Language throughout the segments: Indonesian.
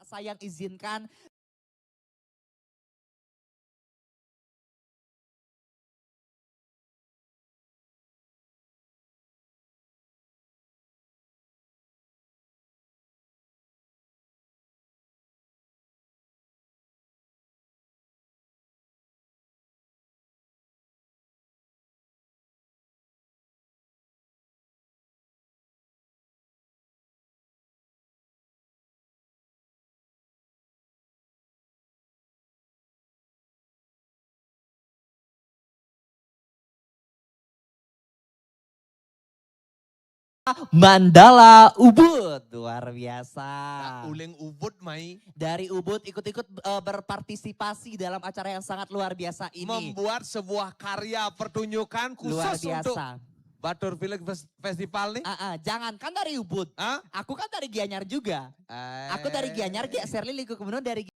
Bapak sayang izinkan Mandala Ubud, luar biasa. Uling Ubud mai. Dari Ubud ikut-ikut berpartisipasi dalam acara yang sangat luar biasa ini. Membuat sebuah karya pertunjukan khusus Luar biasa. untuk Batur Village Festival nih. Jangan, kan dari Ubud. Aku kan dari Gianyar juga. Aku dari Gianyar, Serly Liku Kemenuh dari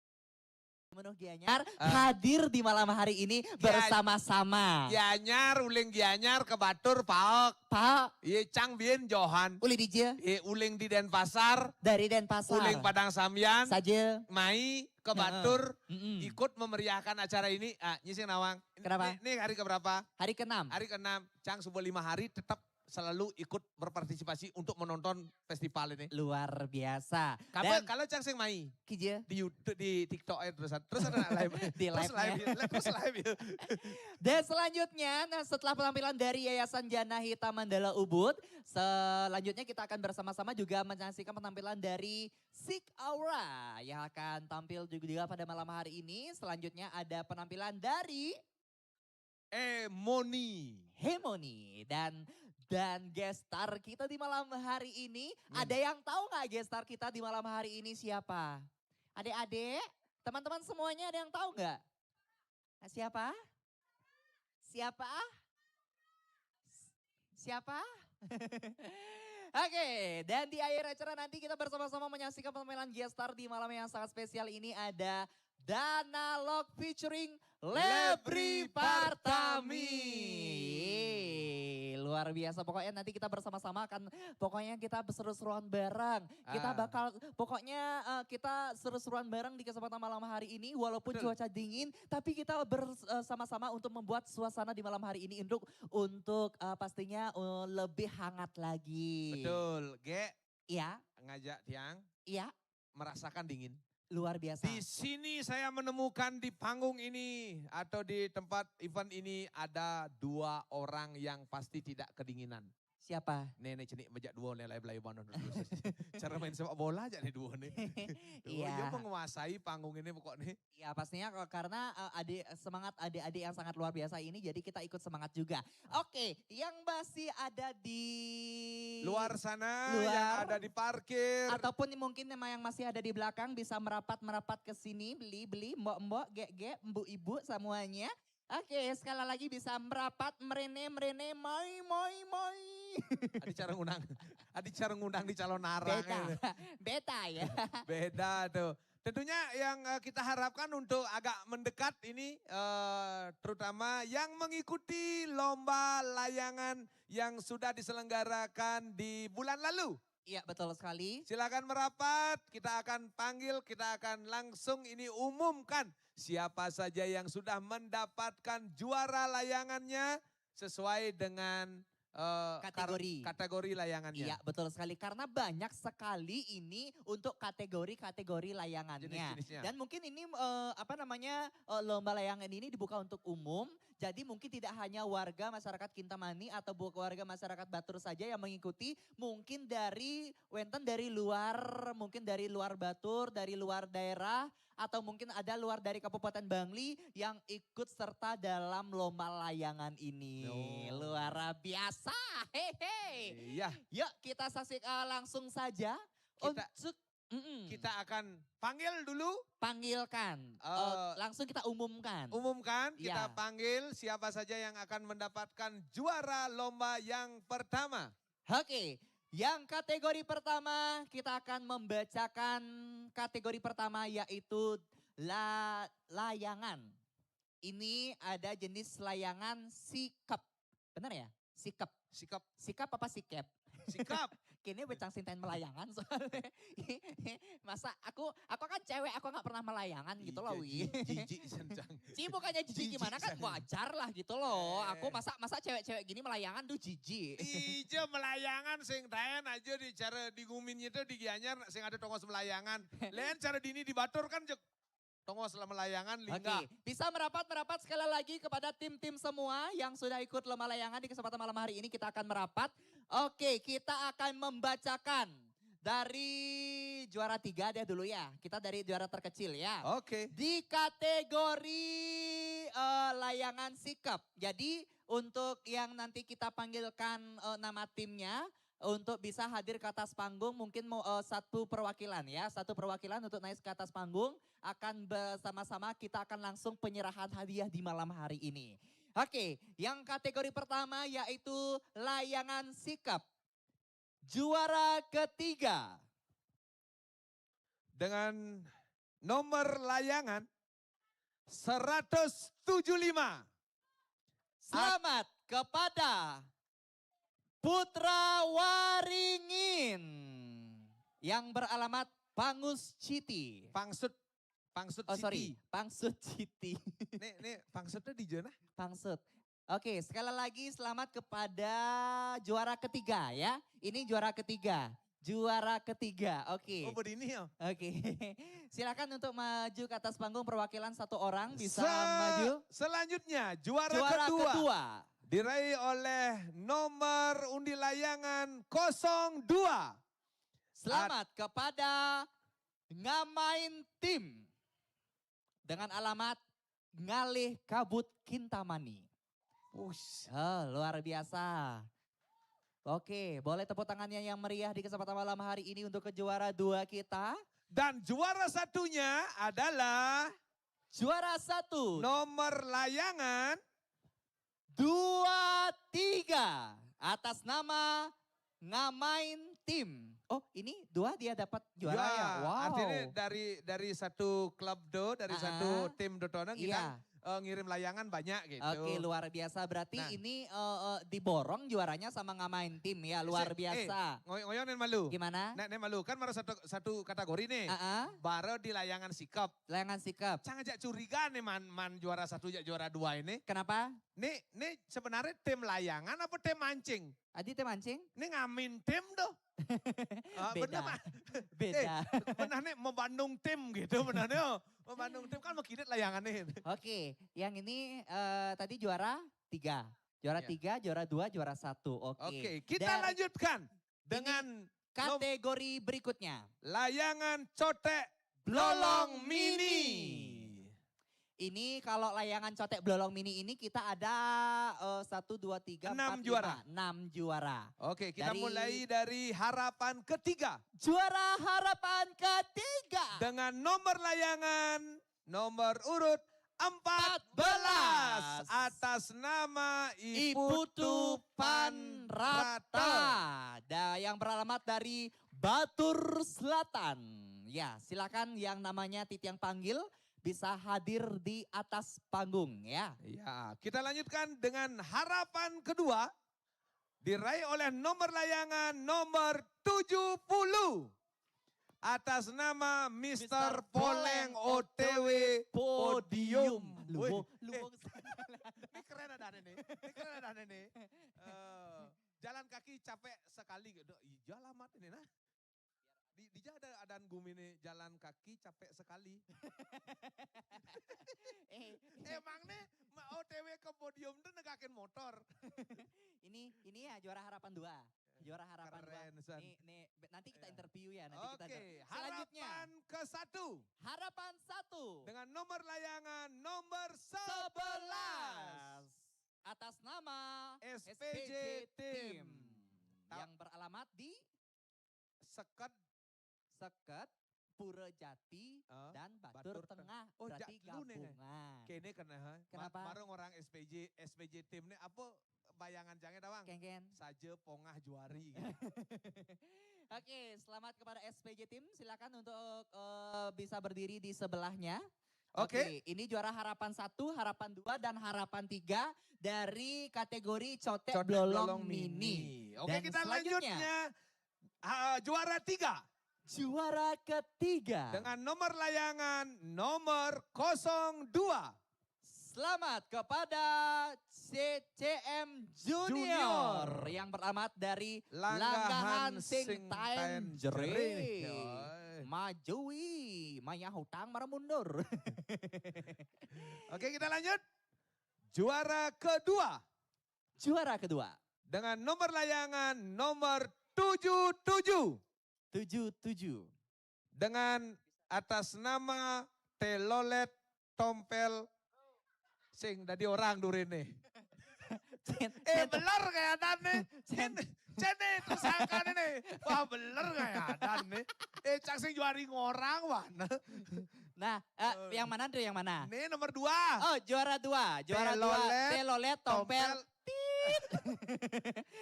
Kemenuh Gianyar hadir di malam hari ini bersama-sama. Gianyar, uling Gianyar ke Batur, Pak. Iya, Cang Bien Johan. Uli DJ. Iya, uling di Denpasar. Dari Denpasar. Uling Padang Samyan. Saja. Mai ke Batur, ikut memeriahkan acara ini. Nyising Nawang. Kenapa? Ini hari keberapa? Hari ke-6. Hari ke-6. Cang sebuah 5 hari tetap selalu ikut berpartisipasi untuk menonton festival ini. Luar biasa. Kalau Cang Sing Mai Kija di YouTube, di TikTok terus ada live. Terus live. Dan selanjutnya, setelah penampilan dari Yayasan Jana Hitam Mandala Ubud, selanjutnya kita akan bersama-sama juga menyaksikan penampilan dari Sik Aura yang akan tampil juga pada malam hari ini. Selanjutnya ada penampilan dari Hemoni dan guest star kita di malam hari ini. Ada yang tahu nggak guest star kita di malam hari ini siapa? Adik-adik, teman-teman semuanya ada yang tahu nggak? Siapa? Oke, dan di akhir acara nanti kita bersama-sama menyaksikan penampilan guest star di malam yang sangat spesial ini ada Danalog featuring Lebri Partami. Luar biasa, pokoknya nanti kita bersama-sama akan, pokoknya kita seru-seruan bareng. Kita bakal, pokoknya kita seru-seruan bareng di kesempatan malam hari ini. Walaupun cuaca dingin, tapi kita bersama-sama untuk membuat suasana di malam hari ini untuk pastinya lebih hangat lagi. Betul, Iya. Ngajak Tiang. Iya. Merasakan dingin. Luar biasa. Di sini saya menemukan di panggung ini atau di tempat event ini ada 2 orang yang pasti tidak kedinginan. Siapa? Nenek cenik bejak 2 nilai belai banon. Cara main sepak bola aja nih 2 nih. Dia menguasai panggung ini pokoknya. Ya pastinya karena semangat adik-adik yang sangat luar biasa ini, jadi kita ikut semangat juga. Oke, yang masih ada di luar sana, yang ada di parkir. Ataupun mungkin yang masih ada di belakang bisa merapat ke sini, beli, mbok-mbok, gek, ibu semuanya. Oke, sekali lagi bisa merapat, merene, moi. Adi cara ngundang di calon narang. Beta ya. Beda tuh. Tentunya yang kita harapkan untuk agak mendekat ini, terutama yang mengikuti lomba layangan yang sudah diselenggarakan di bulan lalu. Iya betul sekali. Silakan merapat, kita akan panggil, kita akan langsung ini umumkan siapa saja yang sudah mendapatkan juara layangannya sesuai dengan kategori layangannya. Iya betul sekali, karena banyak sekali ini untuk kategori layangannya. Jenis-jenisnya. Dan mungkin ini lomba layangan ini dibuka untuk umum. Jadi mungkin tidak hanya warga masyarakat Kintamani atau warga masyarakat Batur saja yang mengikuti. Mungkin dari luar Batur, dari luar daerah. Atau mungkin ada luar dari Kabupaten Bangli yang ikut serta dalam lomba layangan ini. Luar biasa. Hehe. Iya. Yuk kita saksikan langsung saja. Kita akan panggil dulu. Panggilkan. Langsung kita umumkan. Kita panggil siapa saja yang akan mendapatkan juara lomba yang pertama. Oke. Yang kategori pertama kita akan membacakan kategori pertama yaitu layangan. Ini ada jenis layangan sikap. Benar ya? Sikap apa sikap? Sikap. Kini becang sintain melayangan soalnya. Masa aku kan cewek, aku nggak pernah melayangan gitu loh, Wi. Jijik sencang. Ci bukannya jijik gimana kan wajar lah gitu loh. Aku masa cewek-cewek gini melayangan tuh jijik. Ijo melayangan sing dayan aja di cara digumin itu di Gianyar sing ada tongos melayangan. Lain cara dini dibatur kan tongos melayangan lingga. Oke, bisa merapat sekali lagi kepada tim-tim semua yang sudah ikut lomba layangan di kesempatan malam hari ini kita akan merapat. Oke, kita akan membacakan dari juara 3 deh dulu ya. Kita dari juara terkecil ya. Oke. Di kategori layangan sikap. Jadi untuk yang nanti kita panggilkan nama timnya untuk bisa hadir ke atas panggung mungkin mau satu perwakilan ya. Satu perwakilan untuk naik ke atas panggung akan bersama-sama kita akan langsung penyerahan hadiah di malam hari ini. Oke, yang kategori pertama yaitu layangan sikap. Juara ketiga. Dengan nomor layangan 175. Selamat kepada Putra Waringin yang beralamat Pangus Citi. Pangsut Oh City. sorry, Pangsut Citi. Nih pangsutnya di mana? Pangsut. Oke, sekali lagi selamat kepada juara ketiga ya. Ini juara ketiga. Juara ketiga, oke. Oh begini ya. Oke, silakan untuk maju ke atas panggung perwakilan satu orang bisa maju. Selanjutnya juara kedua. Diraih oleh nomor undi layangan 02. Selamat kepada Ngamain Tim dengan alamat Ngalih Kabut Kintamani. Luar biasa. Oke, boleh tepuk tangannya yang meriah di kesempatan malam hari ini untuk ke juara 2 kita. Dan juara satunya adalah Juara 1. nomor layangan 23 atas nama Ngamain Tim. Oh ini 2 dia dapat juara ya? Wow. Artinya dari satu klub dari satu tim Dotono kita ngirim layangan banyak gitu. Oke, luar biasa. Berarti Nah. ini diborong juaranya sama Ngamain Tim ya, luar biasa. Ngoyonin malu. Gimana? Nek malu kan baru satu kategori nih. Baru di layangan sikap. Layangan sikap. Jangan ajak curiga nih man juara 1 juara 2 ini. Kenapa? Nih sebenarnya tim layangan apa tim mancing? Adi tim mancing? Ini ngamin tim doh. Beda. Bener, Beda. benar nih mau Bandung tim gitu benernya. Mau Bandung tim kan mau kinet layangan nih. Oke, yang ini tadi juara 3. Juara 3, juara 2, juara 1. Oke, kita lanjutkan dengan kategori berikutnya. layangan cotek blolong mini. Ini kalau layangan cotek blolong mini ini kita ada 1, 2, 3, 6 4, juara. 5, 6 juara. Oke, kita mulai dari harapan ketiga. Juara harapan ketiga. Dengan nomor layangan nomor urut 14 atas nama Iputu Panrata. Yang beralamat dari Batur Selatan. Ya, silakan yang namanya Titiang panggil bisa hadir di atas panggung ya. Ya, kita lanjutkan dengan harapan kedua. Diraih oleh nomor layangan nomor 70. Atas nama Mr. Poleng OTW Podium. Luwung. Ini keren ada nih. Ini keren ada nih. Jalan kaki capek sekali gitu. Jalan mat ini nah. Di ada gumi nih jalan kaki capek sekali. Emang nih OTW ke podium tuh negakin motor. ini ya juara harapan 2. Juara harapan Keren, 2. Nih, nanti kita interview ya. Nanti Oke, kita selanjutnya. Harapan ke-1. Harapan 1. Dengan nomor layangan nomor 11. Atas nama SPJ Team. Yang beralamat di Seket Purejati dan Batur Tengah. Oh, berarti gabungan. Kene kena. Kenapa? Bareng orang SPJ Team ini apa bayangan jangan tawang? Ken. Saja pongah juari. Oke, selamat kepada SPJ Team. Silakan untuk bisa berdiri di sebelahnya. Oke, ini juara harapan 1, harapan 2, dan harapan 3 dari kategori Cotek Blolong Mini. Oke, Dan kita selanjutnya, lanjutnya juara 3. juara ketiga. Dengan nomor layangan nomor 02. Selamat kepada CCM Junior yang beralamat dari Langgahan Sing Tanjeri. Majui, maya hutang marah mundur. Oke, kita lanjut. Juara kedua. Juara kedua. Dengan nomor layangan nomor 77. 77. Dengan atas nama Telolet Tompel sing dari orang durine. Beler kayak dan nih. Cene tersangka nih. Wah beler kayak dan nih. Cak sing juari ngorang wah. Nah, yang mana tuh yang mana? Ini nomor 2. Oh, juara 2. Juara 2. Telolet Tompel. Tit.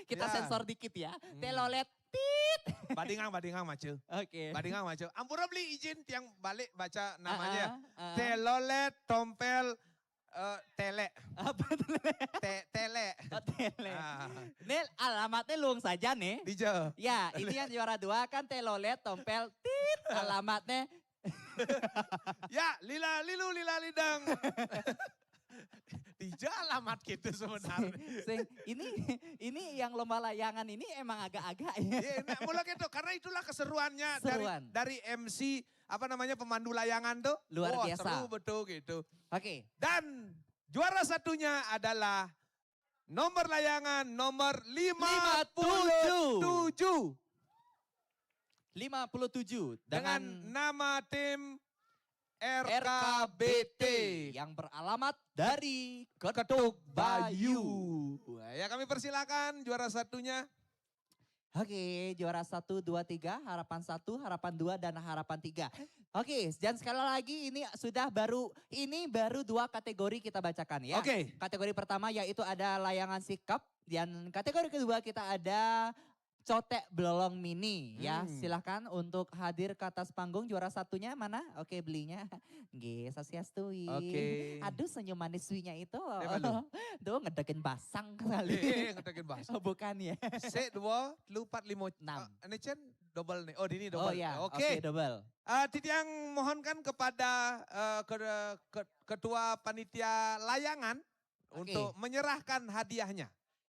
Kita sensor dikit ya. Telolet tit. Badingang macu. Oke. Badingang macu. Ampura beli izin yang balik baca namanya. Telolet Tompel Tele. Apa tele? Tele. Oh, tele. Ini alamatnya luang saja nih. Dijo. Ya, ini yang juara 2 kan Telolet Tompel tit. Alamatnya. Ya, lila lidang. Dijo alamat gitu sebenarnya. Ini yang lomba layangan ini emang agak-agak ya. Iya, nah, mulai gitu karena itulah keseruannya dari MC pemandu layangan tuh. Luar biasa. Seru betul gitu. Oke. Dan juara satunya adalah nomor layangan nomor 57. 57 dengan nama tim RKBT yang beralamat dari Ketuk Bayu. Ya kami persilakan juara satunya. Oke, juara 1, 2, 3, harapan 1, harapan 2, dan harapan 3. Oke, dan sekali lagi ini baru 2 kategori kita bacakan ya. Oke. Kategori pertama yaitu ada layangan sikap, dan kategori kedua kita ada cotek belolong mini ya. Silahkan untuk hadir ke atas panggung. Juara satunya mana? Oke, belinya. Nggih, sasiastui. Oke. Aduh, senyum maniswinya itu. Tuh ngedekin basang kali. Ngedekin basang. Oh, bukan ya. Se 2, 4, 5, 6. Ini Chen double nih. Oh, ini double. Oh ya, Oke, double. Titiang mohonkan kepada ketua panitia layangan untuk menyerahkan hadiahnya.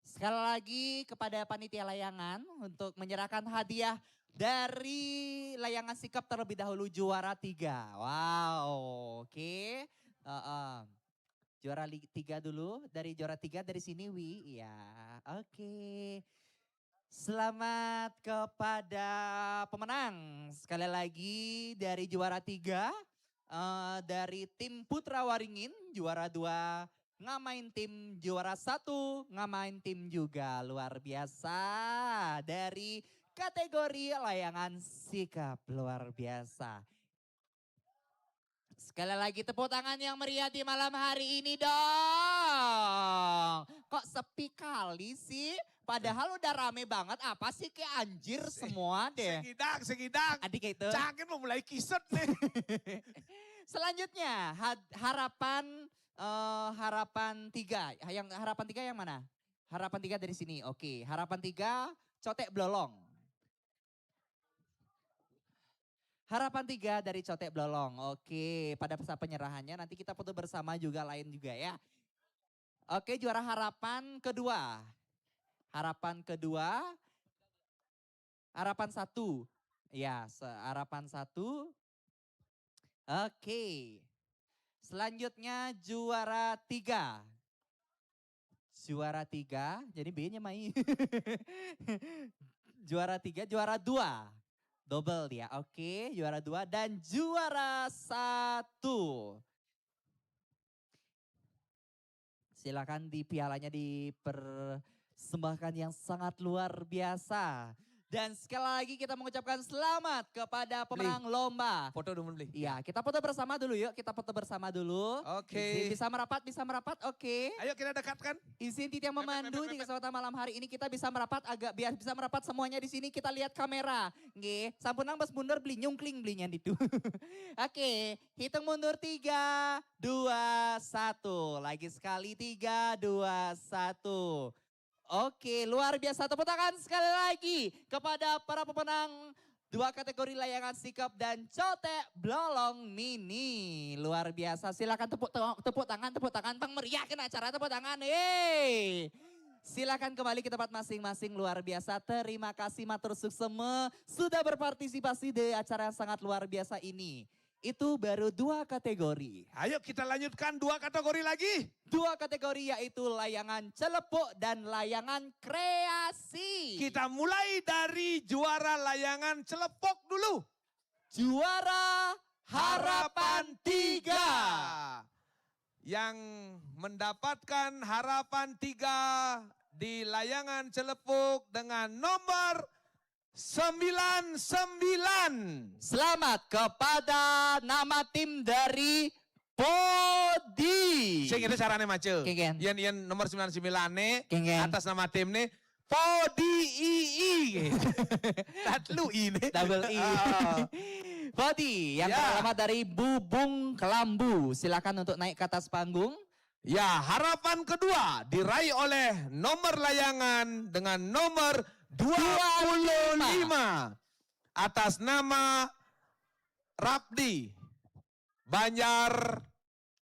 Sekali lagi kepada panitia layangan untuk menyerahkan hadiah dari layangan sikap terlebih dahulu juara 3. Wow, oke. Juara 3 dulu, dari juara 3 dari sini Wi. Ya, oke. Selamat kepada pemenang. Sekali lagi dari juara 3, dari tim Putra Waringin, juara 2. Ngamain tim juara 1, ngamain tim juga luar biasa. Dari kategori layangan sikap luar biasa. Sekali lagi tepuk tangan yang meriah di malam hari ini dong. Kok sepi kali sih? Padahal udah rame banget, apa sih kayak anjir semua deh. Segidang. Adik itu. Cangin mau mulai kisut nih. Selanjutnya harapan 3. Yang harapan 3 yang mana? Harapan 3 dari sini. Oke, harapan 3 cotek blolong. Harapan 3 dari cotek blolong. Oke, pada saat penyerahannya nanti kita foto bersama juga lain juga ya. Oke, juara harapan kedua. Harapan kedua. Harapan 1. Ya, harapan 1. Oke. Selanjutnya juara 3. Juara 3, jadi B-nya Mai. Juara 3, juara 2. Double dia, oke. Juara 2 dan juara 1. Silakan di pialanya dipersembahkan yang sangat luar biasa. Dan sekali lagi kita mengucapkan selamat kepada pemenang lomba. Foto dulu beli. Iya, kita foto bersama dulu yuk. Kita foto bersama dulu. Oke. Bisa merapat, oke. Ayo kita dekatkan. Izin Titi yang memandu di kesempatan malam hari ini kita bisa merapat biar bisa merapat semuanya di sini. Kita lihat kamera. Nggih, sampun nang bas mundur beli nyungkling belinya itu. Oke, hitung mundur 3, 2, 1. Lagi sekali 3, 2, 1. Oke, luar biasa. Tepuk tangan sekali lagi kepada para pemenang 2 kategori layangan sikap dan cotek blolong mini. Luar biasa. Silakan tepuk tangan, Bang, meriahkan acara, tepuk tangan. Yeay. Silakan kembali ke tempat masing-masing, luar biasa. Terima kasih matur sukseme sudah berpartisipasi di acara yang sangat luar biasa ini. Itu baru 2 kategori. Ayo kita lanjutkan 2 kategori lagi. 2 kategori yaitu layangan celepuk dan layangan kreasi. Kita mulai dari juara layangan celepok dulu. Juara Harapan 3. Yang mendapatkan harapan 3 di layangan celepuk dengan nomor 99. Selamat kepada nama tim dari Podi. Sing itu caranya mace. Kengen. Yen nomor 99 nih Kengen. atas nama tim nih Podi II. Tatlu ini. Double I. Podi yang teralamat dari Bubung Kelambu. Silakan untuk naik ke atas panggung. Ya, harapan kedua diraih oleh nomor layangan dengan nomor 25 atas nama Rapdi Banjar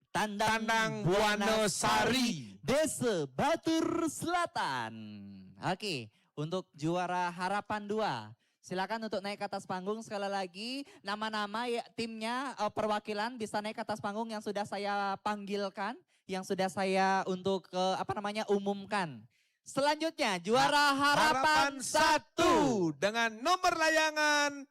Tandang Buanosari, Desa Batur Selatan. Oke, untuk juara harapan 2. Silakan untuk naik ke atas panggung sekali lagi. Nama-nama ya, timnya perwakilan bisa naik ke atas panggung yang sudah saya panggilkan, yang sudah saya untuk umumkan. Selanjutnya juara harapan 1 dengan nomor layangan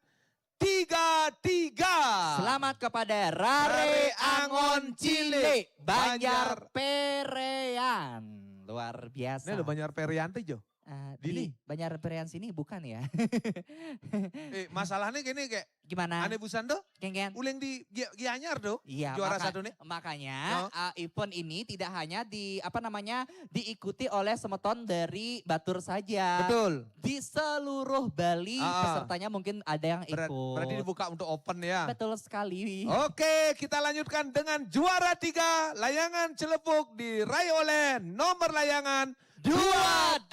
33. Selamat kepada Rare Angon Cilik Banjar Perean. Luar biasa. Ini lo Banjar Perianti Jo. Di Banjar Perean sini bukan ya? Masalahnya gini kayak Gimana? Ane Busando, Kengen? uleng di Gianyar do. Iya, juara 1 nih. Makanya event ini tidak hanya diikuti oleh semeton dari Batur saja. Betul. Di seluruh Bali pesertanya mungkin ada yang ikut. Berarti dibuka untuk open ya. Betul sekali. Oke, kita lanjutkan dengan juara 3 layangan celepuk diraih oleh nomor layangan 22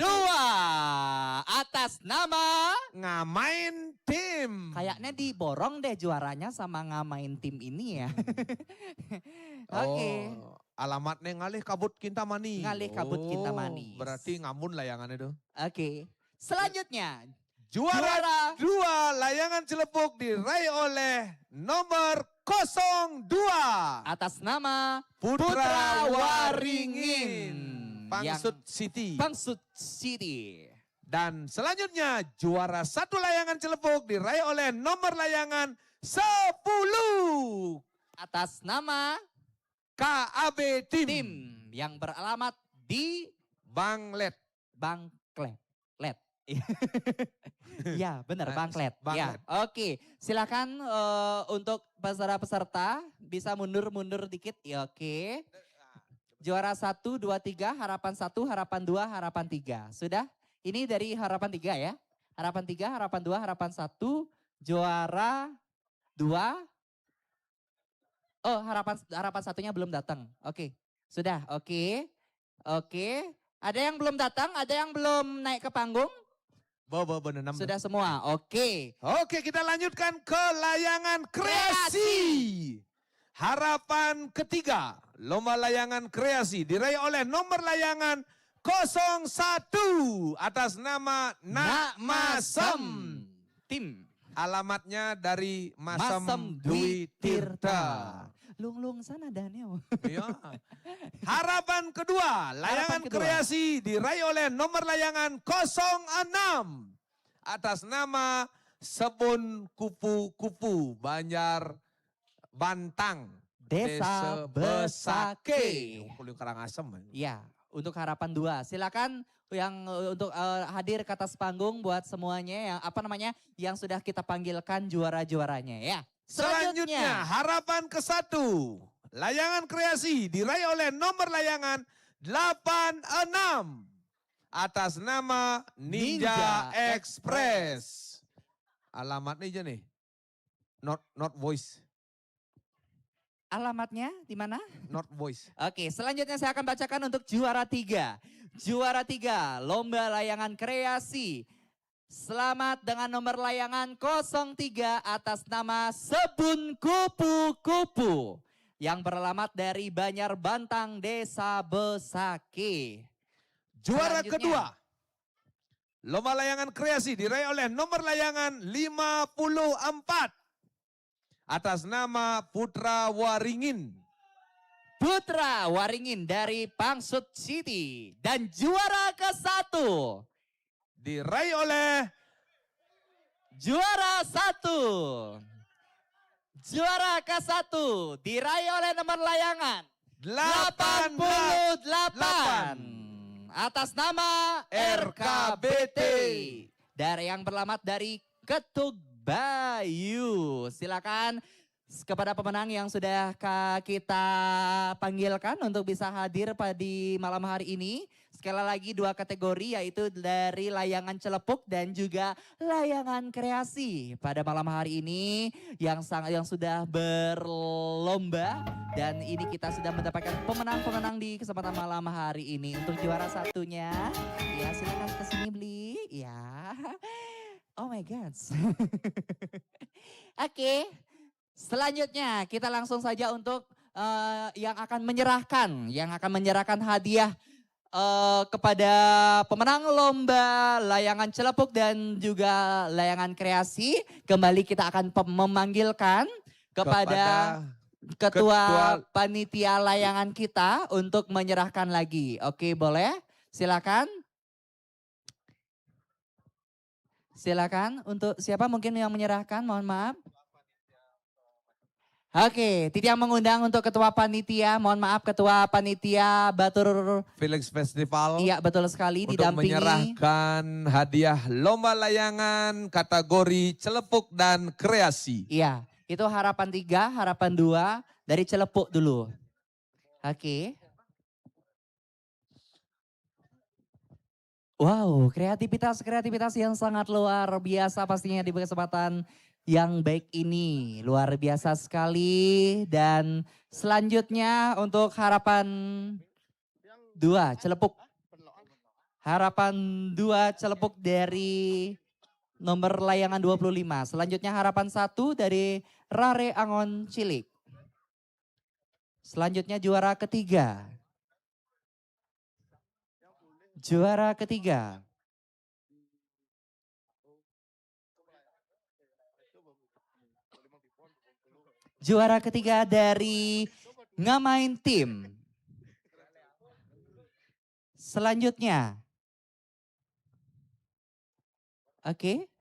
atas nama Ngamain Tim. kayaknya diborong deh juaranya sama ngamain tim ini ya. Oke. Alamatnya ngalih kabut Kintamani. Ngalih kabut Kintamani. Berarti ngamun layangan itu. Oke. Selanjutnya Juara 2 layangan celepuk diraih oleh nomor 02 atas nama Putra Waringin. Pangsut City. Pangsut City. Dan selanjutnya juara 1 layangan celepuk diraih oleh nomor layangan 10 atas nama KAB Tim, tim yang beralamat di Banglet. Bangklet. Ya benar Bangklet. Bangklet. Ya, oke. Silakan untuk peserta bisa mundur dikit. Ya, oke. Juara 1, 2, 3, harapan 1, harapan 2, harapan 3. Sudah? Ini dari harapan 3 ya. Harapan 3, harapan 2, harapan 1, juara 2. Oh, harapan satunya belum datang. Oke. Sudah, oke. Oke. Ada yang belum datang, ada yang belum naik ke panggung? Benar. Sudah semua, oke. Oke, kita lanjutkan ke layangan kreasi. Harapan ketiga, lomba layangan kreasi diraih oleh nomor layangan 01 atas nama Nak Masem. Tim. Alamatnya dari Masem Masem Dwi Dwi Tirta. Lung sana Daniel. Iya. Harapan kedua, layangan kreasi diraih oleh nomor layangan 06 atas nama Sebun Kupu-Kupu Banjar Bantang. Desa Besake. Kulit Karangasem. Ya, untuk harapan 2. Silakan yang untuk hadir ke atas panggung buat semuanya yang sudah kita panggilkan juara-juaranya ya. Selanjutnya harapan ke-1. Layangan kreasi diraih oleh nomor layangan 86 atas nama Ninja Express. Alamatnya aja nih. Not voice. Alamatnya di mana? Not voice. Oke, selanjutnya saya akan bacakan untuk juara 3. Juara 3, lomba layangan kreasi. Selamat dengan nomor layangan 03 atas nama Sebun Kupu-Kupu yang beralamat dari Banjar Bantang, Desa Besaki. Juara kedua, lomba layangan kreasi diraih oleh nomor layangan 54 atas nama Putra Waringin. Putra Waringin dari Pangsut City. Dan juara ke-1 diraih oleh juara ke-1 diraih oleh nomor layangan 88 atas nama RKBT dari yang beralamat dari Ketug Bayu. Silakan kepada pemenang yang sudah kita panggilkan untuk bisa hadir pada malam hari ini. Sekali lagi 2 kategori yaitu dari layangan celepuk dan juga layangan kreasi pada malam hari ini yang sudah berlomba dan ini kita sudah mendapatkan pemenang-pemenang di kesempatan malam hari ini. Untuk juara satunya ya silakan ke sini Bli ya. Oh my god. Oke. Selanjutnya kita langsung saja untuk yang akan menyerahkan hadiah kepada pemenang lomba layangan celepuk dan juga layangan kreasi. Kembali kita akan memanggilkan kepada ketua panitia layangan kita untuk menyerahkan lagi. Oke, boleh? Silakan. Silakan untuk siapa mungkin yang menyerahkan, mohon maaf. Oke, Titiang mengundang untuk ketua panitia, mohon maaf ketua panitia Batur Felix Festival. Iya betul sekali untuk didampingi. menyerahkan hadiah lomba layangan kategori celepuk dan kreasi. Iya, itu harapan 3, harapan 2 dari celepuk dulu. Oke. Wow, kreativitas yang sangat luar biasa pastinya di kesempatan yang baik ini. Luar biasa sekali. Dan selanjutnya untuk harapan 2 celepuk. Harapan 2 celepuk dari nomor layangan 25. Selanjutnya harapan 1 dari Rare Angon Cilik. Selanjutnya juara ketiga. Juara ketiga. Juara ketiga dari Ngamain Tim. Selanjutnya. Oke.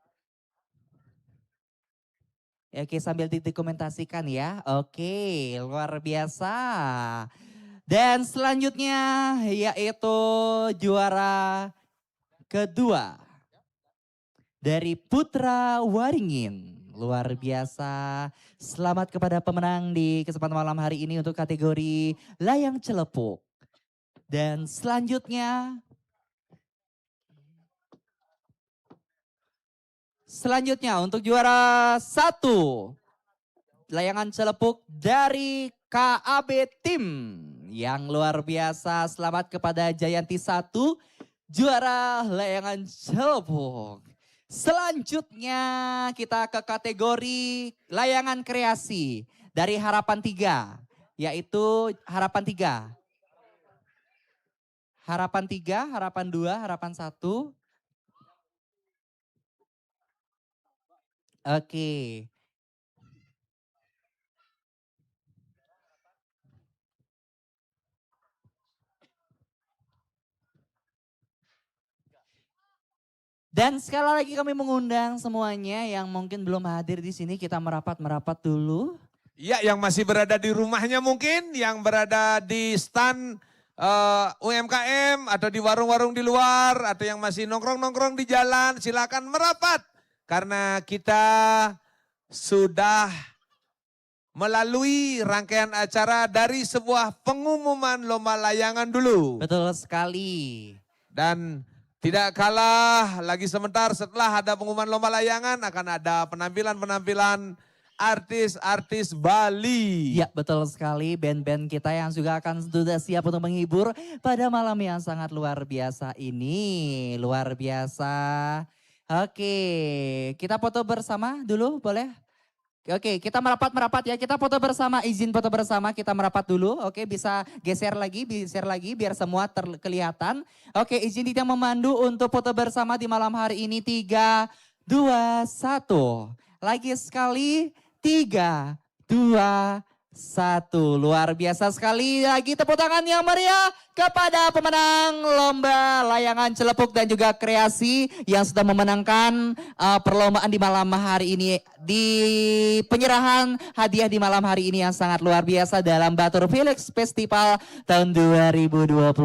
Oke, sambil didokumentasikan ya. Oke, luar biasa. Dan selanjutnya yaitu juara kedua dari Putra Waringin. Luar biasa. Selamat kepada pemenang di kesempatan malam hari ini untuk kategori layang celepuk. Dan selanjutnya untuk juara 1 layangan celepuk dari KAB Tim yang luar biasa. Selamat kepada Jayanti 1 juara layangan celepuk. Selanjutnya kita ke kategori layangan kreasi dari harapan 3 yaitu harapan 3. Harapan 3, harapan 2, harapan 1. Oke. Dan sekali lagi kami mengundang semuanya yang mungkin belum hadir di sini, kita merapat dulu. Ya, yang masih berada di rumahnya mungkin, yang berada di stand UMKM atau di warung-warung di luar atau yang masih nongkrong-nongkrong di jalan, silakan merapat karena kita sudah melalui rangkaian acara dari sebuah pengumuman lomba layangan dulu. Betul sekali. Dan tidak kalah lagi sebentar setelah ada pengumuman lomba layangan akan ada penampilan-penampilan artis-artis Bali. Ya betul sekali, band-band kita yang juga akan sudah siap untuk menghibur pada malam yang sangat luar biasa ini. Luar biasa. Oke, kita foto bersama dulu boleh? Oke, kita merapat ya. Kita foto bersama, izin foto bersama, kita merapat dulu. Oke, bisa geser lagi biar semua kelihatan. Oke, izin tidak memandu untuk foto bersama di malam hari ini. 3, 2, 1. Lagi sekali, 3, 2, 1. Luar biasa sekali. Lagi tepuk tangan yang meriah kepada pemenang lomba layangan celepuk dan juga kreasi yang sudah memenangkan perlombaan di malam hari ini. Di penyerahan hadiah di malam hari ini yang sangat luar biasa dalam Batur Felix Festival tahun 2026.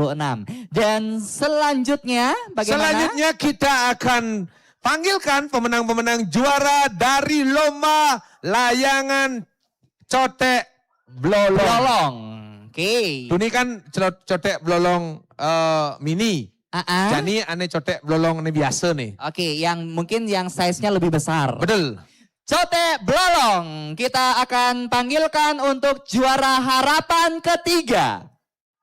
Dan selanjutnya bagaimana? Selanjutnya kita akan panggilkan pemenang-pemenang juara dari lomba layangan cotek blolong. Oke. Ini kan cotek blolong mini. Jadi aneh cotek blolong ini biasa nih. Oke, yang mungkin yang size-nya lebih besar. Betul. Cotek blolong. Kita akan panggilkan untuk juara harapan ketiga.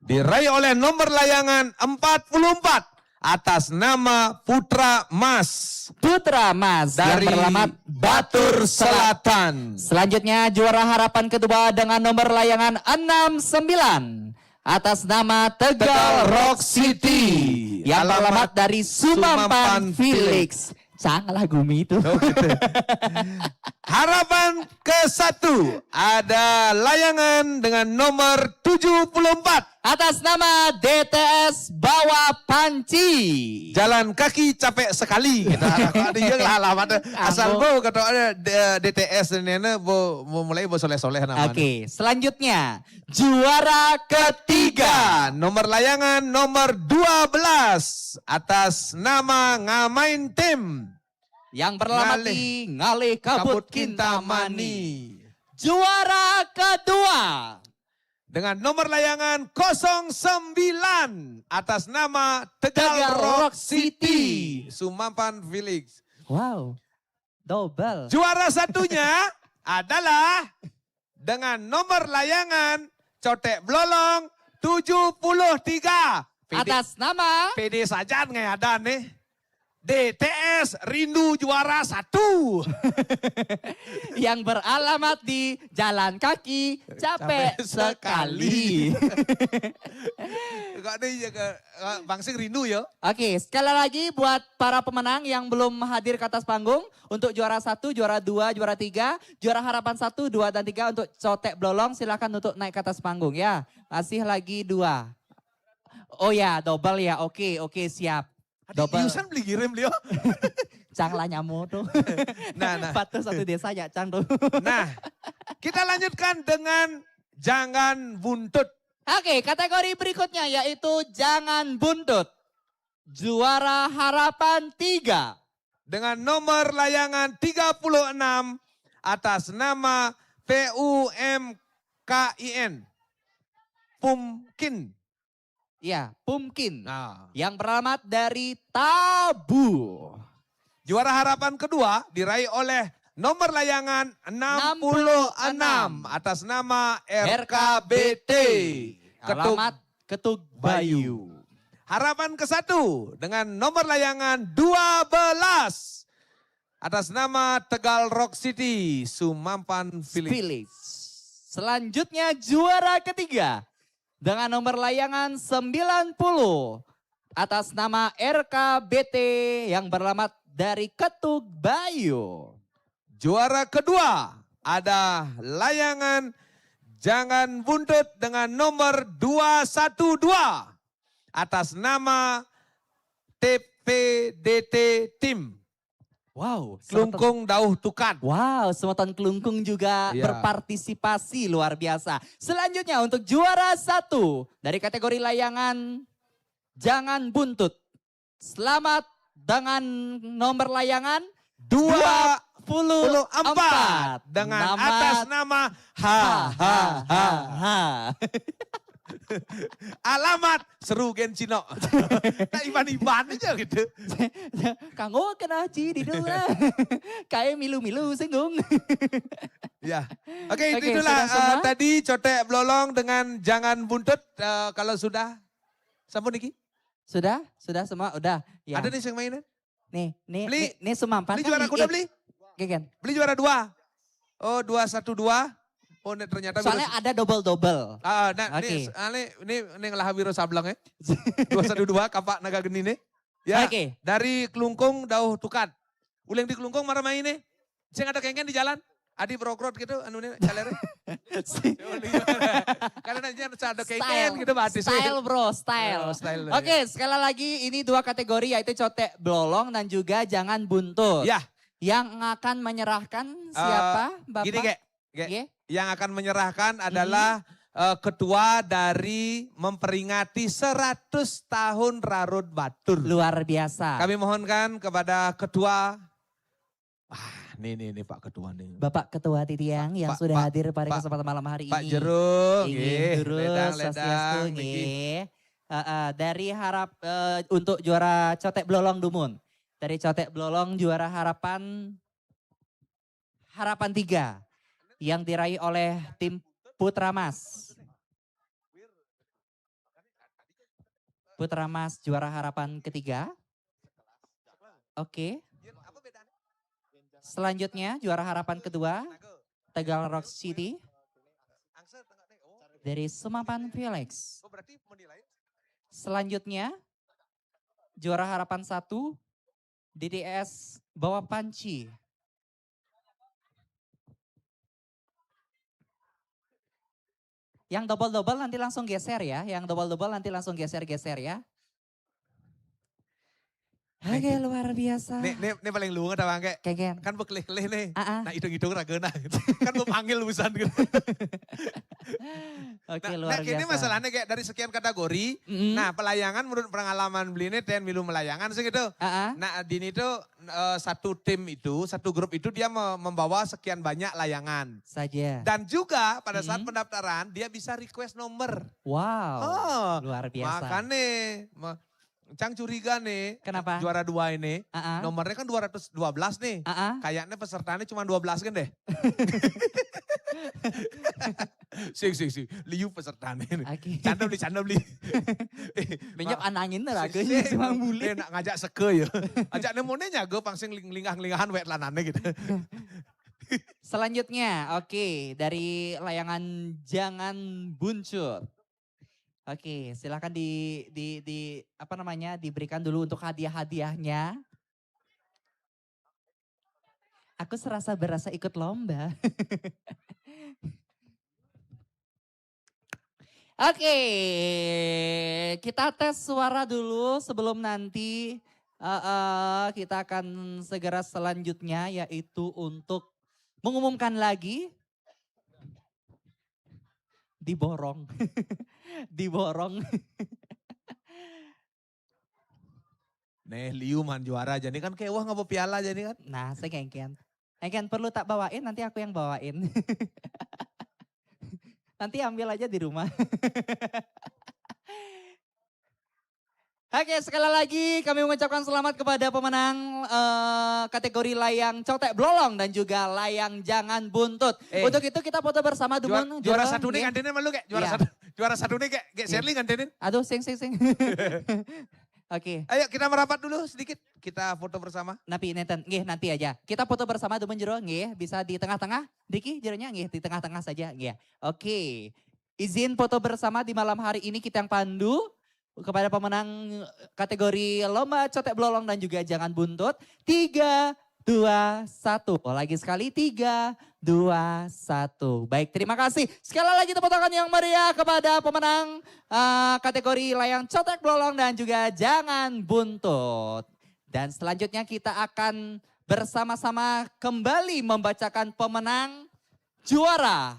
Diraih oleh nomor layangan 44 atas nama Putra Mas. Putra Mas Dari yang beralamat Batur Selatan. Selanjutnya juara harapan kedua dengan nomor layangan 69 atas nama Tegal Rock City yang beralamat dari Sumampan Felix. Sangatlah gumi itu. Oh, gitu. Harapan ke-1 ada layangan dengan nomor 74 atas nama DTS Bawa Panci. jalan kaki capek sekali. Kita dia alamat asal bo kata ada DTS ini bo mulai bo soleh-soleh namanya. Oke, selanjutnya juara ketiga Nomor layangan nomor 12 atas nama Ngamain Tim yang beralamat di Ngale Kabut Kintamani. Juara kedua dengan nomor layangan 09 atas nama Tegal Rock City Sumampan Felix. Wow, double. Juara satunya adalah dengan nomor layangan cotek blolong 73. Atas nama PD saja nggak ada nih. DTS Rindu Juara 1. yang beralamat di Jalan Kaki Capek Sekali. Kok ada Bangsing rindu ya? Oke, sekali lagi buat para pemenang yang belum hadir ke atas panggung. Untuk juara 1, juara 2, juara 3, juara harapan 1, 2, dan 3 untuk cotek blolong silakan untuk naik ke atas panggung ya. Masih lagi 2. Oh ya, double ya. Oke, siap. Double. Yusan beli kirim dia. Cang lah nyamu tuh. Nah. Patuh satu desa ya Cang tuh. Nah, kita lanjutkan dengan Jangan Buntut. Oke, kategori berikutnya yaitu Jangan Buntut. Juara harapan 3. Dengan nomor layangan 36 atas nama PUMKIN. Pumkin. Ya, Pumkin. Nah. Yang beralamat dari Tabu. Juara harapan kedua diraih oleh nomor layangan 66 atas nama RKBT. Alamat Ketug Bayu. Harapan ke-1 dengan nomor layangan 12 atas nama Tegal Rock City Sumampan Felix. Selanjutnya juara ketiga dengan nomor layangan 90 atas nama RKBT yang beralamat dari Ketug Bayu. Juara kedua ada layangan Jangan Buntut dengan nomor 212 atas nama TPDT Tim. Wow, Kelungkung Dauh Tukan. Wow, Semeton Kelungkung juga Iya. berpartisipasi luar biasa. Selanjutnya untuk juara 1 dari kategori layangan Jangan Buntut. Selamat dengan nomor layangan 24 dengan atas nama alamat seru Gensino. Tak iban-iban aja gitu. Kanggo kena ci di dulu. Kayak milu-milu singgung. Ya. Oke, Oke, itulah sudah semua? tadi cotek blolong dengan Jangan Buntut. Kalau sudah, sampun Niki? Sudah semua udah. Ya. Ada nih yang mainin? Beli. nih Sumampan. Beli kan juara kuda beli. Kan? Beli juara 2. Oh 212. Oh ternyata Soalnya ada double. Nah Oke. ini ngelah Wiro Sableng ya. 212 kapak naga geni nih. Ya. Oke. Dari Kelungkung dauh tukan. Uleng di Kelungkung marah main nih. Saya ada kengken di jalan. Adi brokrot gitu anu nih calere. Karena aja ada kengken gitu mati. Style bro, style. Style. Oke, sekali lagi ini 2 kategori yaitu cotek blolong dan juga jangan buntut. Ya. Yang akan menyerahkan siapa Bapak? Gini Ge. Ge? Yang akan menyerahkan adalah ketua dari memperingati 100 tahun Rarut Batur. Luar biasa. Kami mohonkan kepada ketua. Nih Pak Ketua nih. Bapak Ketua Titiang yang sudah hadir pada kesempatan malam hari Pak ini. Jeruk. Ledang. Dari untuk juara cotek blolong Dumun. Dari cotek blolong juara harapan 3 yang diraih oleh tim Putra Mas. Putra Mas juara harapan ketiga. Oke. Selanjutnya juara harapan kedua Tegal Rock City dari Sumampan Felix. Selanjutnya juara harapan 1 DDS Bawah Panci. Yang double nanti langsung geser ya. Yang double nanti langsung geser ya. Oke, luar biasa. Ini paling luang ada bang kayak kan bekelih-kelih nih. Nah hitung-hitung ragena gitu. Kan mau panggil lusan gitu. Oke, luar biasa. Ini masalahnya kayak dari sekian kategori. Nah pelayangan menurut pengalaman beli ini ten milu melayangan sih gitu. Nah di ini tuh satu tim itu, satu grup itu dia membawa sekian banyak layangan. Saja. Dan juga pada saat pendaftaran dia bisa request nomor. Wow, luar biasa. Makanya Cang curiga nih. Kenapa? Juara 2 ini. Nomornya kan 212 nih. Kayaknya pesertanya cuma 12 kan deh. Sing. Liu pesertanya nih. Canda beli. Banyak anangin raganya cuma mulai. Nak ngajak seke ya. Ajak nemone nyago pangsing lingah-lingahan wet lanane gitu. Selanjutnya, oke, dari layangan Jangan Buntut. Oke, silakan diberikan dulu untuk hadiah-hadiahnya. Aku berasa ikut lomba. Oke, kita tes suara dulu sebelum nanti kita akan segera selanjutnya yaitu untuk mengumumkan lagi. Diborong. Nih Liu man juara jadi kan kayak wah ngapa piala jadi kan. Nah saya Engken perlu tak bawain nanti aku yang bawain. Nanti ambil aja di rumah. Oke, sekali lagi kami mengucapkan selamat kepada pemenang kategori layang cotek blolong dan juga layang jangan buntut. Untuk itu kita foto bersama Dumun. Juara satu nih kantinnya malu kayak juara satu nih kayak Sherly kantinnya. Aduh, sing. Oke. Ayo kita merapat dulu sedikit. Kita foto bersama. Nanti aja. Kita foto bersama Dumun jero nggih, bisa di tengah-tengah. Diki jeronya nggih di tengah-tengah saja nggih. Oke. Izin foto bersama di malam hari ini kita yang pandu kepada pemenang kategori lomba cotek blolong dan juga jangan buntut. 3, 2, 1. Lagi sekali 3, 2, 1. Baik, terima kasih. Sekali lagi tepuk tangan yang meriah kepada pemenang kategori layang cotek blolong dan juga jangan buntut. Dan selanjutnya kita akan bersama-sama kembali membacakan pemenang juara.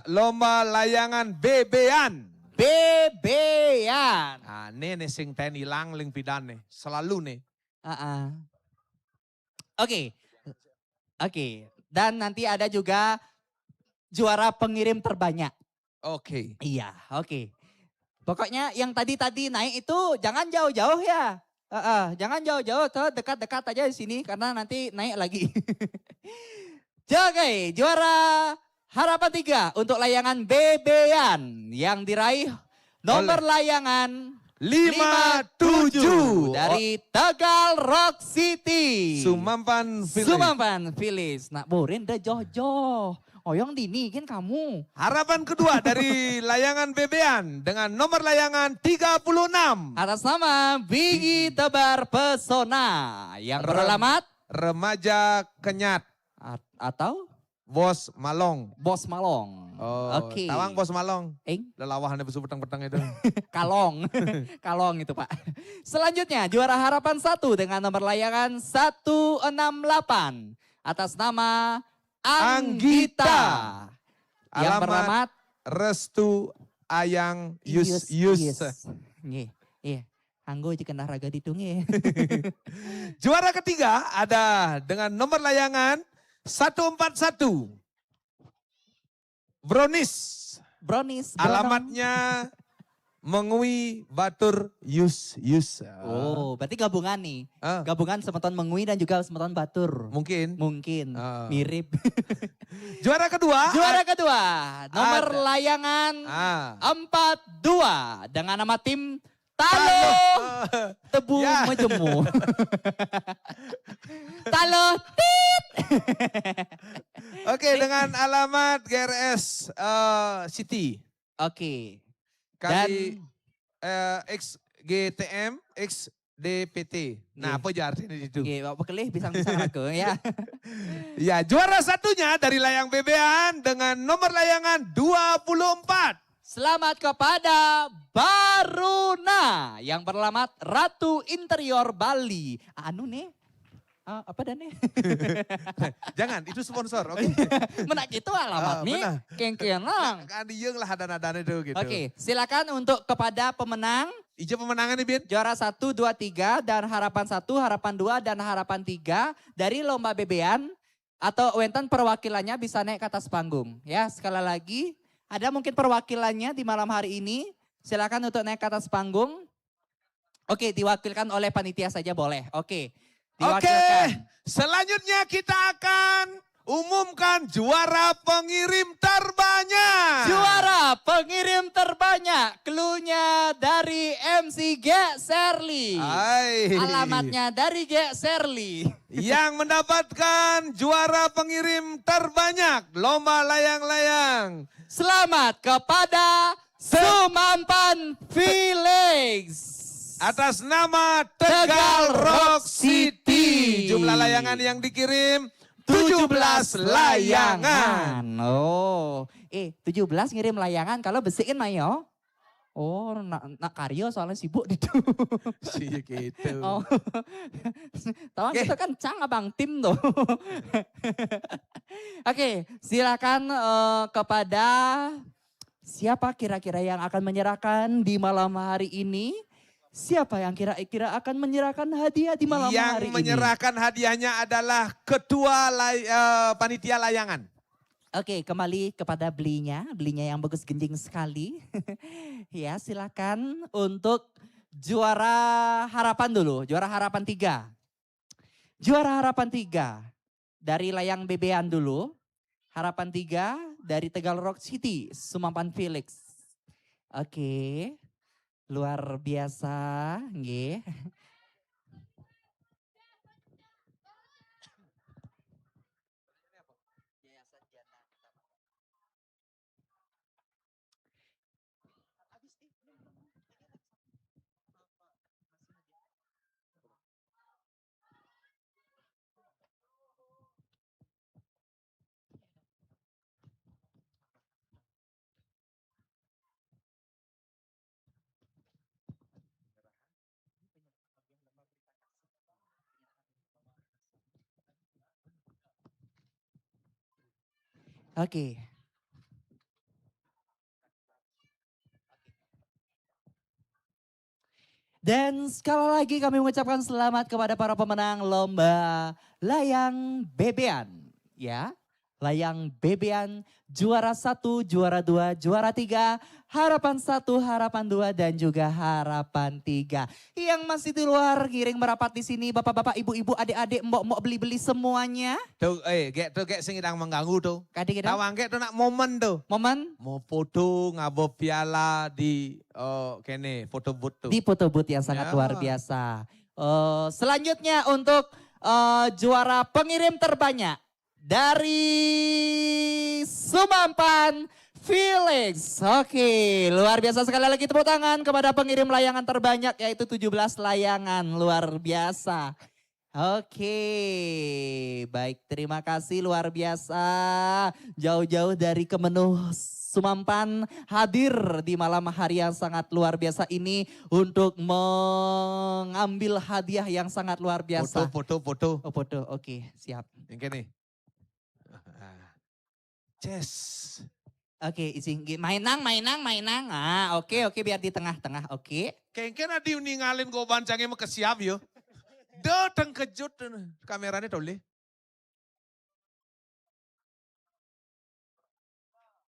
Lomba layangan bebean. Bebean. Nah, ini sing ten hilang ling pidan nih. Selalu nih. Oke. Dan nanti ada juga juara pengirim terbanyak. Oke. Iya, oke. Pokoknya yang tadi naik itu jangan jauh-jauh ya. Jangan jauh-jauh, dekat-dekat aja di sini karena nanti naik lagi. Oke, juara harapan 3 untuk layangan bebean yang diraih nomor layangan 57 dari Tegal Rock City. Sumampan Village. Sumampan Village. Nak borin dah joh-joh. Oyong dini kan kamu. Harapan kedua dari layangan Bebean dengan nomor layangan 36. Atas nama Bigi Tebar Pesona yang beralamat Remaja Kenyat. Atau Bos Malong. Bos Malong. Oh, Oke. Tawang Bos Malong. Lelawahannya besar petang-petang itu. Kalong. Kalong itu Pak. Selanjutnya juara harapan 1 dengan nomor layangan 168. Atas nama Anggita. Yang beralamat Restu Ayang Yus. Nggih, iya. Anggo jika raga ditung ya. Juara ketiga ada dengan nomor layangan 141. Brownies. Alamatnya Mengui Batur Yus. Oh, berarti gabungan nih. Gabungan semeton Mengui dan juga semeton Batur. Mungkin. Mirip. Juara kedua. Nomor layangan 42 dengan nama tim Talo Tebu Majemu. Talo Tit. Oke, dengan alamat GRS City. Oke. Kali XGTM XDPT. Nah, apa aja artinya itu? Oke, Bapak kelih bisa aku ya. Ya, juara satunya dari layang Bebean dengan nomor layangan 24. Selamat kepada Baruna yang beralamat Ratu Interior Bali. Anu nih, apa dan nih? Jangan, itu sponsor, oke? Menak itu alamat nih, kengkenang. Kan dieung lah dana-dana itu gitu. Oke, silakan untuk kepada pemenang. Ijo pemenangan nih, Bin. Juara 1, 2, 3 dan harapan 1, harapan 2 dan harapan 3 dari Lomba Bebean. Atau wenten perwakilannya bisa naik ke atas panggung. Ya, sekali lagi. Ada mungkin perwakilannya di malam hari ini. Silakan untuk naik ke atas panggung. Oke, diwakilkan oleh panitia saja boleh. Oke, diwakilkan. Selanjutnya kita akan umumkan juara pengirim terbanyak. Juara pengirim terbanyak. Cluenya dari MC G. Serly. Alamatnya dari G. Serly. Yang mendapatkan juara pengirim terbanyak lomba layang-layang. Selamat kepada Sumampan Village. Atas nama Tegal Rock City. Jumlah layangan yang dikirim 17 layangan. Oh, 17 ngirim layangan kalau besiin Mayo. Oh, nak karyo soalnya sibuk gitu. Sih gitu. Oh. Tahu kita kan cang abang tim tuh. Oke, silakan kepada siapa kira-kira yang akan menyerahkan di malam hari ini? Siapa yang kira-kira akan menyerahkan hadiah di malam hari ini? Yang menyerahkan hadiahnya adalah ketua panitia layangan. Oke, kembali kepada belinya yang bagus genjing sekali. Ya, silakan untuk juara harapan dulu, juara harapan 3. Juara harapan 3 dari layang Bebean dulu. Harapan 3 dari Tegal Rock City, Sumampan Village. Oke, luar biasa, nggih. Oke. Dan sekali lagi kami mengucapkan selamat kepada para pemenang lomba layang Bebean. Ya, layang bebean, juara 1, juara 2, juara 3, harapan 1, harapan 2, dan juga harapan 3. Yang masih di luar giring merapat di sini, bapak-bapak, ibu-ibu, adik-adik, mbok-mbok beli-beli semuanya. Tuh, gek sing idang mengganggu tuh. Kadang-kadang Tawang gek tuh nak momen tuh. momen Mau foto ngabo piala di kene foto booth tuh. di foto booth yang sangat Ya. luar biasa. Selanjutnya untuk juara pengirim terbanyak dari Sumampan Felix. Oke, luar biasa sekali lagi tepuk tangan kepada pengirim layangan terbanyak yaitu 17 layangan. Luar biasa. Oke, baik, terima kasih, luar biasa. Jauh-jauh dari Kemenuh Sumampan hadir di malam hari yang sangat luar biasa ini untuk mengambil hadiah yang sangat luar biasa. Foto. Oh, foto, oke, siap. Yang kene. Ces. Oke, izin mainang. Oke, biar di tengah-tengah, oke. Kengken adi ningalin ko bancangnya mau kesiap yo. Datang kejut kameranya toleh.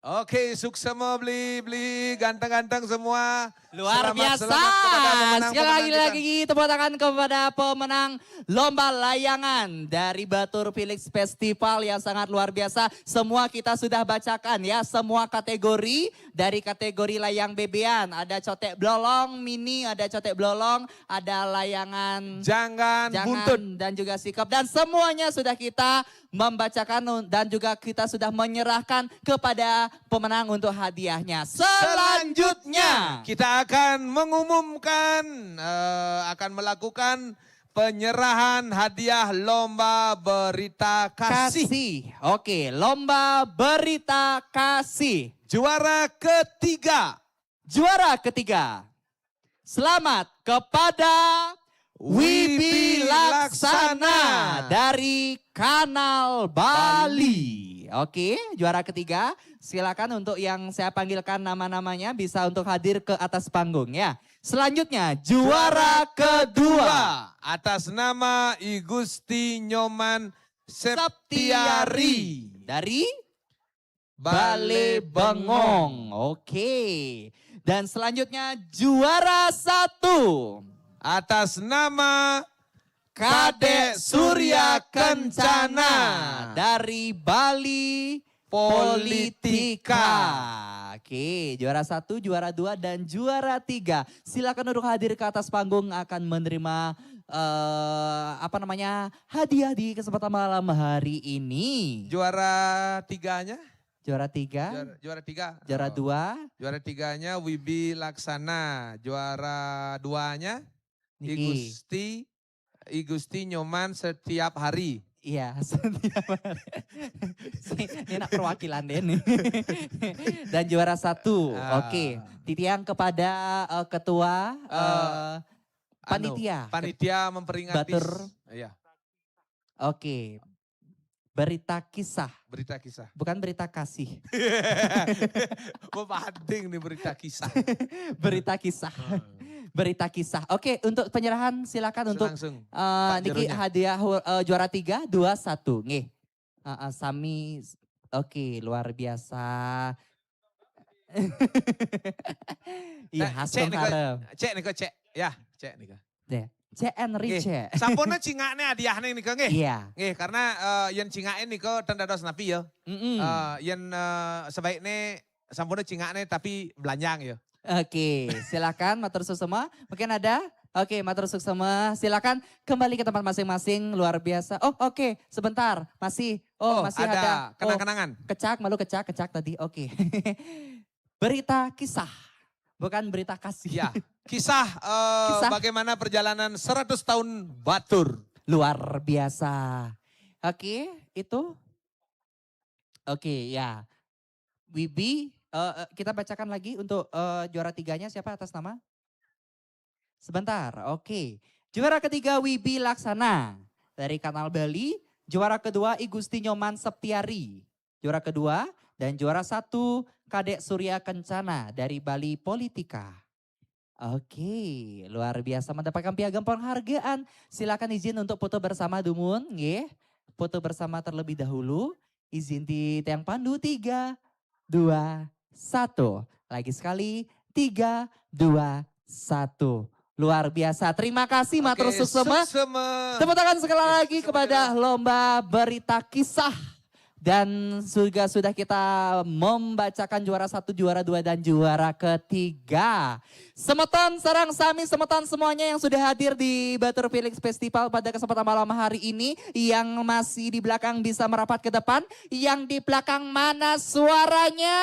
Oke, sukses semua beli ganteng-ganteng semua. Luar biasa. Kepada Sekali lagi tepuk tangan kepada pemenang lomba layangan dari Batur Felix Festival yang sangat luar biasa. Semua kita sudah bacakan ya, semua kategori. Dari kategori layang bebean, ada cotek blolong mini, ada cotek blolong, ada layangan Jangan buntut. dan juga sikap. Dan semuanya sudah kita membacakan dan juga kita sudah menyerahkan kepada pemenang untuk hadiahnya. Selanjutnya kita akan mengumumkan, akan melakukan penyerahan hadiah lomba berita kasih. Oke, lomba berita kasih. Juara ketiga. Selamat kepada Wibi Laksana dari Kanal Bali. Oke, juara ketiga. Silakan untuk yang saya panggilkan nama-namanya bisa untuk hadir ke atas panggung ya. Selanjutnya juara kedua atas nama I Gusti Nyoman Septiari dari Bale Bengong. Oke. Dan selanjutnya juara 1 atas nama Kadek Surya Kencana dari Bali Politika. Oke, juara 1, juara 2, dan juara 3. Silakan untuk hadir ke atas panggung akan menerima hadiah di kesempatan malam hari ini. Juara tiganya? Juara 3. Juara 3. Juara 2. Juara 3-nya Wibi Laksana. Juara 2-nya I Gusti Nyoman setiap hari. Iya, setiap hari. Ini nak perwakilan deh nih. Dan juara 1. Oke, titiang kepada ketua panitia. Panitia memperingati. Batur. Iya. Oke. Berita kisah. Berita kisah. Bukan berita kasih. Mau banding nih berita kisah. Berita kisah. Berita kisah. Oke, untuk penyerahan silakan untuk niki hadiah juara 3, 2, 1. Nggih. Sami oke, luar biasa. Iya, hastung harem. Cek nih cek. Ya, cek nih. Cek Enrique. Sampurna cingaknya hadiahnya nih nggih. Iya. Nggih, karena yang cingaknya nih tendados napi ya. Yang sebaiknya sampurna cingaknya tapi belanjang ya. Oke, silakan matur suwun semua. Mungkin ada? Oke, matur suwun semua. Silakan kembali ke tempat masing-masing. Luar biasa. Oh, oke, sebentar. Masih ada kenang-kenangan. Kecak tadi. Oke. Berita kisah. Bukan berita kasih. Ya, kisah bagaimana perjalanan 100 tahun Batur. Luar biasa. Oke, itu. Oke, ya. Wibi, kita bacakan lagi untuk juara 3-nya siapa atas nama? Sebentar, oke. Juara ketiga Wibi Laksana dari Kanal Bali. Juara kedua I Gusti Nyoman Septiari. Juara kedua dan juara 1 Kadek Surya Kencana dari Bali Politika. Oke, luar biasa mendapatkan piagam penghargaan. Silakan izin untuk foto bersama Dumun, nggih. Foto bersama terlebih dahulu. Izin di tiang pandu 3, 2, 1. Lagi sekali 3, 2, 1. Luar biasa. Terima kasih Matur Oke, Suksema. suksema. Tepuk tangan sekali Oke, lagi suksema kepada juga. lomba berita kisah. Dan sudah kita membacakan juara 1, juara 2, dan juara ketiga. Semeton, sarang sami, semeton semuanya yang sudah hadir di Batur Felix Festival pada kesempatan malam hari ini. Yang masih di belakang bisa merapat ke depan. Yang di belakang mana suaranya?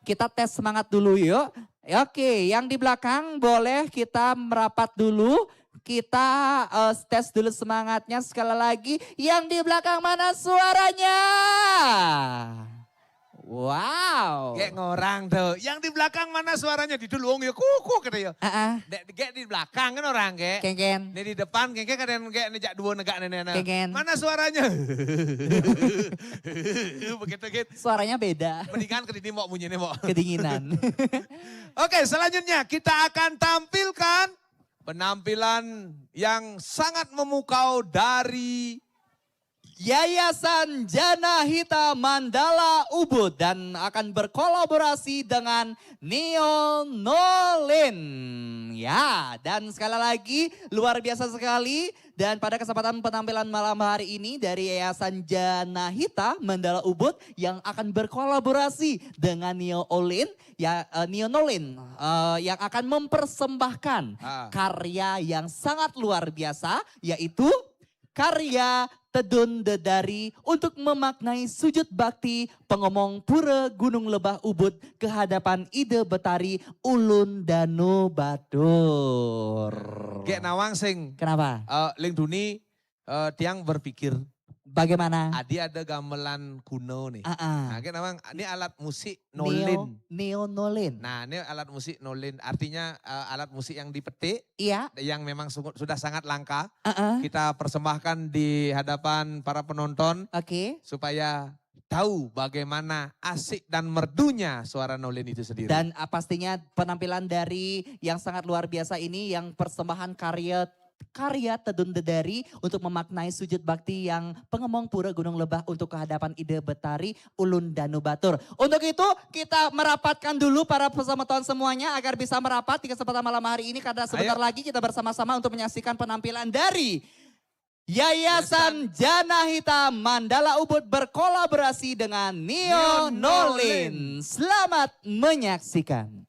Kita tes semangat dulu yuk. Oke, yang di belakang boleh kita merapat dulu. Kita tes dulu semangatnya sekali lagi. Yang di belakang mana suaranya? Wow. Kayak ngorang tuh. Yang di belakang mana suaranya? Di dulu ya kuku kata ya. Kayak di belakang kan orang kayak. Ken. Ini di depan kayak kadang kayak nejak dua negak nenek. Ken. Mana suaranya? Begitu gitu. Suaranya beda. Mendingan ke ini mau bunyinya mau. Kedinginan. Oke, selanjutnya kita akan tampilkan penampilan yang sangat memukau dari Yayasan Janahita Mandala Ubud dan akan berkolaborasi dengan Neonolin. Ya, dan sekali lagi luar biasa sekali. Dan pada kesempatan penampilan malam hari ini dari Yayasan Janahita Mandala Ubud yang akan berkolaborasi dengan Neonolin yang akan mempersembahkan karya yang sangat luar biasa, yaitu karya Tedun Dedari untuk memaknai sujud bakti pengomong pura Gunung Lebah Ubud ke hadapan Ide Betari Ulun Danu Batur. Kayak nawang sing. Kenapa? Ling Duni tiang berpikir. Bagaimana? Adi ada gamelan kuno nih. Ah. Nah, kayak nawang ini alat musik nolin. Neonolin. Nah, ini alat musik nolin. Artinya alat musik yang dipetik. Iya. Yang memang sudah sangat langka. Kita persembahkan di hadapan para penonton. Oke. Supaya tahu bagaimana asik dan merdunya suara nolin itu sendiri. Dan pastinya penampilan dari yang sangat luar biasa ini yang persembahan karya Tedun Dedari untuk memaknai sujud bakti yang pengemong pura Gunung Lebah untuk kehadapan Ide Betari Ulun Danu Batur. Untuk itu kita merapatkan dulu para pesemeton semuanya agar bisa merapat di kesempatan malam hari ini karena sebentar lagi kita bersama-sama untuk menyaksikan penampilan dari Yayasan Janahita Mandala Ubud berkolaborasi dengan Neonolin. Selamat menyaksikan.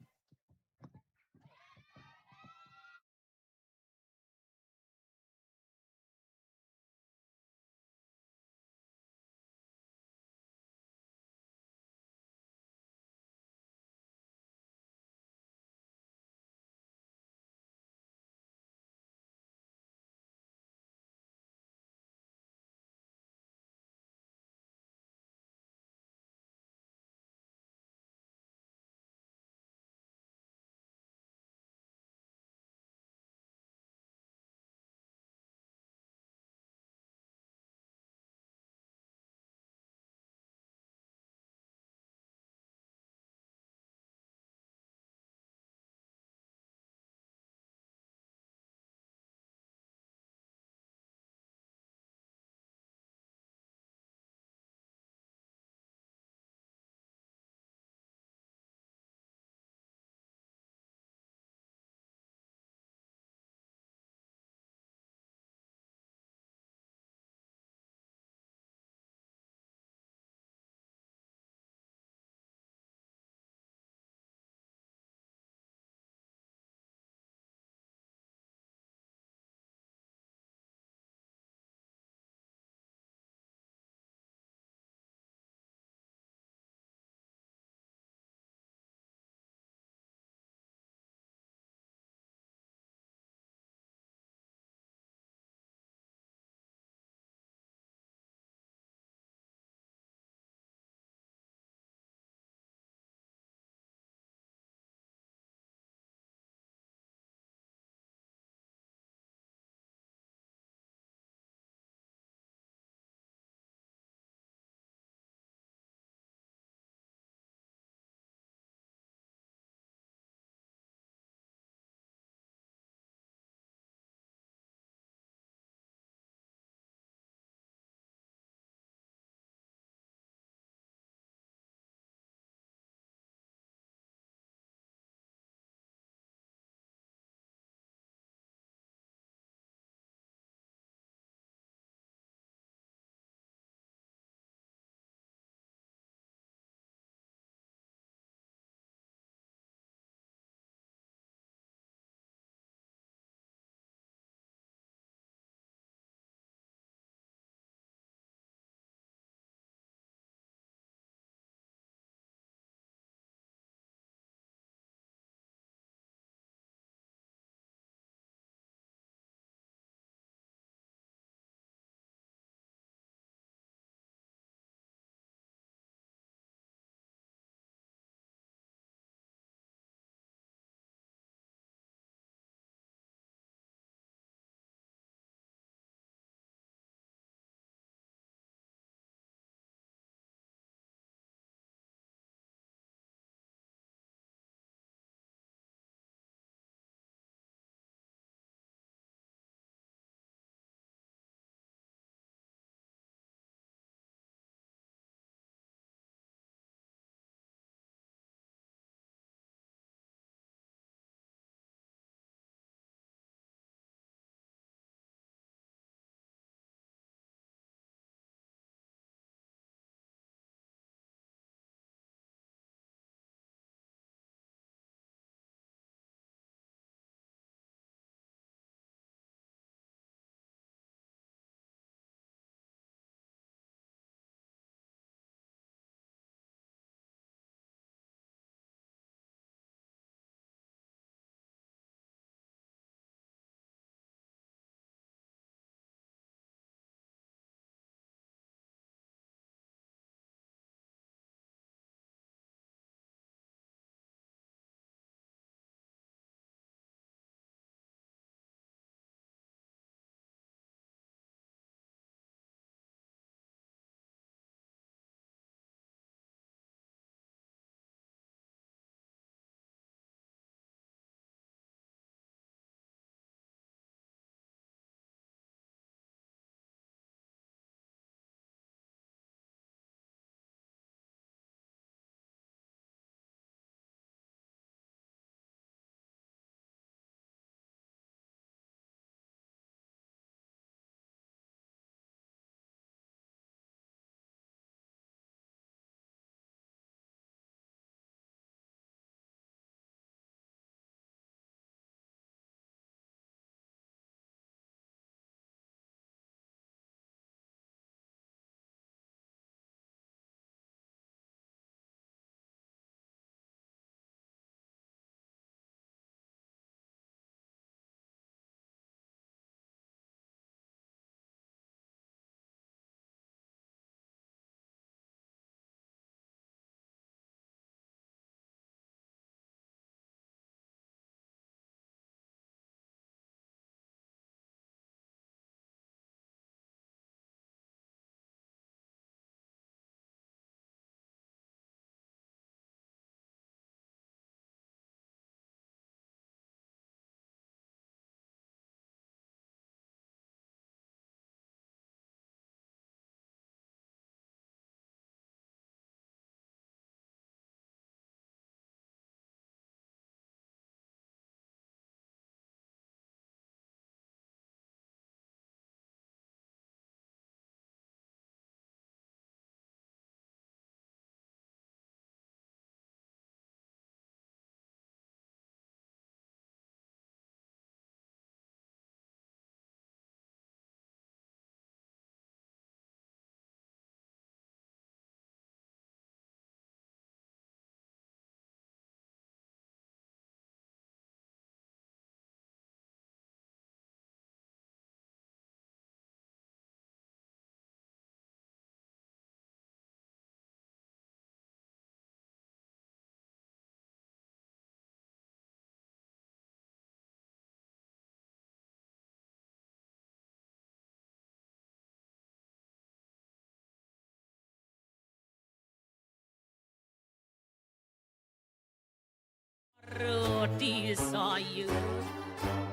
di saya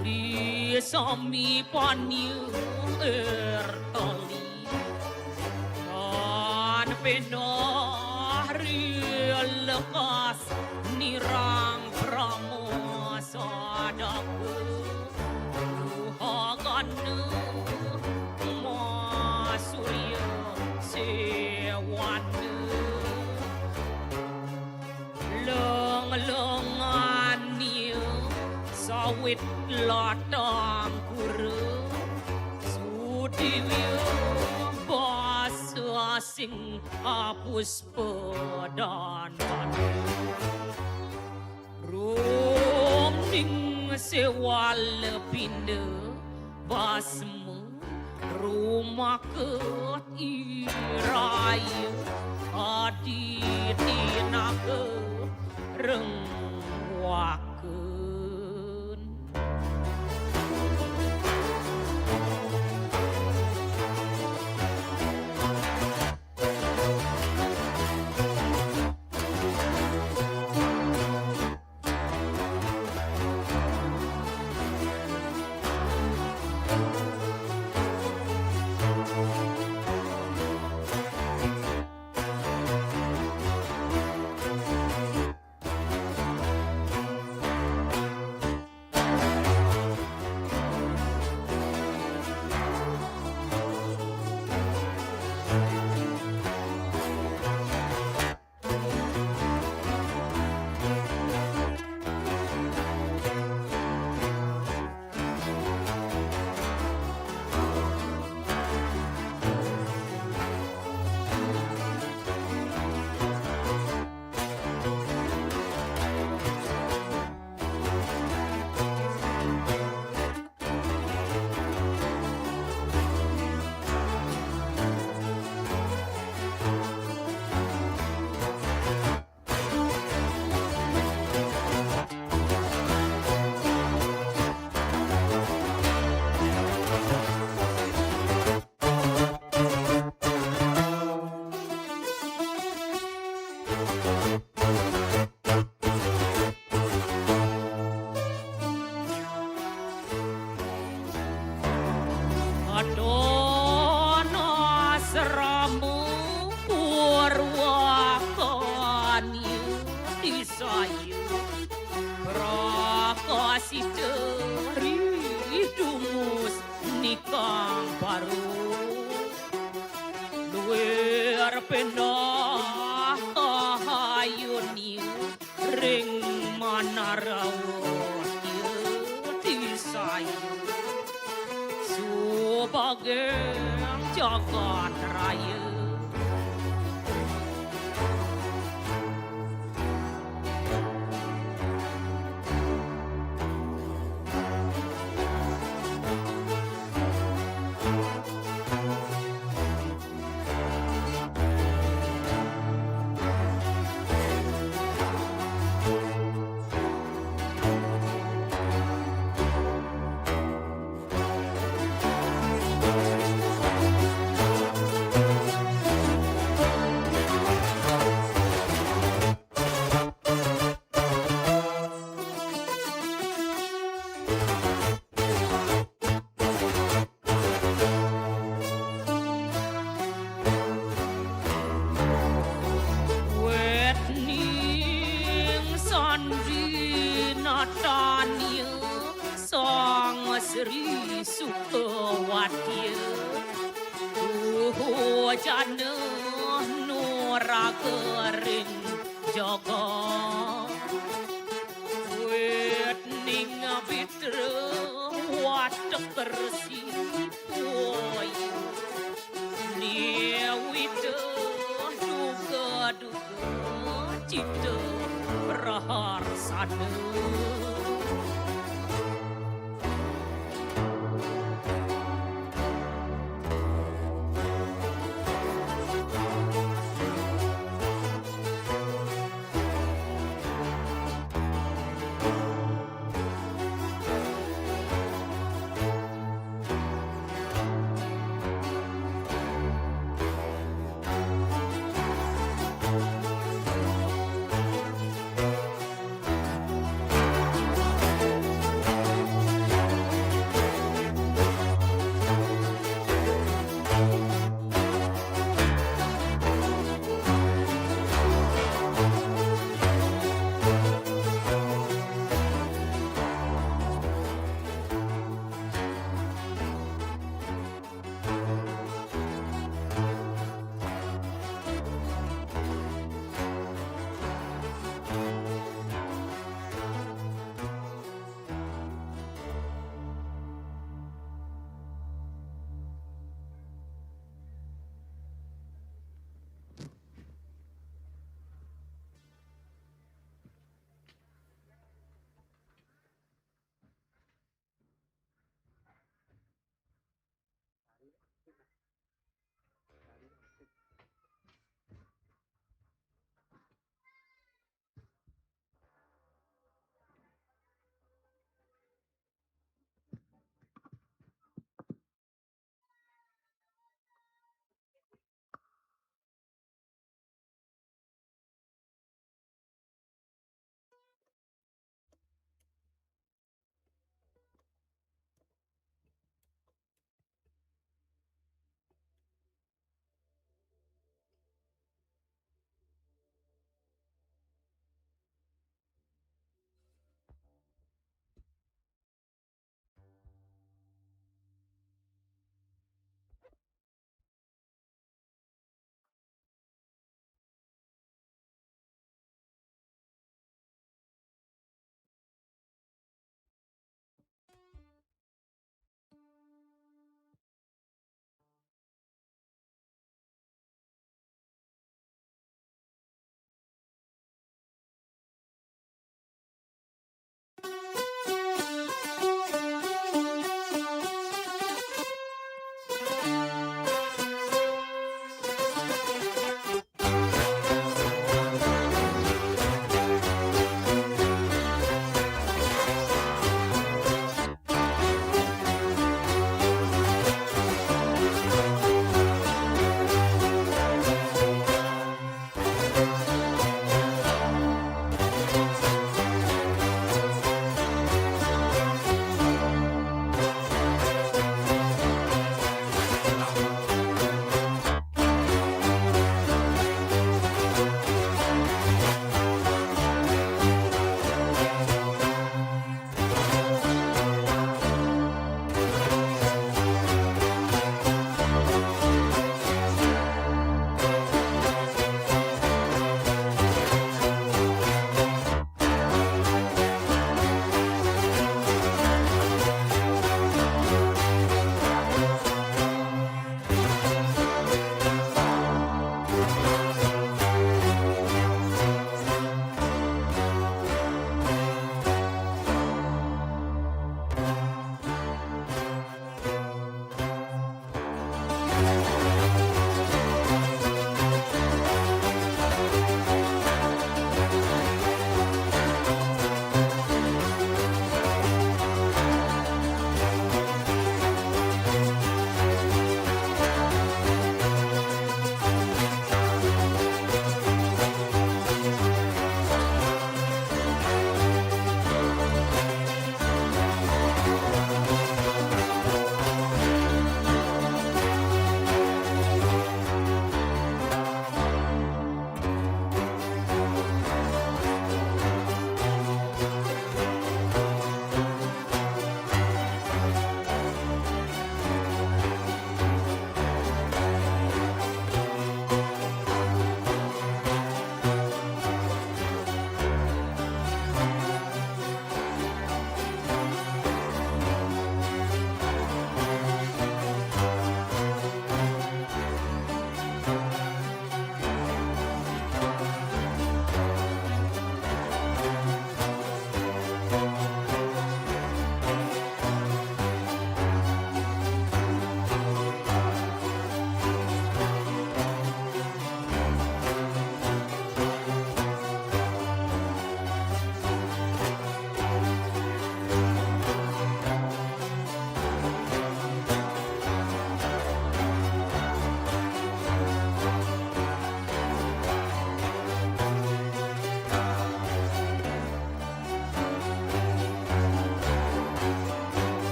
Risami panyu ertali Kan penah lekas nirang pramosadaka Ruhagana masurya sewana Leng-lengan niya sawit latang kura Sudiwya basa asing apus pedan Rumning sewala pinda basma rumah ketiraya adidinaka rengwakeun Adona seramu purwakani disayu prakasita ridumus nikang baru luar penah hayuni ring manarawa disayu sebagai jagat raya Sri Sukawati Jana Nuraga ring jaga Wetning Bitra Watak Persi Poyu Niawita Duga-duga Cita Praharsana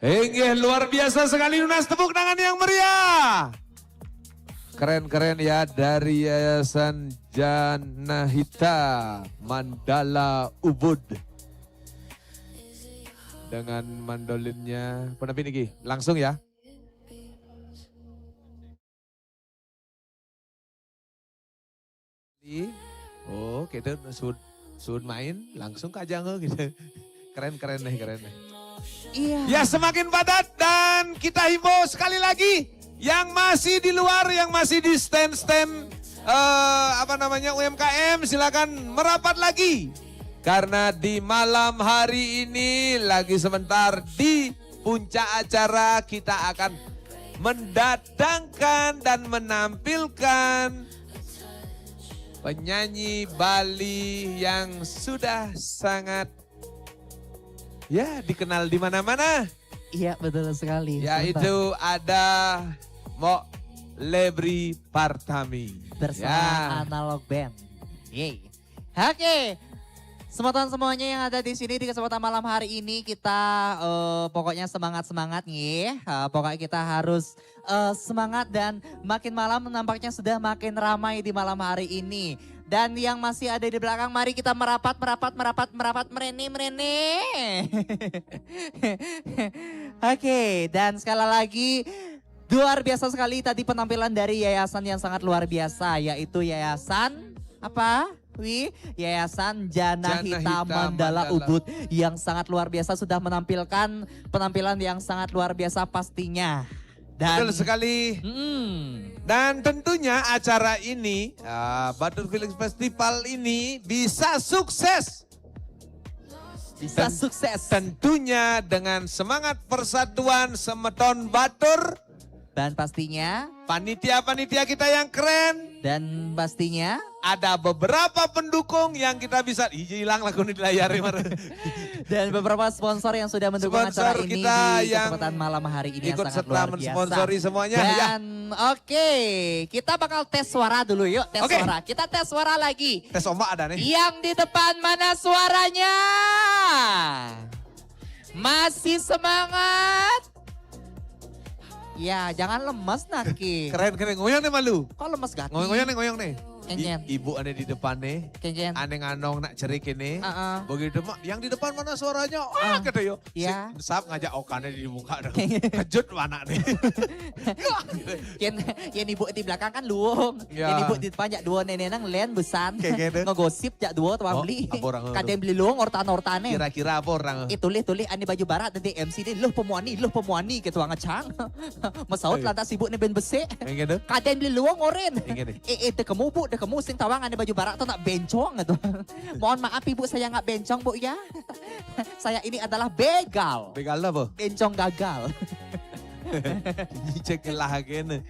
Inggih, luar biasa sekali Nunas, tepuk tangan yang meriah. Keren-keren ya dari Yayasan Janahita Mandala Ubud. Dengan mandolinnya, penapi niki, langsung ya. Oh, gitu, sun main, langsung aja gitu. Keren-keren nih, keren nih. Iya. Ya semakin padat dan kita himbau sekali lagi yang masih di luar, yang masih di stand-stand UMKM silakan merapat lagi. Karena di malam hari ini lagi sebentar di puncak acara kita akan mendatangkan dan menampilkan penyanyi Bali yang sudah sangat ya dikenal di mana-mana. Iya betul sekali. Yaitu ada Mo Lebri Partami. Bersama Analog Band. Yeay. Oke. Semuanya yang ada di sini di kesempatan malam hari ini kita pokoknya semangat-semangat nih. Pokoknya kita harus semangat dan makin malam nampaknya sudah makin ramai di malam hari ini. Dan yang masih ada di belakang mari kita merapat merene. Oke, dan sekali lagi luar biasa sekali tadi penampilan dari yayasan yang sangat luar biasa yaitu yayasan apa? Yayasan Janahita Mandala Ubud yang sangat luar biasa sudah menampilkan penampilan yang sangat luar biasa pastinya. Dan, betul sekali. Dan tentunya acara ini, Batur Film Festival ini bisa sukses. Sukses. Tentunya dengan semangat persatuan semeton Batur. Dan pastinya. Panitia-panitia kita yang keren. Dan pastinya. Ada beberapa pendukung yang kita bisa, hilang lagu di layar. Dan beberapa sponsor yang sudah mendukung acara ini di kesempatan malam hari ini yang sangat luar biasa. Mensponsori semuanya. Dan oke, kita bakal tes suara dulu yuk, tes suara. Kita tes suara lagi. Tes ombak ada nih. Yang di depan mana suaranya? Masih semangat? Ya, jangan lemes Naki. Keren, ngoyong nih malu. Kok lemes gak? Ngoyong nih. Kenjen. Ibu ada di depan nih. Kenjen. Aneh nganong nak cerik ini. Begitu mak, yang di depan mana suaranya? Kata yo. Iya. Sap ngajak okannya di muka dong. Kejut mana nih. Yang ibu di belakang kan luung. Ya. Yang ibu di depan jak dua nenek nang len besan. Ngegosip jak dua tuang beli. Kadang beli luung ortan-ortane. Kira-kira apa orang? Tulis ane baju barat nanti MC ini loh pemuani gitu ngecang. Masaut lantas ibu nih ben besi. Kadang beli luung oren. Itu kamu bu, kamu sing tawang ane baju barat tuh nak bencong gitu. Mohon maaf ibu saya nggak bencong bu ya. Saya ini adalah begal. Begal apa? Bencong gagal. Cek lagi nih.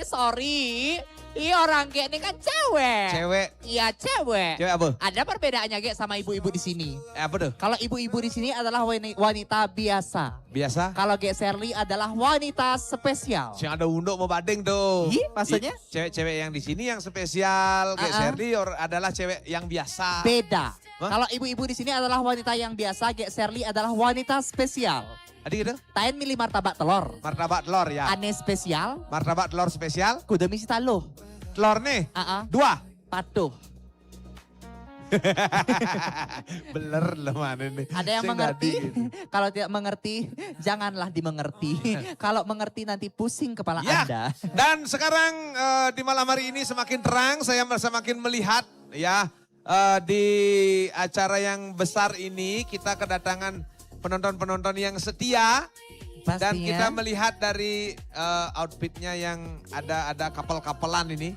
Sorry. Orang kayak ini kan cewek. Cewek. Iya cewek. Cewek apa? Ada perbedaannya kayak sama ibu-ibu di sini. Apa tuh? Kalau ibu-ibu di sini adalah wanita biasa. Biasa? Kalau Gek Sherly adalah wanita spesial. Yang ada unduk mau bading tuh. Maksudnya? Cewek-cewek yang di sini yang spesial. Gek Sherly adalah cewek yang biasa. Beda. Kalau ibu-ibu di sini adalah wanita yang biasa, Gek Sherly adalah wanita spesial. Adik gitu? Tain milih martabak telur. Martabak telur ya. Aneh spesial. Martabak telur spesial. Kudu misi taluh. Telur nih? 2. Patuh. Beler loh mana nih. Ada yang mengerti? Gitu. Kalau tidak mengerti, janganlah dimengerti. Kalau mengerti nanti pusing kepala Anda. Dan sekarang di malam hari ini semakin terang, saya semakin melihat ya di acara yang besar ini kita kedatangan penonton-penonton yang setia. Pastinya. Dan kita melihat dari outfitnya yang ada kapal-kapalan ini.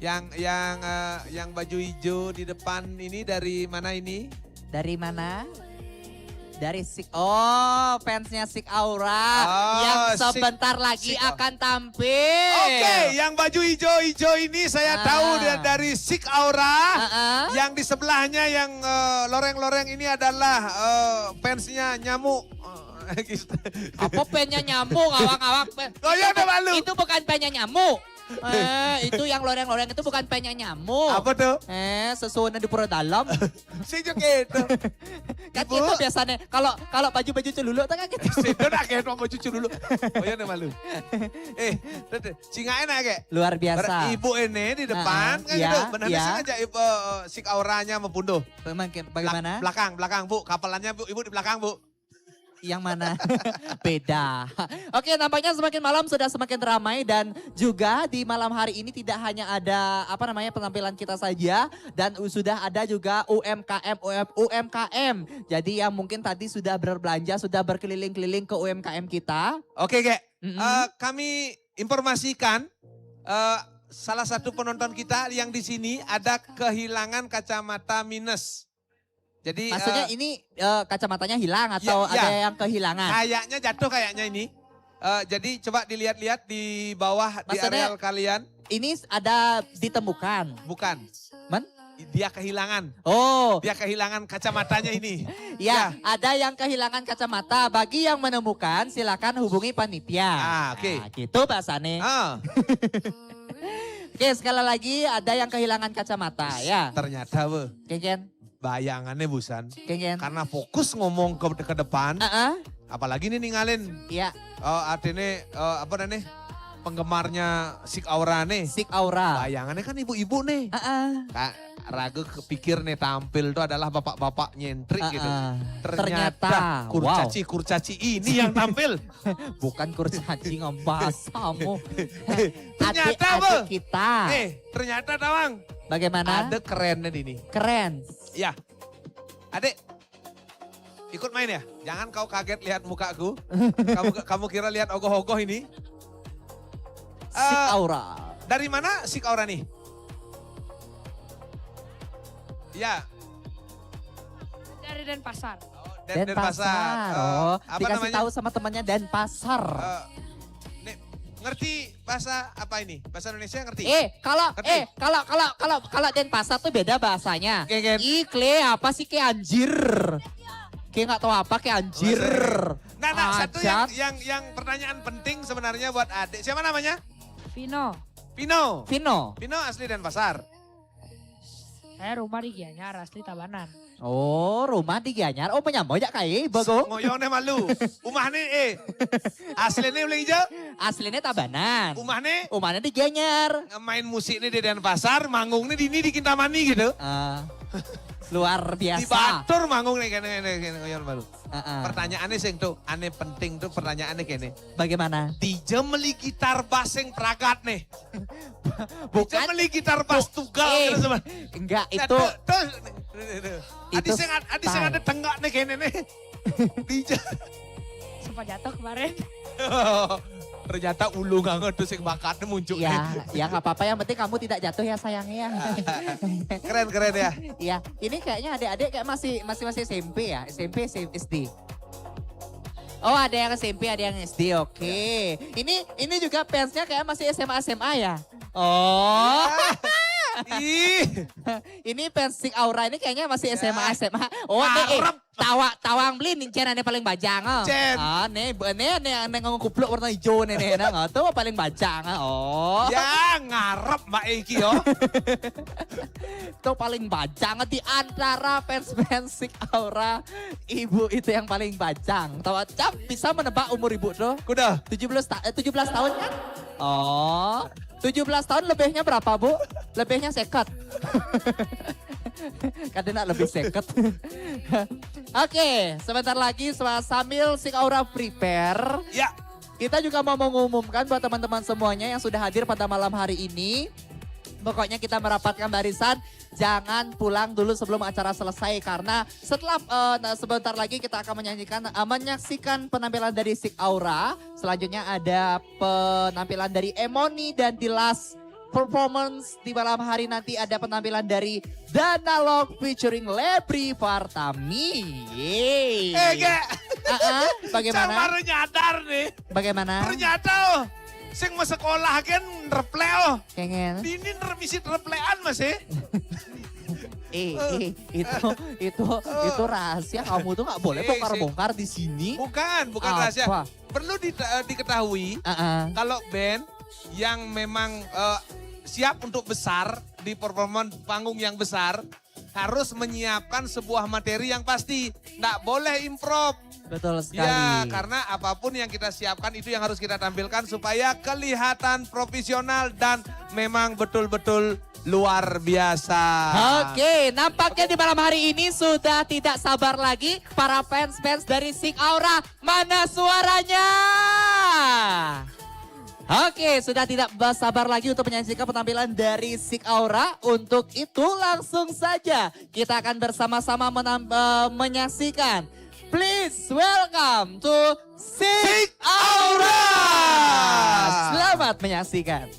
Yang baju hijau di depan ini dari mana ini? Dari mana? Dari fansnya Sik Aura yang sebentar lagi akan tampil. Oke, yang baju hijau-hijau ini saya tahu dari Sik Aura. Yang di sebelahnya yang loreng-loreng ini adalah fansnya Nyamuk. Apa pennya nyamuk, awak-awak? Oh ya udah malu. Itu bukan pennya nyamuk. Itu yang loreng-loreng itu bukan pennya nyamuk. Apa tuh? Sesuatu di pura dalam. Si juga itu. Kan Ibu. itu biasanya kalau baju-baju celuluk tuh kan gitu. Situ nak kayak mau cucu dulu. Oh ya malu. Singa enak kayak. Luar biasa. Ibu ini di depan kan iya, gitu. Benar iya. sengaja sik auranya mempunduh. Bagaimana? Belakang Bu. Kapelannya Bu. Ibu di belakang Bu. Yang mana? Beda. Oke, nampaknya semakin malam sudah semakin ramai dan juga di malam hari ini tidak hanya ada penampilan kita saja dan sudah ada juga UMKM. Jadi yang mungkin tadi sudah berbelanja, sudah berkeliling-keliling ke UMKM kita. Oke, Kek. Mm-mm. Kami informasikan salah satu penonton kita yang di sini ada kehilangan kacamata minus. Jadi Maksudnya ini kacamatanya hilang atau iya. ada yang kehilangan? kayaknya jatuh kayaknya ini. Jadi coba dilihat-lihat di bawah di Maksudnya- areal kalian. Ini ada ditemukan. Bukan. Man? Dia kehilangan. Oh, Dia kehilangan kacamatanya ini. ya, ada yang kehilangan kacamata. Bagi yang menemukan silakan hubungi panitia. Oke. Nah, gitu bahasanya. Oke, sekali lagi ada yang kehilangan kacamata ya. Ternyata be, Kengen, bayangannya Busan. kengen. Karena fokus ngomong ke depan. Apalagi nih ninggalin. Iya, Artinya apa namanya? Penggemarnya Sik Aura nih. Sik Aura. Bayangannya kan ibu-ibu nih. Ragu kepikir nih tampil itu adalah bapak-bapak nyentrik gitu. Ternyata wow. kurcaci ini yang tampil. Bukan kurcaci ngebasamu. Ternyata, Adik-adik Be. kita. Ternyata Tawang. Bagaimana? Ada kerennya ini. Keren. Ya. Adik. Ikut main ya? Jangan kau kaget lihat mukaku. kamu kira lihat ogoh-ogoh ini. Sik Aura. Dari mana Sik Aura nih? Ya. Dari Denpasar. Denpasar. Oh, Apa dikasih namanya? tahu sama temannya Denpasar. Ngerti bahasa apa ini? Bahasa Indonesia ngerti? Kalau Ngerti? kalau Denpasar tuh beda bahasanya. Kayak Ikle apa sih kayak anjir? Kayak nggak tahu apa kayak anjir. Nah, satu Ajat. yang pertanyaan penting sebenarnya buat adik. Siapa namanya? Vino. Pino. Vino. Asli Denpasar. Saya rumah di Gianyar, asli Tabanan. Oh, rumah di Gianyar. Oh, penyamoy ya kayak bago. Ngoyone malu. Umahne aslinya ulang hijau. Aslinya Tabanan. Umahne di Gianyar. main musik nih di Denpasar, manggung nih di Kintamani gitu. Luar Di biasa. Batur manggung nih kene ngoyon malu. Ah. Pertanyaannya sing tuh aneh penting tuh pertanyaannya kene. Bagaimana? Dija meli gitar bass yang peragat nih. Dija Bukan. meli gitar bass tunggal gitu sama. Enggak, Nah, itu Adi sing style. ada tenggak nih kene nih. Dija. Sempat jatuh kemarin. Ternyata ulu banget tuh sing bakatnya muncul. ya nggak apa-apa, yang penting kamu tidak jatuh ya sayangnya. Keren ya. Iya, ini kayaknya adik-adik kayak masih SMP ya, SMP SD. Oh, ada yang SMP, ada yang SD, oke. Ini juga fansnya kayak masih SMA ya. Oh, Ih, ini fans Sik Aura ini kayaknya masih SMA. Oh, Harap. tawang beli nih yang paling bajang. Cen. Nih ngomong kupluk warna hijau nih, tuh paling bajang. Oh. ya ngarep Mbak Eki yo. Itu paling bajang di antara fans Sik Aura. Ibu itu yang paling bajang. Tahu Cap bisa menebak umur ibu tuh? Kuda. 17 tahun kan? Oh, 17 tahun lebihnya berapa Bu? Lebihnya seket. Kadang lebih seket. Oke, sebentar lagi sambil Sik Aura prepare. Ya. Kita juga mau mengumumkan buat teman-teman semuanya yang sudah hadir pada malam hari ini. Pokoknya kita merapatkan barisan, jangan pulang dulu sebelum acara selesai. Karena setelah sebentar lagi kita akan menyaksikan penampilan dari Sik Aura. Selanjutnya ada penampilan dari Emoni dan di last performance di malam hari nanti ada penampilan dari Danalog featuring Lebri Partami. Yeay. Gak. Bagaimana? Baru nyadar nih. Bagaimana? Ternyata sing mau sekolah kan replay Kengen. Ini remisi replean Mas Itu rahasia, kamu tuh nggak boleh bongkar-bongkar di sini. Bukan Apa? rahasia. Perlu diketahui kalau band yang memang siap untuk besar di performa panggung yang besar harus menyiapkan sebuah materi yang pasti. Nggak boleh improv. Betul sekali. Ya, karena apapun yang kita siapkan itu yang harus kita tampilkan supaya kelihatan profesional dan memang betul-betul luar biasa. Oke, nampaknya di malam hari ini sudah tidak sabar lagi para fans-fans dari Sik Aura. Mana suaranya? Oke, sudah tidak sabar lagi untuk menyaksikan penampilan dari Sik Aura. Untuk itu langsung saja kita akan bersama-sama menyaksikan. Please welcome to Sik Aura. Selamat menyaksikan.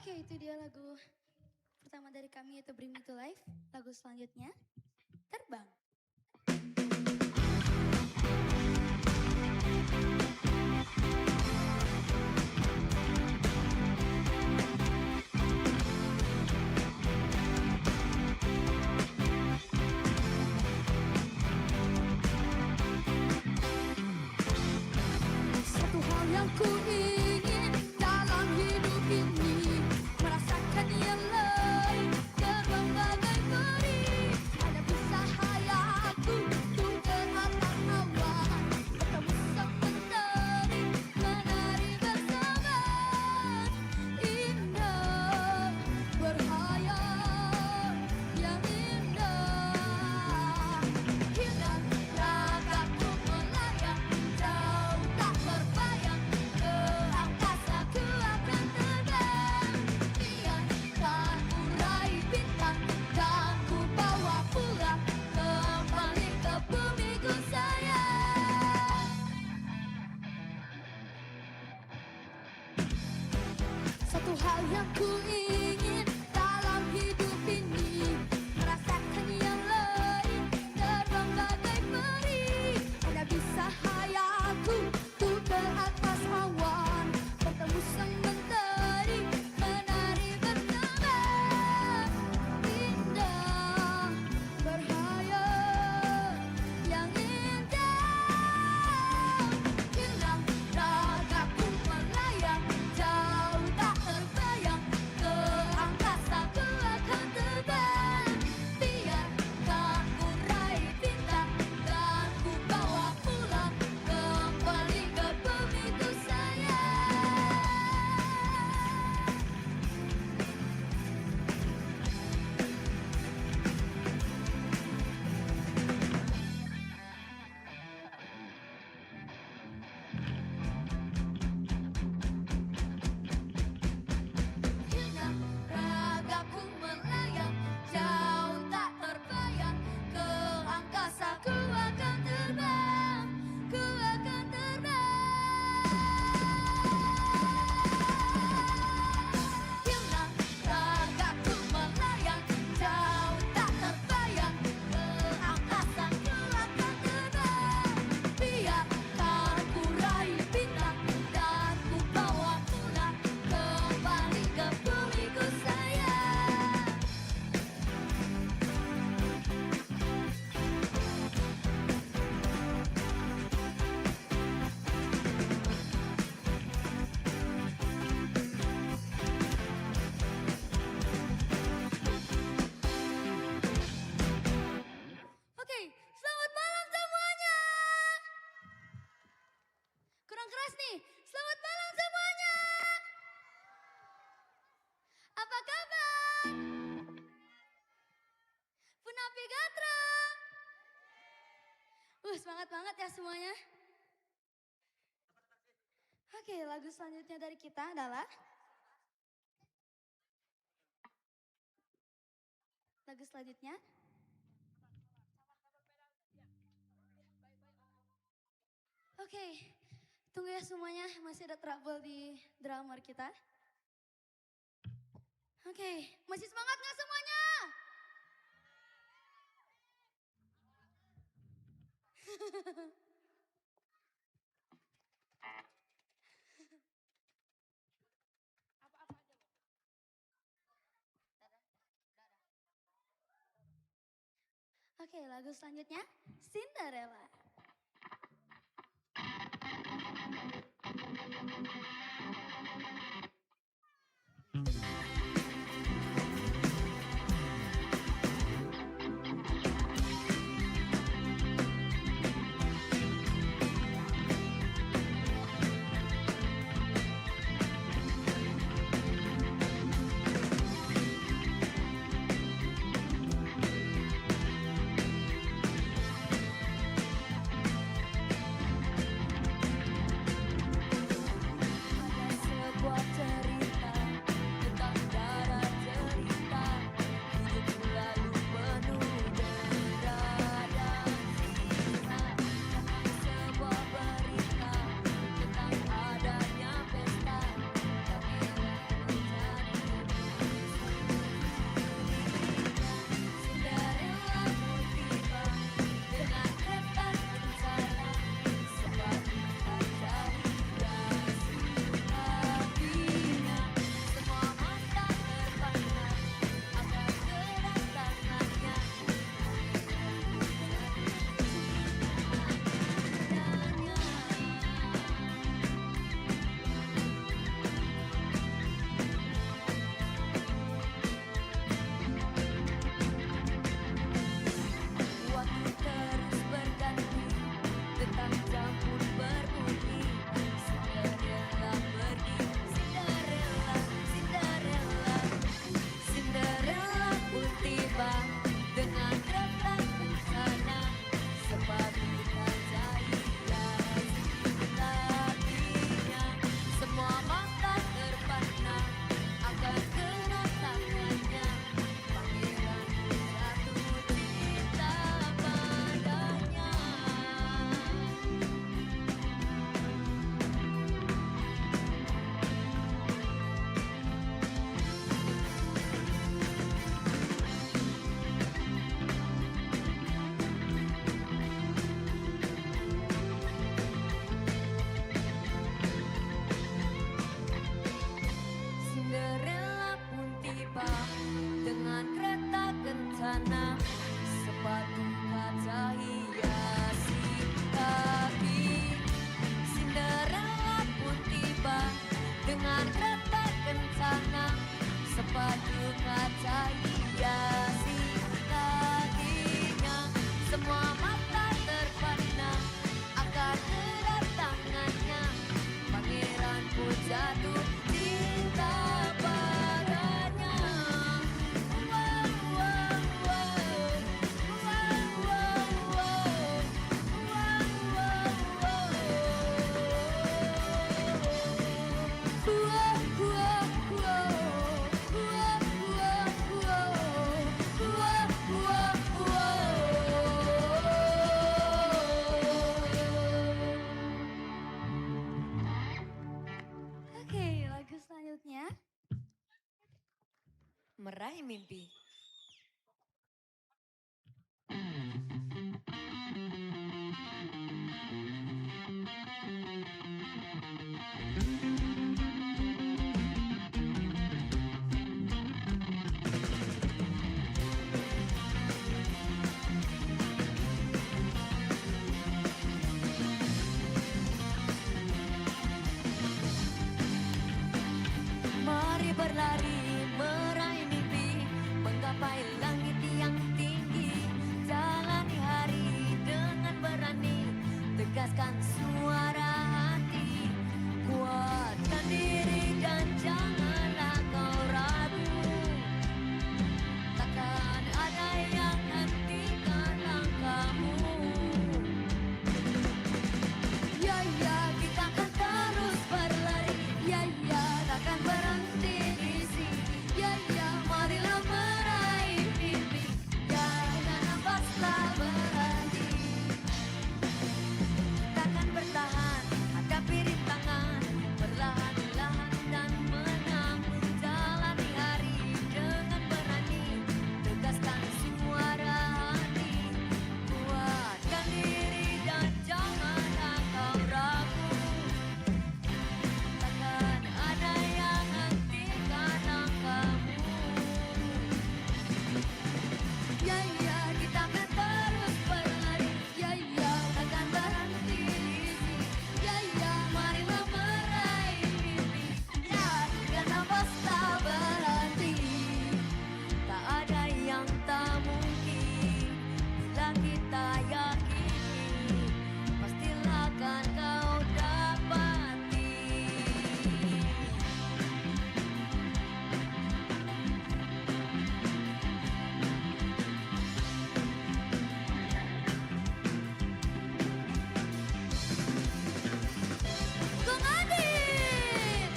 Oke, itu dia lagu pertama dari kami yaitu Bring Me to Life. Lagu selanjutnya Terbang. Satu hal yang ku ingin dalam hidup ini, merasakan yang lain, terbang bagai peri. Ada bisa hayatku tuh ke atas awan, bertemu sang mentari, menari bersama. Indah, berhayal, yang indah. Hilang ragaku melayang, jauh tak terbayang, ke angkasa ku akan terbang. Biarkan ku raih bintang dan ku bawa pulang kembali ke bumi ku sayang. Satu hal yang ku ingin dalam hidup ini, merasakan yang lain, terbang bagai peri. Ada bisa hayalku tuh ke atas awan, bertemu sang mentari, menari bersama. Indah, berhayal, yang indah. Hilang ragaku melayang, jauh tak terbayang, ke angkasa ku akan terbang. Biarkan ku raih bintang dan ku bawa pulang kembali ke bumi ku sayang. Hilang ragaku melayang, jauh tak terbayang, ke angkasa ku akan terbang, ku akan terbang. Hilang ragaku melayang, jauh tak terbayang, ke angkasa ku akan terbang. Biarkan ku raih bintang dan ku bawa pulang kembali ke bumi ku sayang. Oke, selamat malam semuanya. Kurang keras nih. Selamat malam semuanya. Apa kabar? Punapi Gatra. Semangat banget ya semuanya. Oke, lagu selanjutnya dari kita adalah lagu selanjutnya. Oke, tunggu ya semuanya, masih ada trouble di drummer kita. Oke, masih semangat nggak semuanya? Oke, lagu selanjutnya Cinderella. jatuh cinta padanya. Wow, wow, wow. Wow, wow, wow. Wow, wow, wow. Wow, wow, wow. Wow, wow, wow. Oke, lagu selanjutnya Meraih Mimpi. Mari berlari meraih mimpi, menggapai langit yang tinggi. Jalani hari dengan berani, tegaskan suara hati. Kuatkan diri dan janganlah kau ragu. Takkan ada yang hentikan langkahmu. Ya ya, kita akan terus berlari. Ya ya, takkan berhenti di sini. Ya ya, marilah meraih mimpi. Jangan nafaslah berhenti. Takkan bertahan, hadapi rintangan. Perlahan-lahan dan menang. Jalani hari dengan berani. Tegaskan suara hati. Kuatkan diri dan janganlah kau ragu. Takkan ada yang hentikan langkahmu. Ya ya, kita akan terus berlari. Ya ya, takkan berhenti di sini. Ya ya, marilah meraih mimpi. Jangan nafas tak berhenti. Tak ada yang tak mungkin bila kita yakini. Pastilah akan kau dapati. Bang Adit!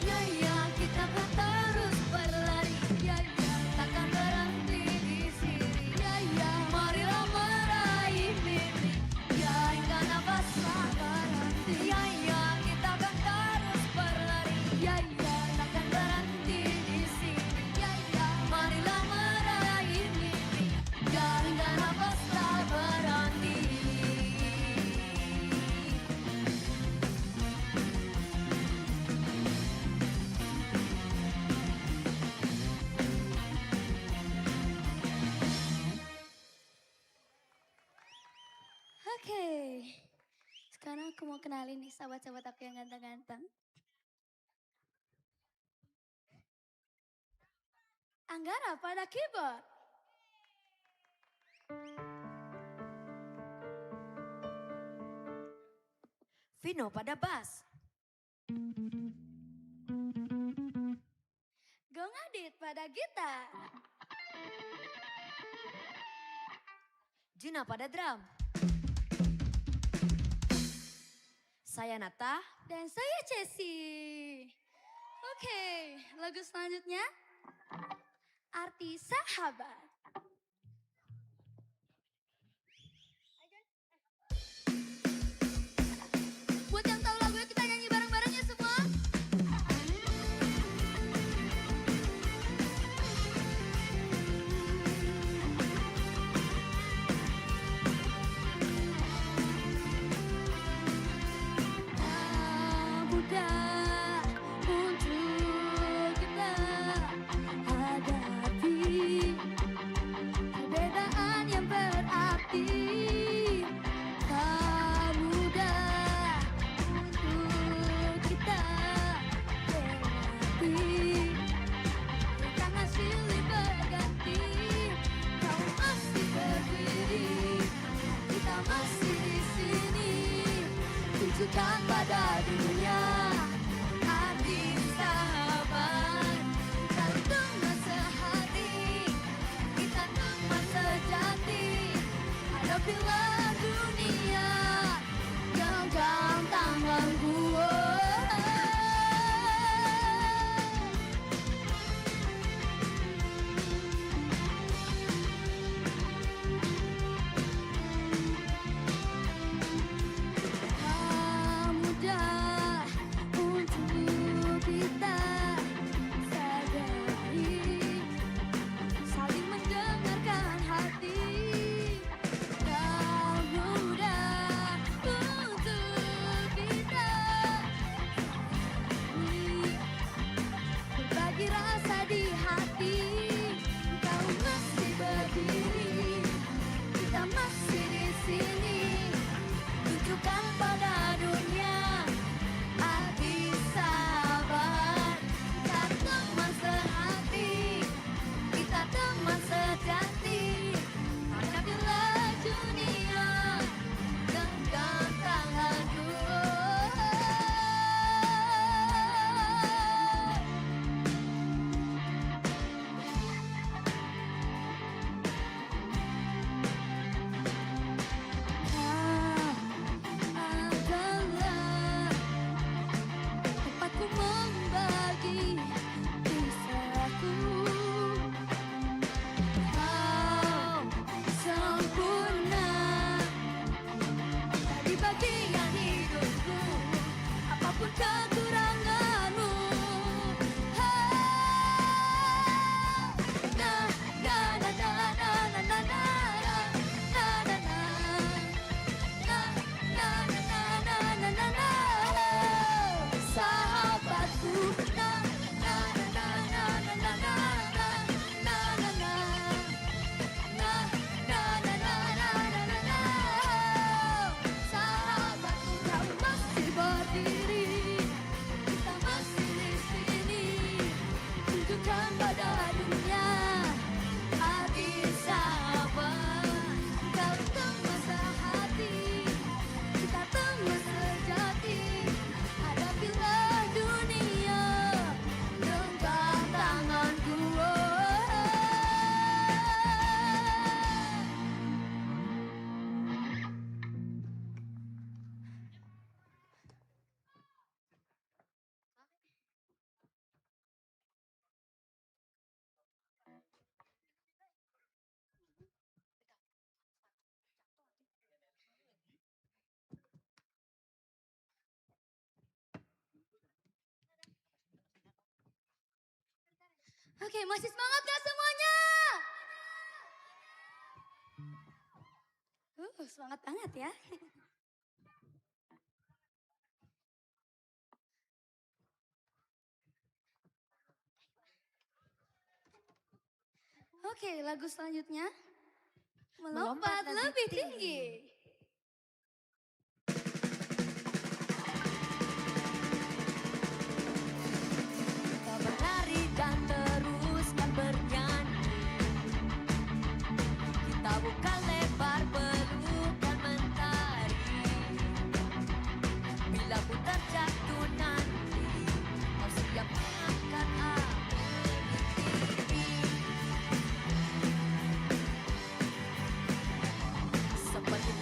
Ya ya, kita akan terus berlari. Ya ya, takkan berhenti di sini. Ya ya, marilah meraih mimpi. Ya hingga nafas tak berhenti. Ya ya, kita akan terus berlari. Ya ya, takkan berhenti di sini. Ya ya, marilah meraih mimpi. Ya hingga nafas tak berhenti. Oke, sekarang aku mau kenalin nih sahabat-sahabat aku yang ganteng-ganteng. Anggara pada keyboard. Vino pada bass. Gong Adit pada gitar. Gina pada drum. Saya Nata. Dan saya Cesi. Oke, lagu selanjutnya. Arti Sahabat. Buat yang tahu lagunya kita nyanyi bareng-bareng ya semua. Tak mudah untuk kita hadapi ku membagi kisahku. Kau sempurna dari bagian hidupku, apapun kekuranganmu. Na na na na na na na na na na na. Sahabatku, na na na na na na na na na na na na na na na na na. Sahabatku, kau masih berdiri, kita masih di sini, tunjukkan pada dunia arti sahabat. Kau teman sehati, kita teman sejati. Hadapilah dunia genggam tanganku. Oke, masih semangat gak semuanya? Semangat banget ya. Oke, lagu selanjutnya Melompat Lebih Tinggi. Kita berlari dan teruskan bernyanyi. Kita buka lebar pelukan mentari. Bila ku terjatuh nanti, kau siap mengangkat aku lebih tinggi. Seperti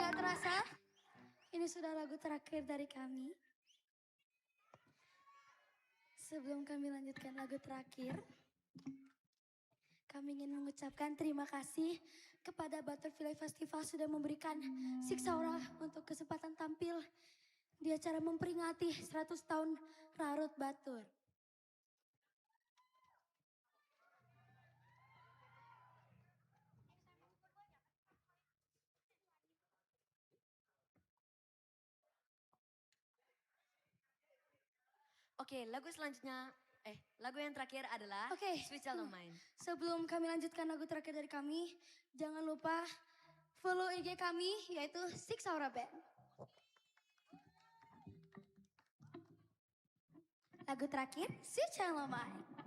Nggak terasa, ini sudah lagu terakhir dari kami. Sebelum kami lanjutkan lagu terakhir, kami ingin mengucapkan terima kasih kepada Butterfly Festival sudah memberikan Siksaura untuk kesempatan tampil di acara memperingati 100 tahun Rarut Batur. Oke, lagu yang terakhir adalah Oke. Sweet Child of Mine. Sebelum kami lanjutkan lagu terakhir dari kami, jangan lupa follow IG kami yaitu Siksaura Band. Lagu terakhir, Sweet Child of Mine.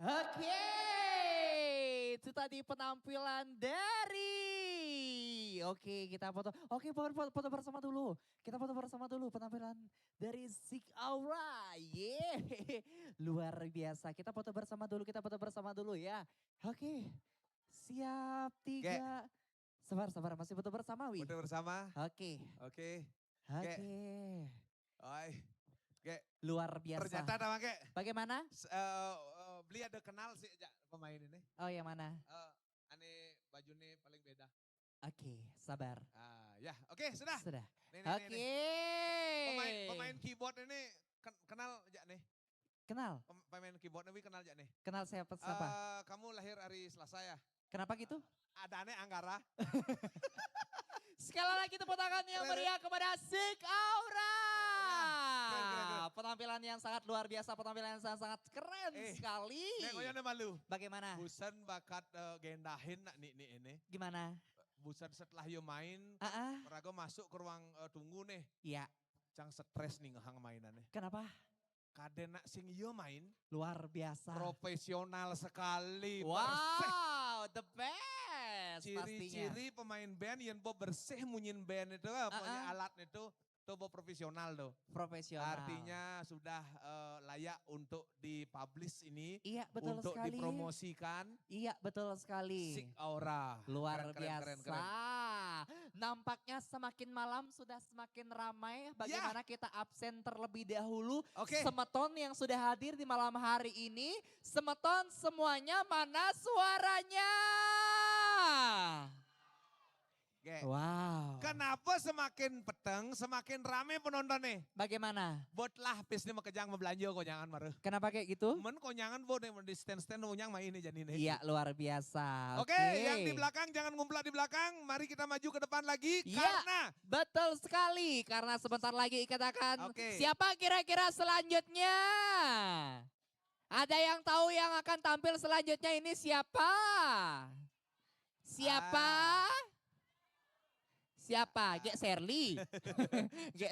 Oke, itu tadi penampilan dari. Oke, kita foto. Oke, foto bersama dulu. Kita foto bersama dulu penampilan dari Zik Aura. Luar biasa. Kita foto bersama dulu. Kita foto bersama dulu ya. Oke, siap 3. Sabar, masih foto bersama Wi. Foto bersama. Oke, Oke. oke. Oi. Oke. Luar biasa. Ternyata nama ke. Bagaimana? Beli ada kenal sih pemain ini. Oh, yang mana? Ane bajunya paling beda. Oke, sabar. Ya, oke sudah. Sudah. Nih, Oke. Pemain keyboard ini kenal aja nih. Kenal? Pemain keyboard ini kenal aja nih. Kenal siapa? Kamu lahir hari Selasa ya? Kenapa gitu? Ada aneh Anggara. Sekali lagi tepuk tangan yang meriah kepada Zik Aura. Keren. Penampilan yang sangat luar biasa, penampilan yang sangat keren sekali. Nek malu. Bagaimana? Busan bakat gendahin nak nih ini. Gimana? Busan setelah yo main, Rago masuk ke ruang tunggu nih. Iya. Cang stres nih ngehang mainannya. Kenapa? Kaden nak sing yo main. Luar biasa. Profesional sekali. Wow, the best pastinya. Ciri-ciri pemain band yang bersih munyin band itu, punya alat itu. Itu profesional tuh. Profesional. Artinya sudah layak untuk dipublish ini. Iya, betul untuk sekali. dipromosikan. Iya, betul sekali. Zik Aura. Luar biasa. Keren. Nampaknya semakin malam sudah semakin ramai. Bagaimana kita absen terlebih dahulu. Oke. Semeton yang sudah hadir di malam hari ini. Semeton semuanya mana suaranya? Oke. Wow. Kenapa semakin peteng, semakin rame penonton nih? Bagaimana? Botlah pis nih kejang membelanja kok jangan marah. Kenapa kayak gitu? Men kok jangan bot nih di stand-stand unyang main nih jadi nih. Iya, luar biasa. Oke, yang di belakang jangan ngumpulak di belakang. Mari kita maju ke depan lagi karena betul sekali. Karena sebentar lagi kita akan Oke. siapa kira-kira selanjutnya? Ada yang tahu yang akan tampil selanjutnya ini siapa? Siapa? Siapa? Gek Serli. Gek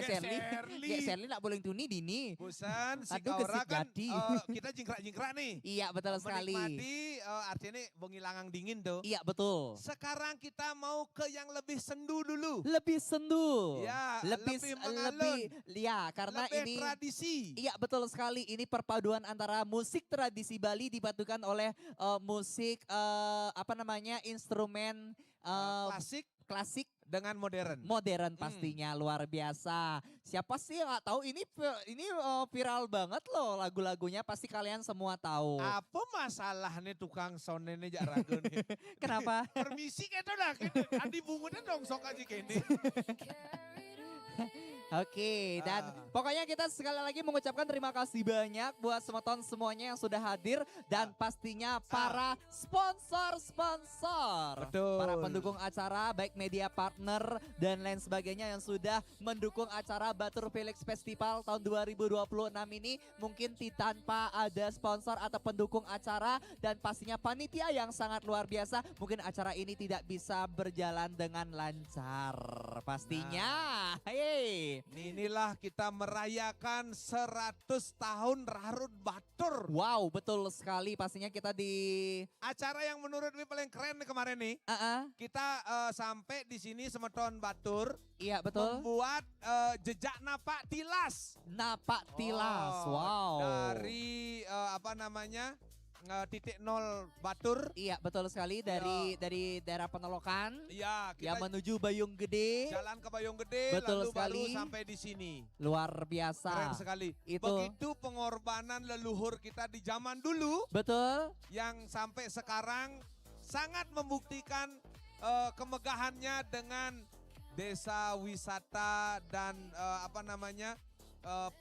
Serli nak boleh tuni dini. Busan si Aduh, Kaura kesik kan gadi. kita jingkrak-jingkrak nih. Iya, betul sekali. Menikmati artinya bengilangang dingin tuh. Iya, betul. Sekarang kita mau ke yang lebih sendu dulu. Lebih sendu. Ya, lebih mengalun. Ya, karena lebih ini tradisi. Iya, betul sekali. Ini perpaduan antara musik tradisi Bali dipadukan oleh musik instrumen klasik dengan modern. modern pastinya. Luar biasa. Siapa sih yang nggak tahu ini viral banget loh lagu-lagunya, pasti kalian semua tahu. Apa masalah nih tukang sound ini jak ragu nih? Kenapa? Permisi gitu lah, adi bungunya dong sok aja kini. Oke, dan pokoknya kita sekali lagi mengucapkan terima kasih banyak buat Semeton semuanya yang sudah hadir dan pastinya para sponsor-sponsor. Betul. Para pendukung acara baik media partner dan lain sebagainya yang sudah mendukung acara Batur Felix Festival tahun 2026 ini. Mungkin tanpa ada sponsor atau pendukung acara dan pastinya panitia yang sangat luar biasa, mungkin acara ini tidak bisa berjalan dengan lancar. Pastinya. Hey. Inilah kita merayakan 100 tahun Rarut Batur. Wow, betul sekali. Pastinya kita di Acara yang menurut ini paling keren nih kemarin nih. Kita sampai di sini Semeton Batur. Iya, betul. Membuat jejak napak tilas. Napak tilas. Wow. Dari titik 0 Batur. Iya, betul sekali dari daerah Penolokan. Iya, yang kita menuju Bayung Gede. jalan ke Bayung Gede, Betul lalu sekali. baru sampai di sini. Luar biasa. Keren sekali. Itu. Begitu pengorbanan leluhur kita di zaman dulu, Betul. yang sampai sekarang sangat membuktikan kemegahannya dengan desa wisata dan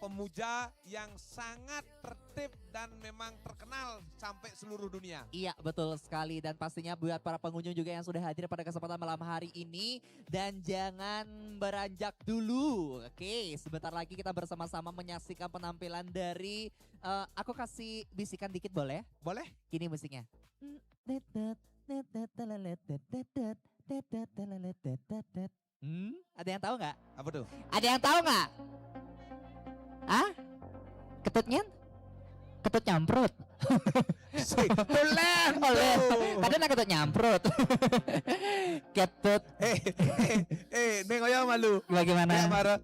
pemuja yang sangat tertib dan memang terkenal sampai seluruh dunia. Iya, betul sekali. Dan pastinya buat para pengunjung juga yang sudah hadir pada kesempatan malam hari ini. Dan jangan beranjak dulu. Oke, sebentar lagi kita bersama-sama menyaksikan penampilan dari... aku kasih bisikan dikit boleh? Boleh? Gini musiknya. Ada yang tahu nggak? Apa tuh? Ada yang tahu nggak? Ketutnya? Ketut nyamprut. Tulen. Oleh, kadang aku tuh nyamprut. Ketut, Neng oyong malu. bagaimana? Ya marah.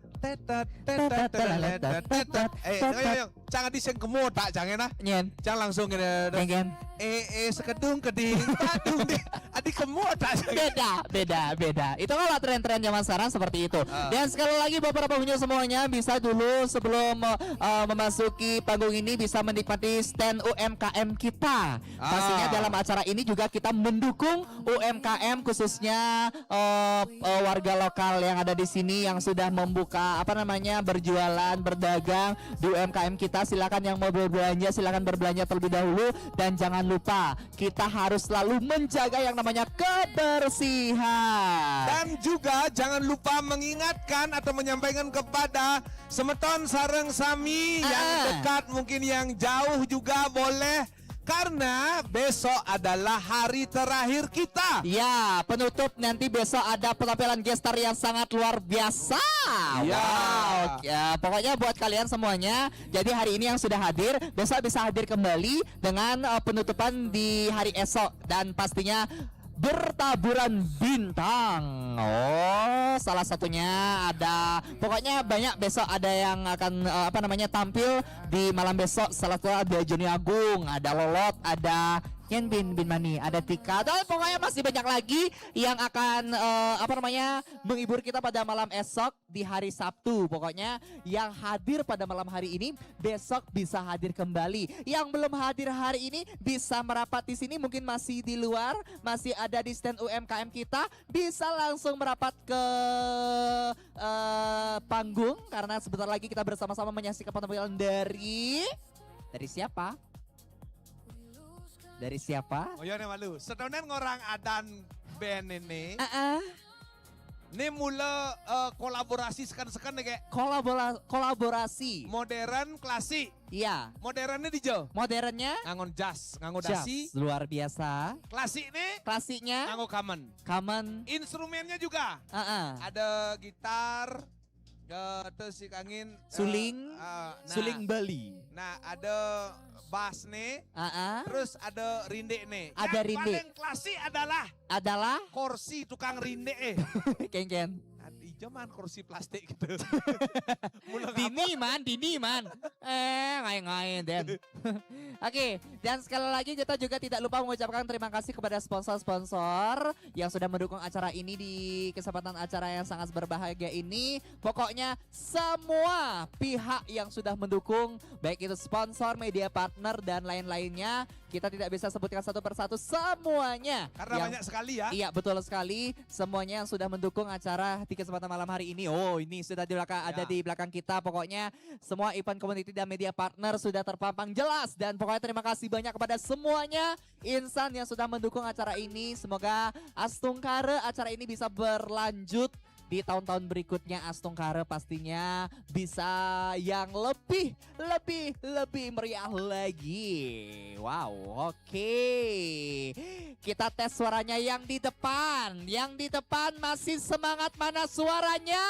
Oyong, jangan diseng kemot tak jangan ah. Nyen, Jangan langsung gini. ngen. Sekedung keding, padung deh. Adik kemot tak jangan. Beda. Itu kalau tren-tren zaman sekarang seperti itu. Dan sekali lagi beberapa pengunjung semuanya bisa dulu sebelum memasuki panggung ini bisa menikmati stand UMKM kita. Pastinya dalam acara ini juga kita mendukung UMKM khususnya warga lokal yang ada di sini yang sudah membuka berjualan, berdagang di UMKM kita. Silakan yang mau berbelanja silakan berbelanja terlebih dahulu dan jangan lupa kita harus selalu menjaga yang namanya kebersihan. Dan juga jangan lupa mengingatkan atau menyampaikan kepada semeton sareng sami yang dekat mungkin yang jauh juga boleh. Karena besok adalah hari terakhir kita. Ya, penutup nanti besok ada penampilan gestar yang sangat luar biasa. Ya. Wow. Ya, pokoknya buat kalian semuanya, jadi hari ini yang sudah hadir, besok bisa hadir kembali dengan penutupan di hari esok dan pastinya bertaburan bintang. Oh, salah satunya ada, pokoknya banyak besok ada yang akan tampil di malam besok. Salah satunya ada Joni Agung, ada Lolot, ada Yen Bin Mani, ada Tika, dan pokoknya masih banyak lagi yang akan menghibur kita pada malam esok di hari Sabtu. Pokoknya yang hadir pada malam hari ini besok bisa hadir kembali. Yang belum hadir hari ini bisa merapat di sini, mungkin masih di luar, masih ada di stand UMKM kita, bisa langsung merapat ke panggung karena sebentar lagi kita bersama-sama menyaksikan penampilan dari siapa? Dari siapa? Oh iya nih malu. Sedonen ngorang adan band ini. Ini mula kolaborasi sekan-sekan nih kayak Kolaborasi. modern klasik. Iya. Modernnya di Jo. Modernnya Ngangon jazz, ngangon jazz. dasi. Luar biasa. Klasik nih Klasiknya ngangon common. common. Instrumennya juga. Ada gitar, terus si angin. Suling. Suling Bali. Nah ada bass nih. Terus ada rinde nih. Ada Yang rinde. paling klasik Adalah kursi tukang rinde Ken. Jaman kursi plastik gitu. Dini man. Ngain Den. Oke, dan sekali lagi kita juga tidak lupa mengucapkan terima kasih kepada sponsor-sponsor yang sudah mendukung acara ini di kesempatan acara yang sangat berbahagia ini. Pokoknya semua pihak yang sudah mendukung, baik itu sponsor, media partner dan lain-lainnya, kita tidak bisa sebutkan satu persatu semuanya. Karena banyak sekali ya. Iya, betul sekali. Semuanya yang sudah mendukung acara di kesempatan malam hari ini. Oh, ini sudah ada di belakang kita. Pokoknya semua event community dan media partner sudah terpampang jelas. Dan pokoknya terima kasih banyak kepada semuanya insan yang sudah mendukung acara ini. Semoga Astungkare acara ini bisa berlanjut di tahun-tahun berikutnya. Astungkare pastinya bisa yang lebih meriah lagi. Wow, oke. Kita tes suaranya yang di depan. Yang di depan masih semangat mana suaranya?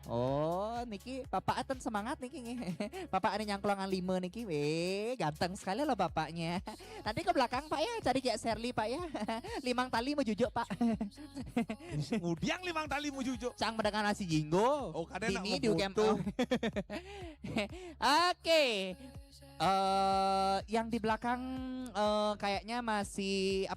Oh, Niki, Bapak Aten semangat Niki. Bapak ada nyangklongan 5 Niki. Ganteng sekali loh bapaknya. Nanti ke belakang Pak ya, cari kayak Sherly Pak ya. 5 tali mau jujuk Pak. Kemudian 5 tali mau jujuk. Cang mendengar nasi jinggo. Oh, kadang nak Ini di UGM. foto. Oke. Yang di belakang kayaknya masih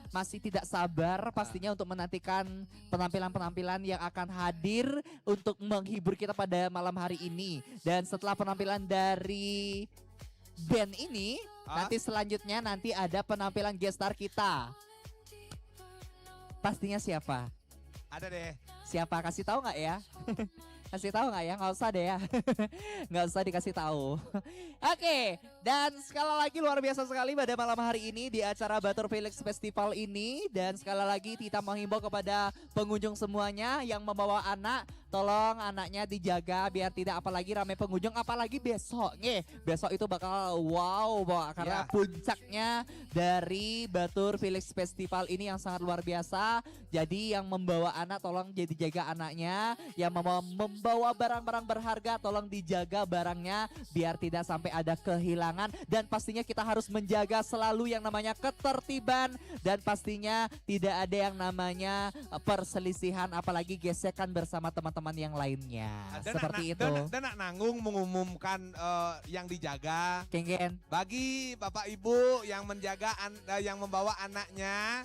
masih tidak sabar pastinya untuk menantikan penampilan-penampilan yang akan hadir untuk menghibur kita pada malam hari ini. Dan setelah penampilan dari band ini, nanti selanjutnya nanti ada penampilan gestar kita. Pastinya siapa? Ada deh. Siapa? Kasih tahu nggak ya? Kasih tahu nggak ya? Nggak usah deh ya. Nggak usah dikasih tahu. Oke, dan sekali lagi luar biasa sekali pada malam hari ini di acara Batur Felix Festival ini. Dan sekali lagi kita menghimbau kepada pengunjung semuanya yang membawa anak, tolong anaknya dijaga biar tidak apalagi ramai pengunjung, apalagi besok. Besok itu bakal wow, karena puncaknya dari Batur Felix Festival ini yang sangat luar biasa. Jadi yang membawa anak tolong jadi jaga anaknya, yang membawa barang-barang berharga tolong dijaga barangnya biar tidak sampai ada kehilangan layangan. Dan pastinya kita harus menjaga selalu yang namanya ketertiban. Dan pastinya tidak ada yang namanya perselisihan apalagi gesekan bersama teman-teman yang lainnya. Seperti itu. Dan nak nanggung mengumumkan yang dijaga. Kengen. Bagi Bapak Ibu yang menjaga yang membawa anaknya,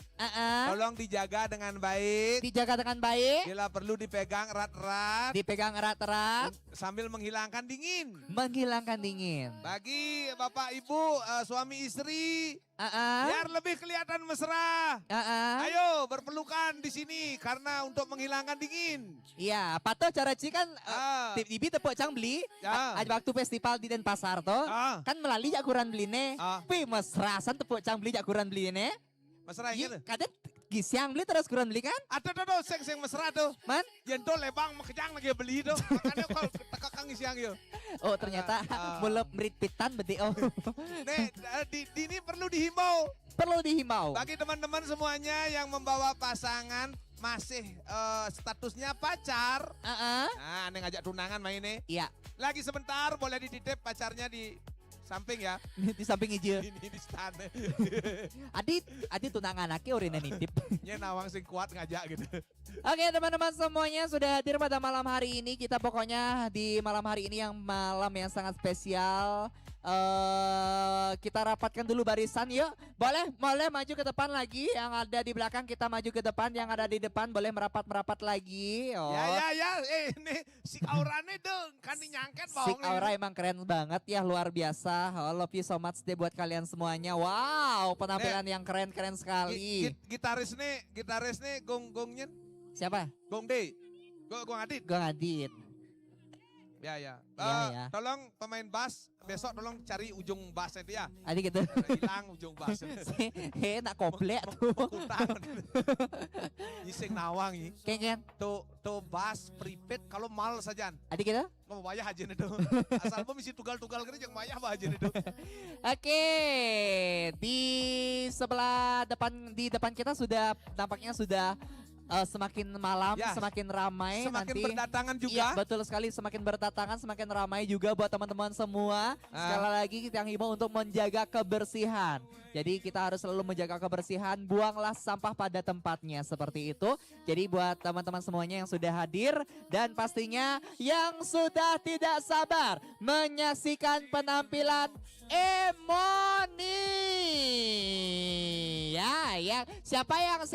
tolong dijaga dengan baik. Dijaga dengan baik. Bila perlu dipegang erat-erat. Dipegang erat-erat. Sambil menghilangkan dingin. Menghilangkan dingin. Bagi Bapak Ibu suami istri, Ah, biar lebih kelihatan mesra. Ayo berpelukan di sini karena untuk menghilangkan dingin. Iya, apa tuh cara Ci kan tiba-tiba tepuk cang beli ada waktu festival di Denpasar tuh kan melalui jakuran beli ne. Pi mesra san tepuk cang beli jakuran beli ne. Mesra gitu. Kadang gisiang beli terus kuran beli kan? Ada tuh seng mesra tuh. Man? Yang tuh lebang makejang lagi beli tuh. Makanya kalau tekakang gisiang yuk. Oh ternyata mulai merit pitan berarti oh. Nih di ini perlu dihimbau. Perlu dihimbau. Bagi teman-teman semuanya yang membawa pasangan masih statusnya pacar. Nah, aneh ngajak tunangan main nih. Iya. Lagi sebentar boleh dititip pacarnya di samping ya. Di samping hijau. Ini di stand. Adit tunangan anaknya orangnya nitip. Nya nawang sing kuat ngajak gitu. Oke teman-teman semuanya sudah hadir pada malam hari ini. Kita pokoknya di malam hari ini yang malam yang sangat spesial. Kita rapatkan dulu barisan yuk. Boleh maju ke depan lagi. Yang ada di belakang kita maju ke depan. Yang ada di depan boleh merapat lagi. Oh. Ya. Ini si Aurane dong. Kan dinyangket Si Aura emang keren banget ya, luar biasa. Oh, love you so much deh buat kalian semuanya. Wow, penampilan yang keren-keren sekali. Gitaris nih gong-gongnya. Siapa? Gong D. Gong Adit. Gong Adit. Ya. Ya. Tolong pemain bass besok tolong cari ujung bassnya itu ya. Adik gitu. Hilang ujung bass. Nak komplek tuh. Iseng nawang ini. Kengen. Tuh bass prepaid kalau mal saja. Adik gitu. Mau bayar aja nih tuh. Asal mau misi tugal-tugal kerja yang bayar aja nih tuh. Oke, di sebelah depan kita sudah tampaknya sudah semakin malam, Ya, semakin ramai semakin nanti. berdatangan juga. Iya, betul sekali, semakin berdatangan, semakin ramai juga buat teman-teman semua. Sekali lagi kita yang himbau untuk menjaga kebersihan. Jadi kita harus selalu menjaga kebersihan, buanglah sampah pada tempatnya seperti itu. Jadi buat teman-teman semuanya yang sudah hadir dan pastinya yang sudah tidak sabar menyaksikan penampilan Emoni. Ya. Siapa yang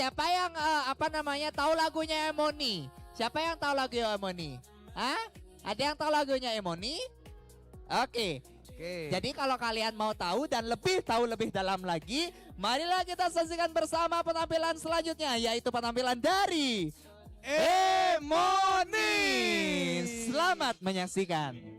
tahu lagunya Emoni? Siapa yang tahu lagu Emoni? Hah? Ada yang tahu lagunya Emoni? Oke. Jadi kalau kalian mau tahu dan tahu lebih dalam lagi, marilah kita saksikan bersama penampilan selanjutnya, yaitu penampilan dari Emoni. Selamat menyaksikan.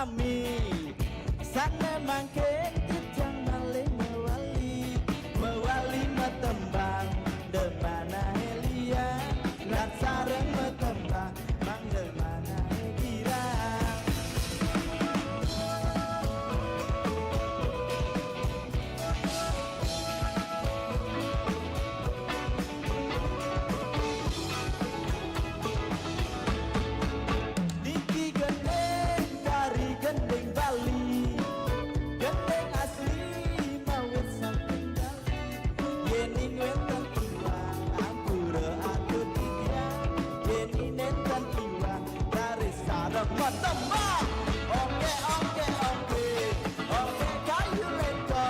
mami sana mangke kijang malih mewali metembang demana helia lan sareng metembang mang demana kira. Niki gendeng kari gendeng Bali, gendeng asli mawit saking Bali. Yeni wetan iwang ampura aku tiga, yeni netan iwang dari sarap metembang. Oke oke oke, oke kayu leko,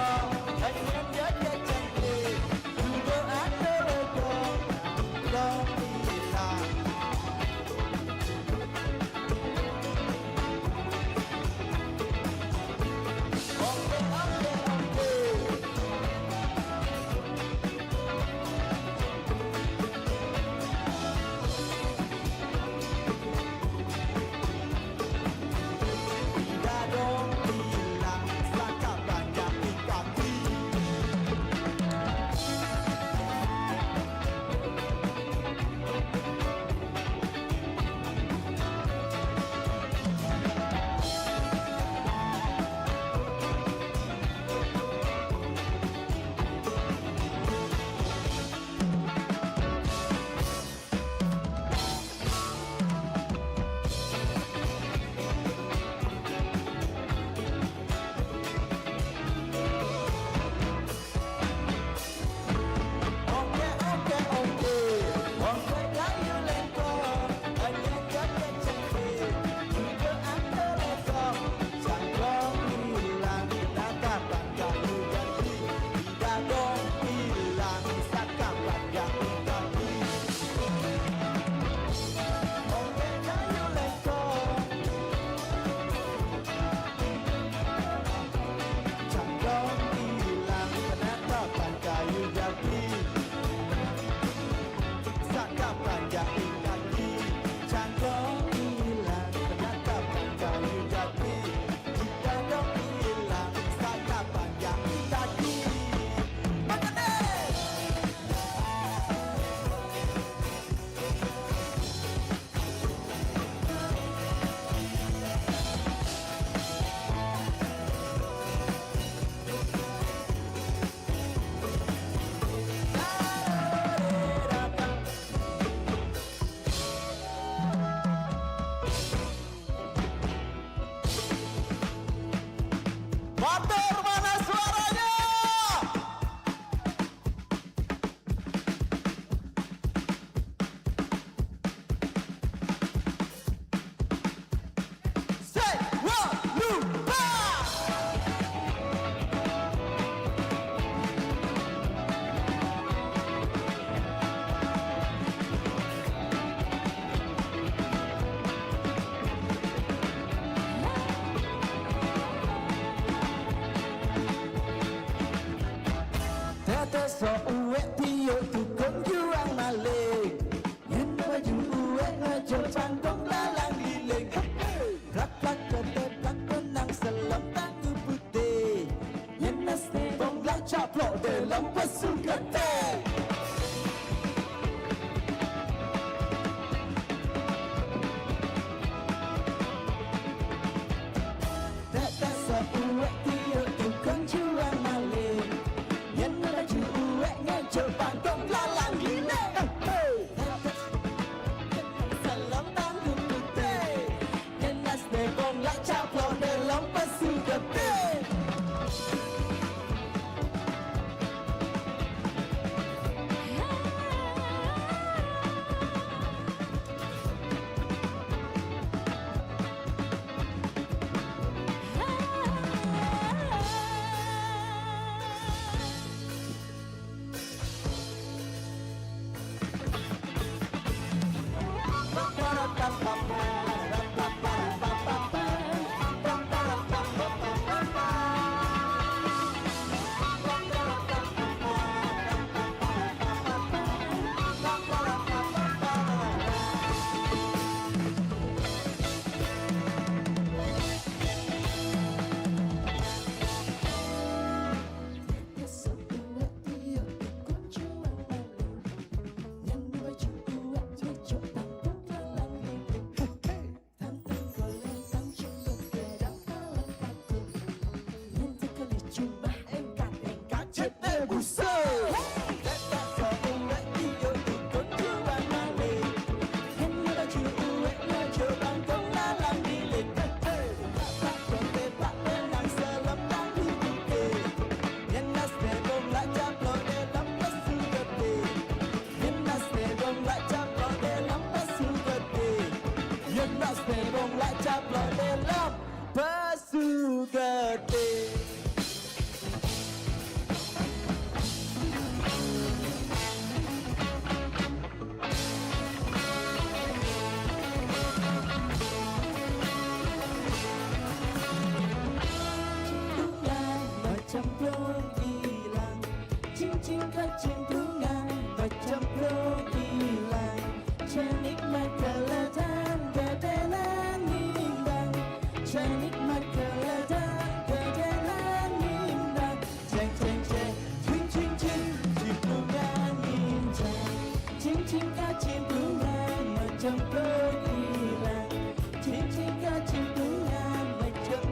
enyen jaga cantik, dulu ada leko, long hilang. Oke oke oke. Tidak dong hilang saka banyak di kaki. Oke oke oke, oke kayu leko, enyen jaga cantik, juga ada leko, cangkrong hilang, tatapan kayu ganti, tidak dong hilang, saka banyak di kaki. Oke kayu leko, cangkrong hilang, tatapan kayu ganti. Saka panjang di kaki, cangkong hilang, ternyata kayu jati. Jika dong hilang, saka panjang di kaki. Mengenai motor mana suaranya? Say what lupa. Tete so uwe tiyo tukang juang maling, yen baju uwe ngajo pangkong lalang giling. Plak plak tete plak benang selam tangu putih, yen nasi bonglak caplok dalam pesu getih. Tete so uwe tiyo tukang juang maling, yen baju uwe ngajo pangkong lalang giling. Selam tangu putih, yen nasi bonglak caplok dalam pesu getih. Cincin kecimpungan macam hilang. Cincin kecimpungan macam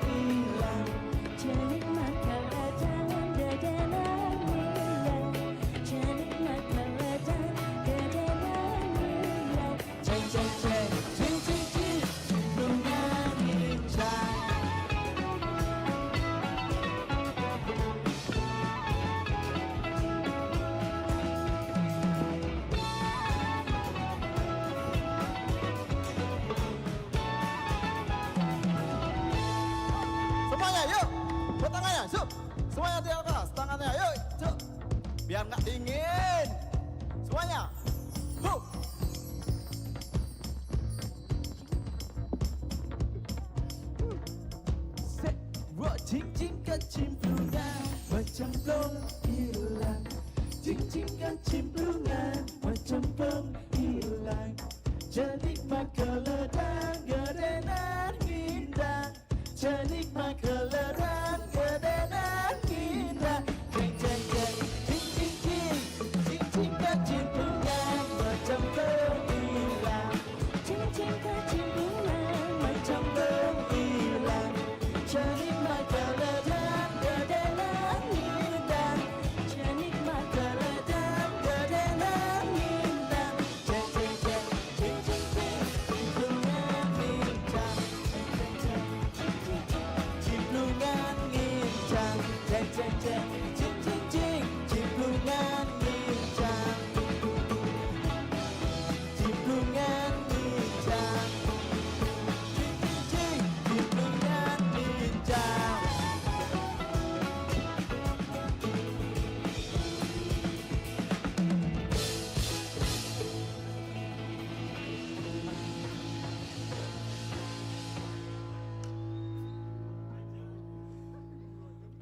hilang. Cenikmat kalau dalam dedanan hilang. Cenikmat kalau dalam dedanan hilang. Ceng ceng ceng, cing cing cing, cimpungan lincah. Semuanya yuk, buat tangannya, yuk. Semuanya di atas, tangannya yuk, yuk. Biar nggak dingin. Semuanya, huh. Set, wah, cincin kecimpungan macam belum hilang. Cincin kecimpungan macam belum hilang. Jadi makeledang gedenan indah. Jadi makeledang gedenan indah. Ceng ceng ceng, cing cing cing, cincin kecimpungan macam belum hilang. Cincin kecimpungan Macam belum hilang. Cenikmat keledang gedenan indah. cenikmat Keledang gedenan indah. Ceng ceng ceng, cing cing cing, cimplungan lincah. Cimplungan lincah. Ceng ceng ceng, cing cing cing, cimplungan lincah. Cimplungan lincah. Cing cing cing, cimplungan lincah.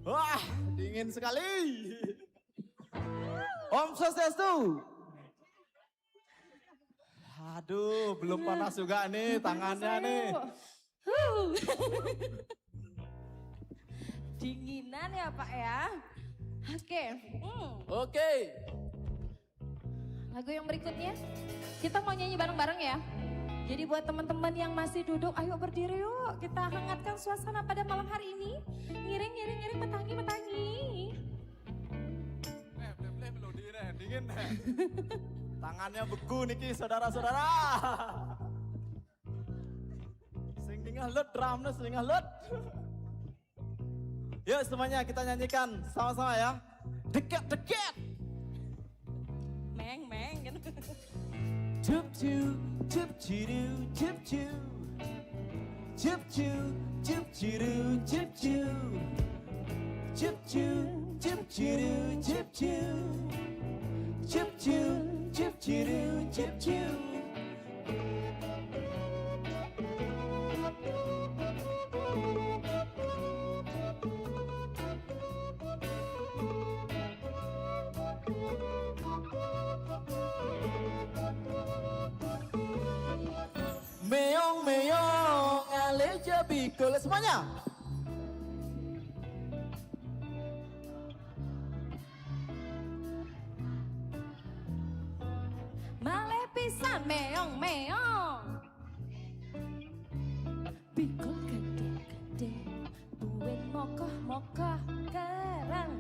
Wah, dingin sekali. Om Swastiastu. Aduh, belum panas juga nih tangannya nih. dinginan ya Pak ya. Oke, Oke. lagu yang berikutnya kita mau nyanyi bareng-bareng ya. Jadi buat teman-teman yang masih duduk, ayo berdiri yuk. Kita hangatkan suasana pada malam hari ini. Ngiring, ngiring, ngiring, metangi, metangi. Boleh melodi nih, dingin nih. Tangannya beku niki saudara-saudara. Sing dingah lut drumnya sing dingah lut. Yuk semuanya kita nyanyikan sama-sama ya. Dekat-dekat. Meng, meng. Chup chu, chup chiru, chup chu. Chup chu, chup chiru, chup chu. Chup chu, chup chiru, chup chu. Chup chu, chup chiru, chup chu. Meong meong aleja bikol semuanya. Male pisan meong, meong. Pikul gede-gede, buin mokoh-mokoh karang.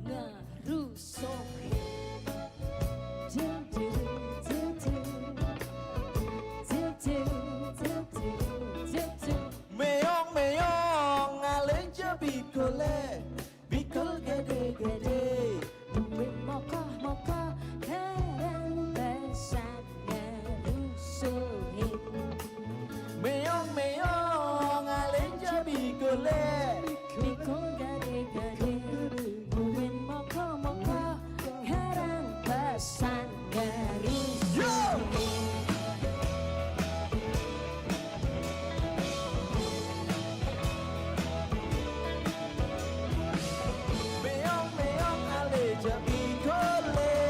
Ngerusuk. Jum, jum, jum, jum. Jum, jum, jum, jum, jum, jum. Meong meong aleja bikole. Bikol gede-gede. Buin mokoh-mokoh karang besar ngerusuhin. Meong meong aleja bikole. Pikul gede-gede, buin mokoh-mokoh karang besar ngerusuhin. Meong meong aleja bikole.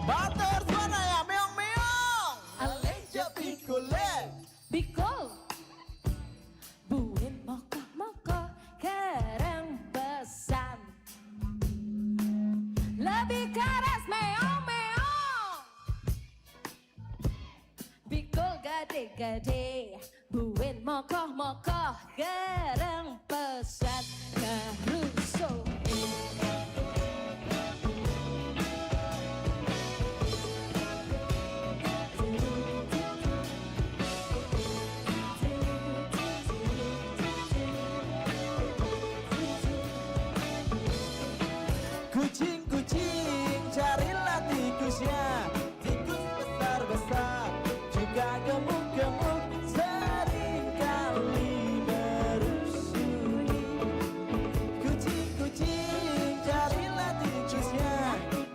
Bater suara ya meong meong aleja bikole. Pikul Buin mokoh-mokoh gereng pesat karuso. Kucing-kucing carilah tikusnya, tikus besar-besar juga gemuk-gemuk seringkali merusui. Kucing-kucing carilah tikusnya,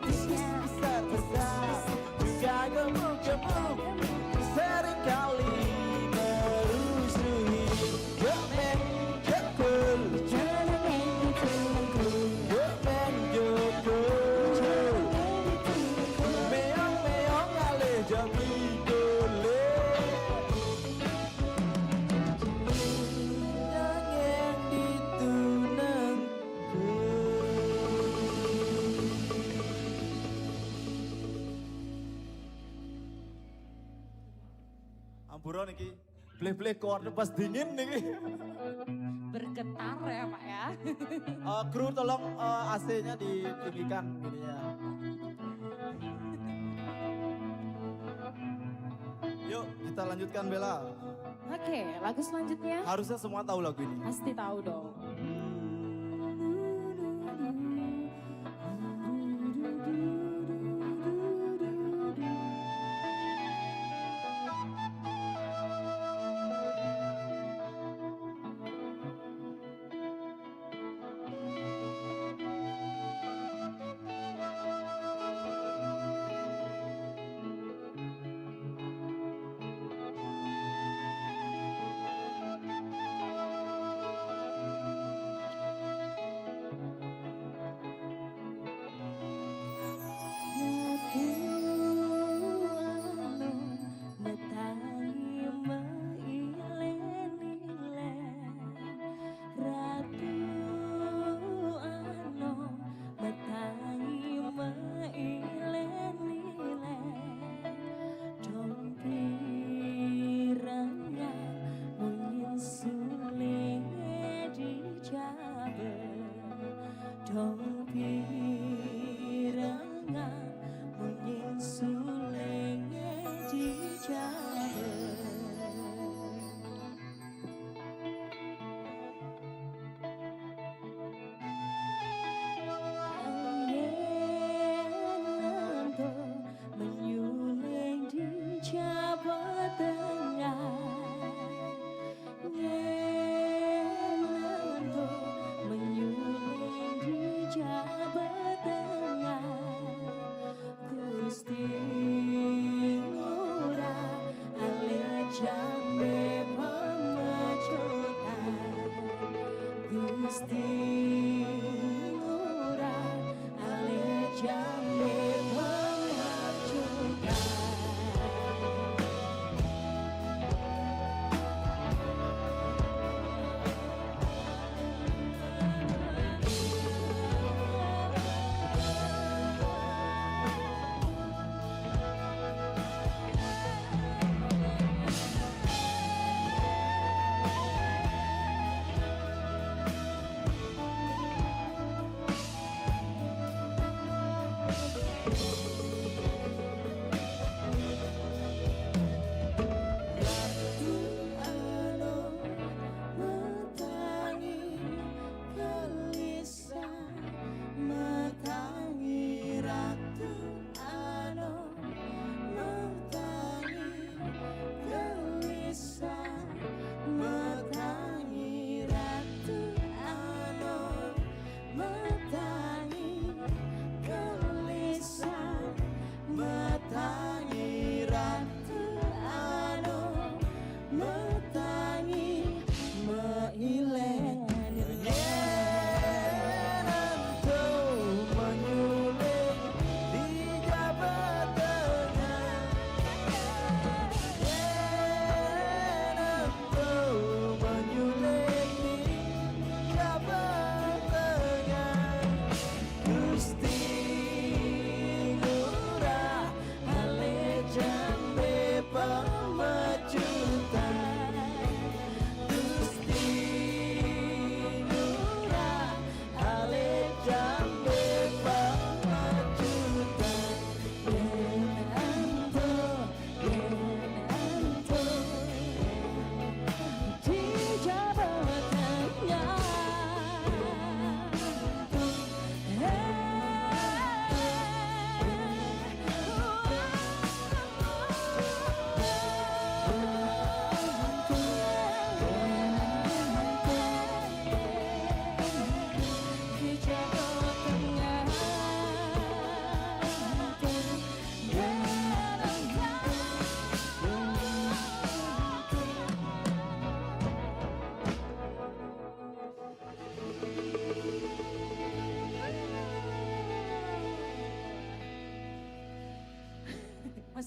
tikus besar-besar juga gemuk-gemuk seringkali merusui. Gemeng jekul, gemeng jekul, meong-meong alih jami golek. Nanging ditunengku. Amburan iki, bleh-bleh korde pas dingin niki. Bergetar ya Pak ya. Kru tolong AC-nya ditinggikan gini ya. Yuk kita lanjutkan Bella. Oke, lagu selanjutnya Harusnya semua tahu lagu ini. pasti tahu dong.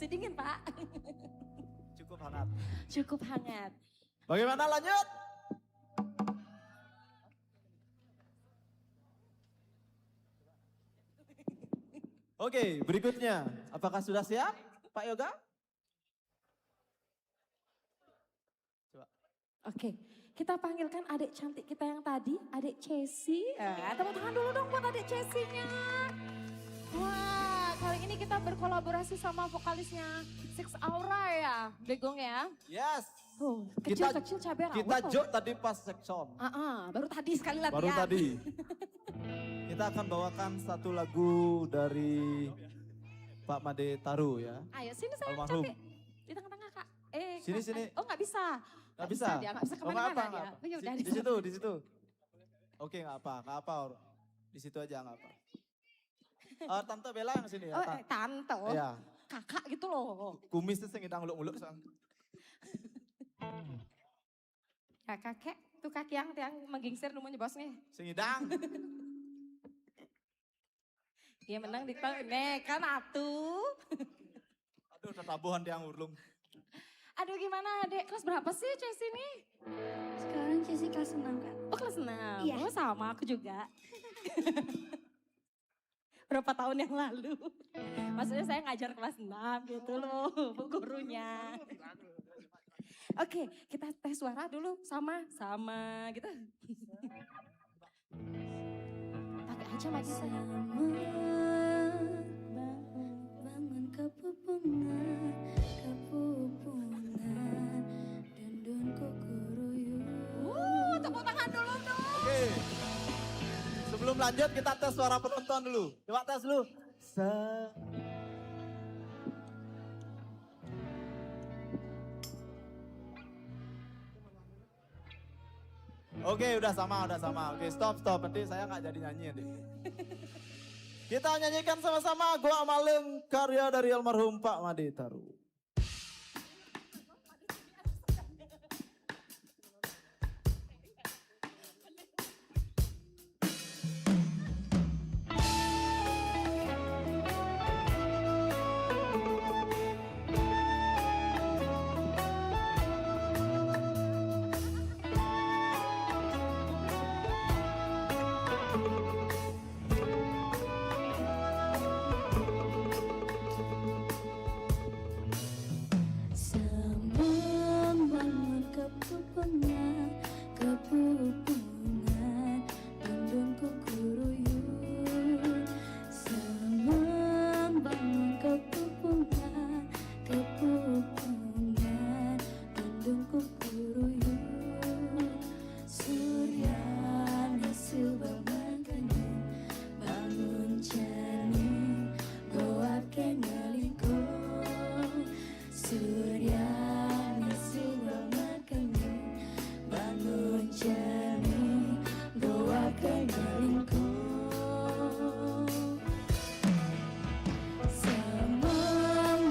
Masih dingin, Pak. Cukup hangat. Cukup hangat. Bagaimana lanjut? Oke, berikutnya. Apakah sudah siap, Pak Yoga? Oke, kita panggilkan adik cantik kita yang tadi, adik Cesi. Tepuk tangan dulu dong buat adik Cesinya. Wah, kali ini kita berkolaborasi sama vokalisnya Six Aura ya, Begong ya. Yes. Tuh, kecil-kecil cabai rawit. Kita loh. jok tadi pas section. Baru tadi sekali latihan. Baru tadi. Kita akan bawakan satu lagu dari Pak Made Taru ya. Ayo sini saya Almarhum. cantik. Di tengah-tengah Kak. Sini. Oh nggak bisa. Nggak bisa? Dia nggak bisa Oh, nggak kemana-mana apa, dia. nggak apa. Oh, ya udah, Di situ, di situ. Oke, nggak apa. Di situ aja nggak apa. Tante Bella yang sini ya. Oh, tante. Iya. Kakak gitu loh. Kumisnya sing ngidang uluk-uluk sang. Ya kakek, tuh kaki yang menggingsir namanya bosnya. Sing ngidang. Dia menang di nih kan atuh. Aduh, tatabuhan tiang urlung. Aduh gimana adek, kelas berapa sih Cesi ini? Sekarang Cesi kelas 6 kan? Oh kelas 6, Iya. oh sama aku juga. Berapa tahun yang lalu. Maksudnya saya ngajar kelas 6 gitu loh, bu gurunya. Oke, kita tes suara dulu sama gitu. Pakai aja maju saya. Bangun kepupungan, dendun kukuruyuk. Tepuk tangan dulu dong. Oke. Sebelum lanjut kita tes suara penonton dulu. Coba tes dulu. Oke, udah sama. Oke, stop. Nanti saya nggak jadi nyanyi nanti. Kita nyanyikan sama-sama Gua Amalem karya dari almarhum Pak Made Taru. Bangun kepupungan, dendun kukuruyuk. Bangun kepupungan, dendun kukuruyuk. Suryane subamangkanya, bangun jani, goake ngelingkung. Suryane subamangkanya, bangun jani, goake ngelingkung.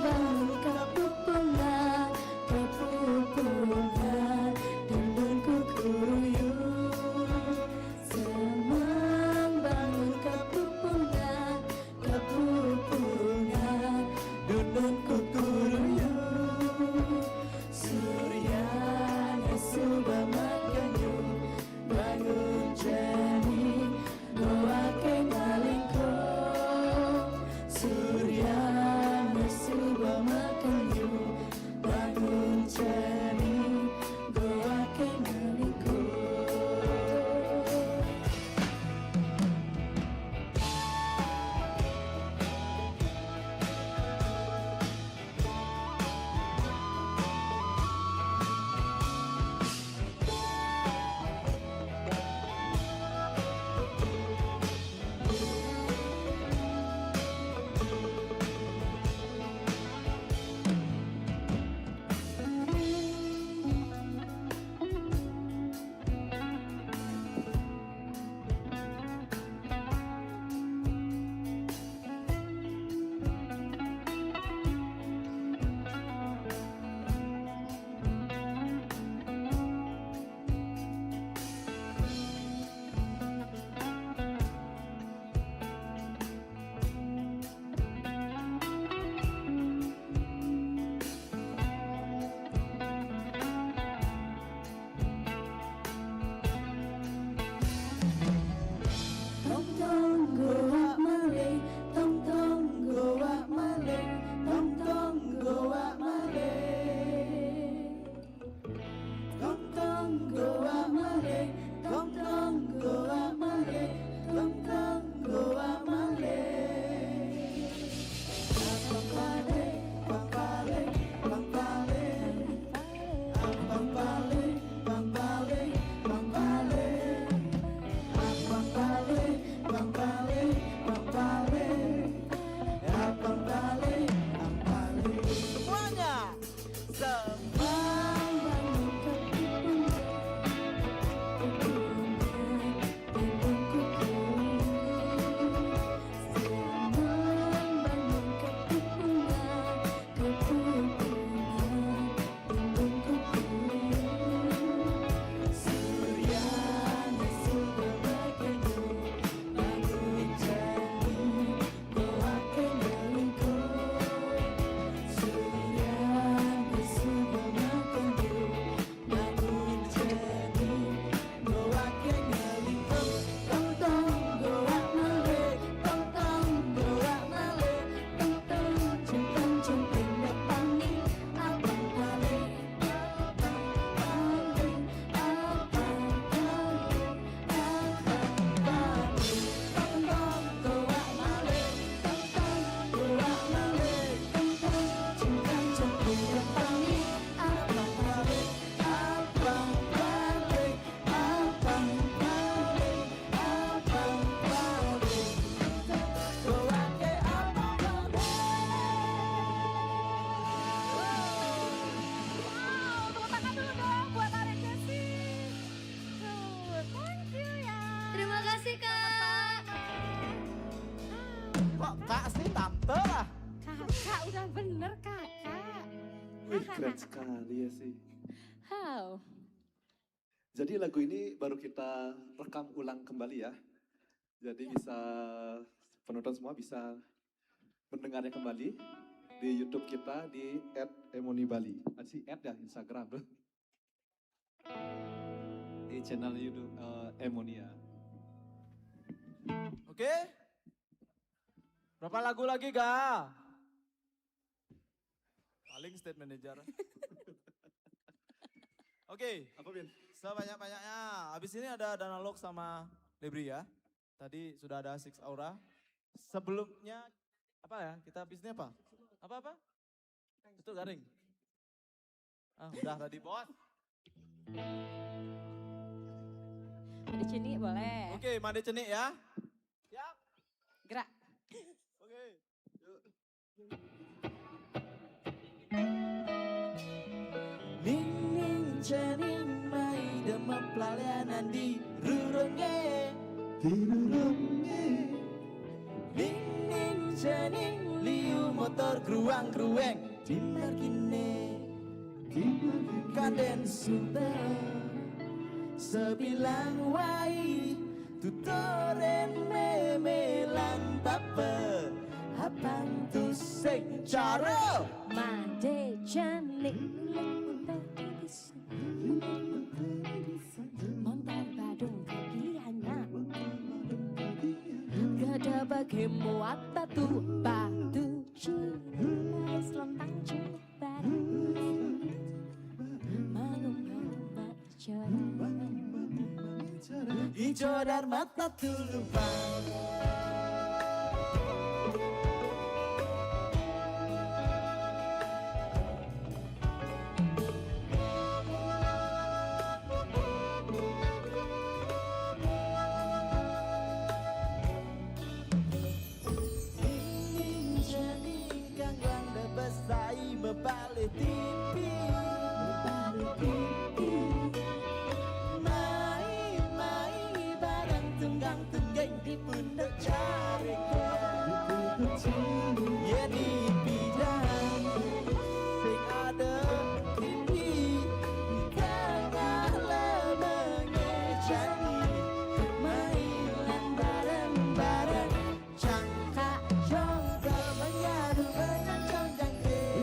Bangun kepupungan, dendun kukuruyuk. Bangun kepupungan, dendun kukuruyuk. Suryane subamangkanya, bangun jani, goake ngalingkung. Suryane subamangkanya, bangun jani, keren sekali ya sih. How? Jadi lagu ini baru kita rekam ulang kembali ya. Jadi bisa penonton semua bisa mendengarnya kembali di YouTube kita di @emonibali. Si ya Instagram tuh. Di channel YouTube Emonia. Oke. Berapa lagu lagi, Ga? Paling state manager. Oke. Apa Bin? Sebanyak-banyaknya. Habis ini ada Danalog sama Lebri ya. Tadi sudah ada Six Aura. Sebelumnya apa ya? Kita habisnya apa? Apa? Itu garing. Udah tadi bos. Ada Cini boleh. Oke, Mande Cenik ya. Siap. Gerak. Oke. Ning ning cening mai demam pelayanan di rurunge. Ning ning cening liu motor gruang-grueng dinar kine. Kanden suta sebilang wai tutoren memelan tape apang tu sing cara Made Janik. Montar badung kakiannya. Gada bagai muat batu cinta selentang cinta. hijau dan mata tulupang. Ini jadi kanggang besai bebalik tipi. Di pundak cariku ya di bidang sing ada tinggi di tengah lemenge jani mainan bareng-bareng cangkak jongkol menyadu menyancang jangkrik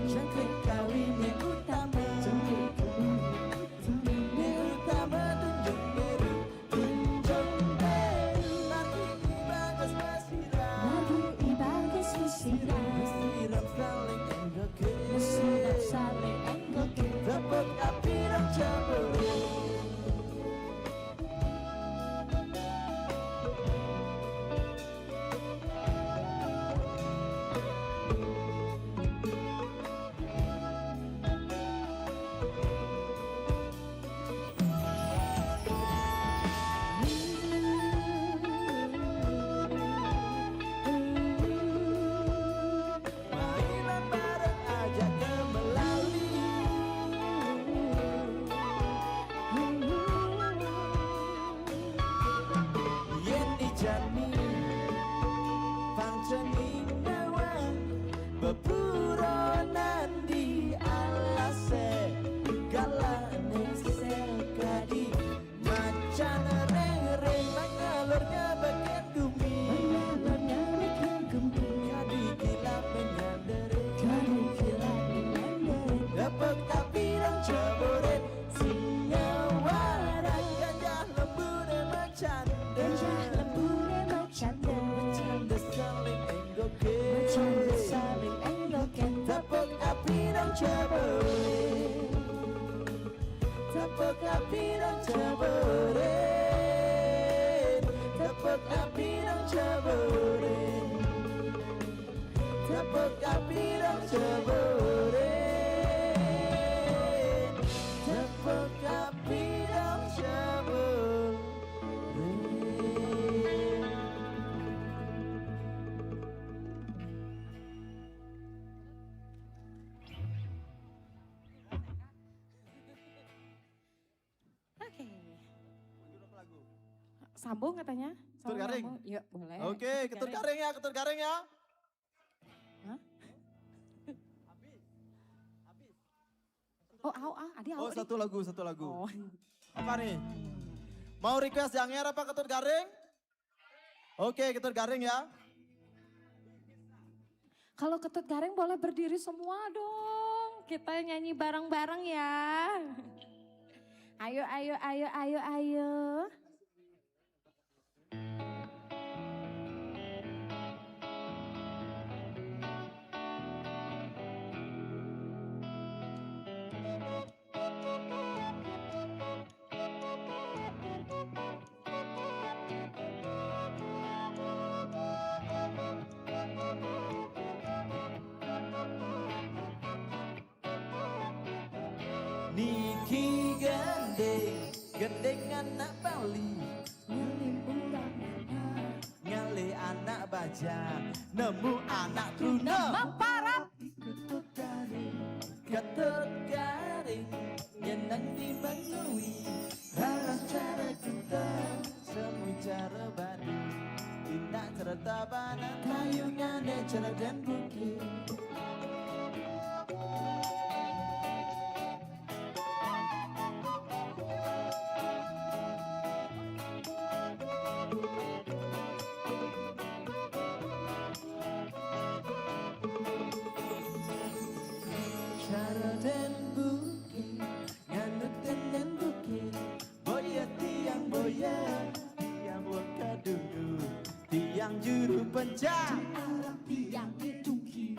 jangkrik kawin yang utama tunjuk tepuk api dan cemburu. Mainan bareng aja ke Melali. Yen dijani pangcening nawang beburonan di alase galane sekadi macan reng-reng mengalurnya bagian bumi kadi gila menyandere dapat api dan coboret singa warak gajah lembune macanda macanda saling enggoken tepuk api dan coboret tepuk api dan coboret tepuk api dan coboret tepuk api dan coboret tepuk api dan coboret. Oke. Sambung katanya. Ketur Sama garing? kamu. Yuk boleh. Oke, ketur garing ya, ketur garing ya. Hah? Adi Oh, au. satu lagu. Oh. Apa nih? Mau request yang Air apa Ketut Garing? Oke, Ketut Garing ya. Kalau Ketut Garing boleh berdiri semua dong. Kita nyanyi bareng-bareng ya. Ayo. Niki gendeng anak Bali, ngale anak baja, nemu anak tuna. Mamparat. Ketut Garing, nyenang di menui, raras cara kita, semu cara badu, tindak cerita banan, kayungannya cara dan bukit. Cara dan bukit, nganut dan bukit, boya tiang wakadungu, tiang juru pencak, tiang dungki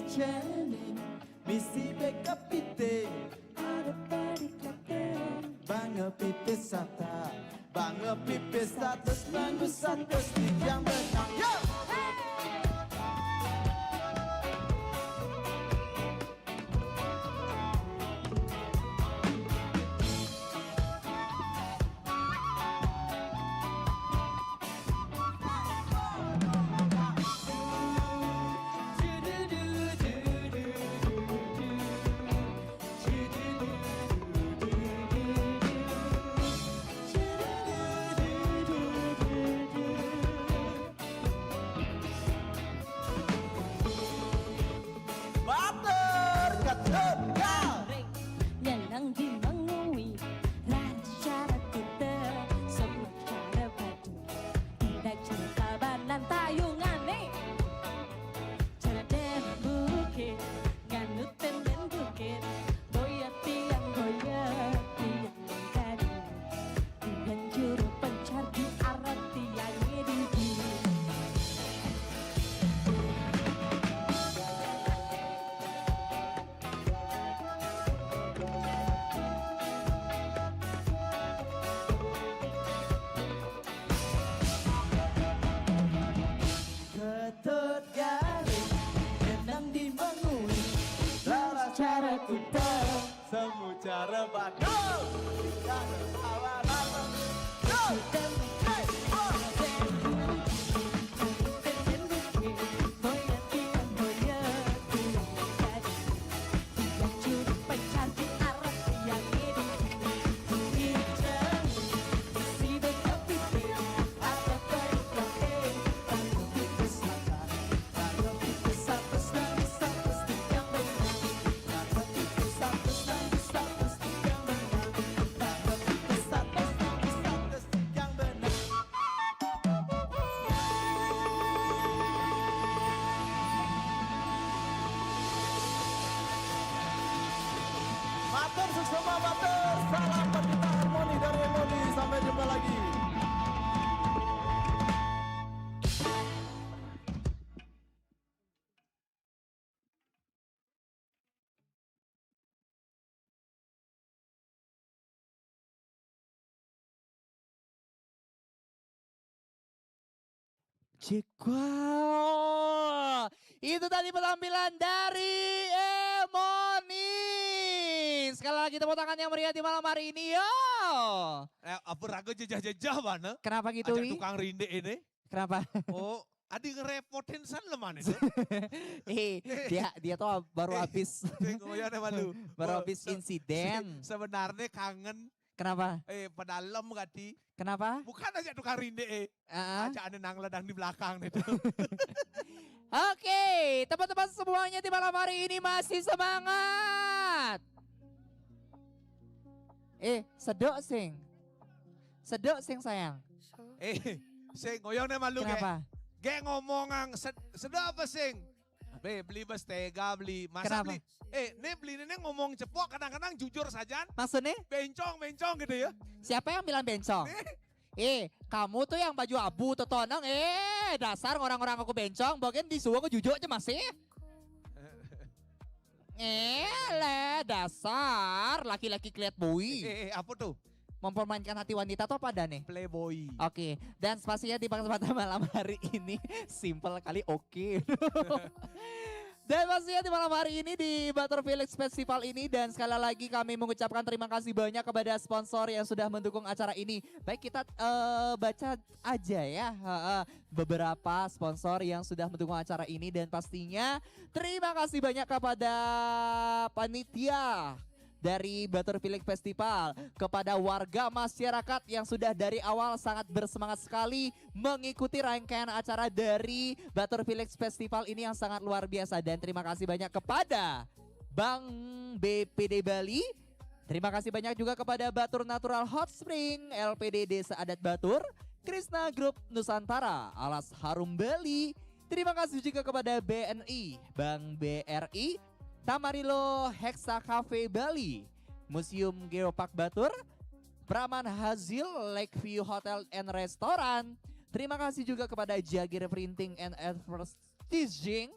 janin, misi backup pite, ada perikate, bangga pipis sata, bangga pipis status, nanggu status, tiang benang, yo! Bater Ketut Garing, Nyenang di mengui, raras cara kita, semua cara badu, tindak cerita banan tayungan nih. Cara dan bukit, nganutin dan bukit, boya tiang kadi, dengan juru pencar di arah tiang ini. Ketut Garing, nyenang di mengui, raras cara kita, semu cara badu, cara awal-awal, go! Hey, oh! Matur semua matur, salam pencipta harmoni dari Emoni, sampai jumpa lagi. Wow, itu tadi penampilan dari Emoni. Sekali lagi tepuk tangan yang meriah di malam hari ini, yo. Apa ragu jejah-jejah mana? Kenapa gitu, Ajak Wi? tukang rinde ini. Kenapa? Oh, adi ngerepotin san lemah itu. dia tuh baru habis baru habis insiden. Sebenarnya kangen. Kenapa? Pedalam gati. Kenapa? Bukan aja tukang rinde. Aja ada nang ledang di belakang itu. Oke, teman-teman semuanya di malam hari ini masih semangat. Sedok sing. Sedok sing sayang. Sing ngoyongnya malu Kenapa? Ge ngomongan sedap apa sing? Beli bestega beli. Masa Kenapa? beli? Nih beli ini ngomong cepok kadang-kadang jujur saja. Maksudnya Bencong gitu ya. siapa yang bilang bencong? Kamu tuh yang baju abu totonang. Dasar orang-orang aku bencong. Bagian disuruh aku jujur aja masih. Dasar laki-laki keliat boy. Apa tuh? Mempermainkan hati wanita tuh apa ada nih? Playboy. Oke, dan pastinya di kesempatan malam hari ini simple kali oke. Dan pastinya di malam hari ini di Batur Felix Festival ini dan sekali lagi kami mengucapkan terima kasih banyak kepada sponsor yang sudah mendukung acara ini. Baik kita baca aja ya beberapa sponsor yang sudah mendukung acara ini dan pastinya terima kasih banyak kepada panitia dari Batur Felix Festival, kepada warga masyarakat yang sudah dari awal sangat bersemangat sekali mengikuti rangkaian acara dari Batur Felix Festival ini yang sangat luar biasa. Dan terima kasih banyak kepada Bank BPD Bali, terima kasih banyak juga kepada Batur Natural Hot Spring, LPD Desa Adat Batur, Krishna Group Nusantara, Alas Harum Bali, terima kasih juga kepada BNI, Bank BRI, Tamarilo Hexa Cafe Bali, Museum Geopark Batur, Praman Hazil Lakeview Hotel and Restaurant. Terima kasih juga kepada Jagir Printing and Advertising.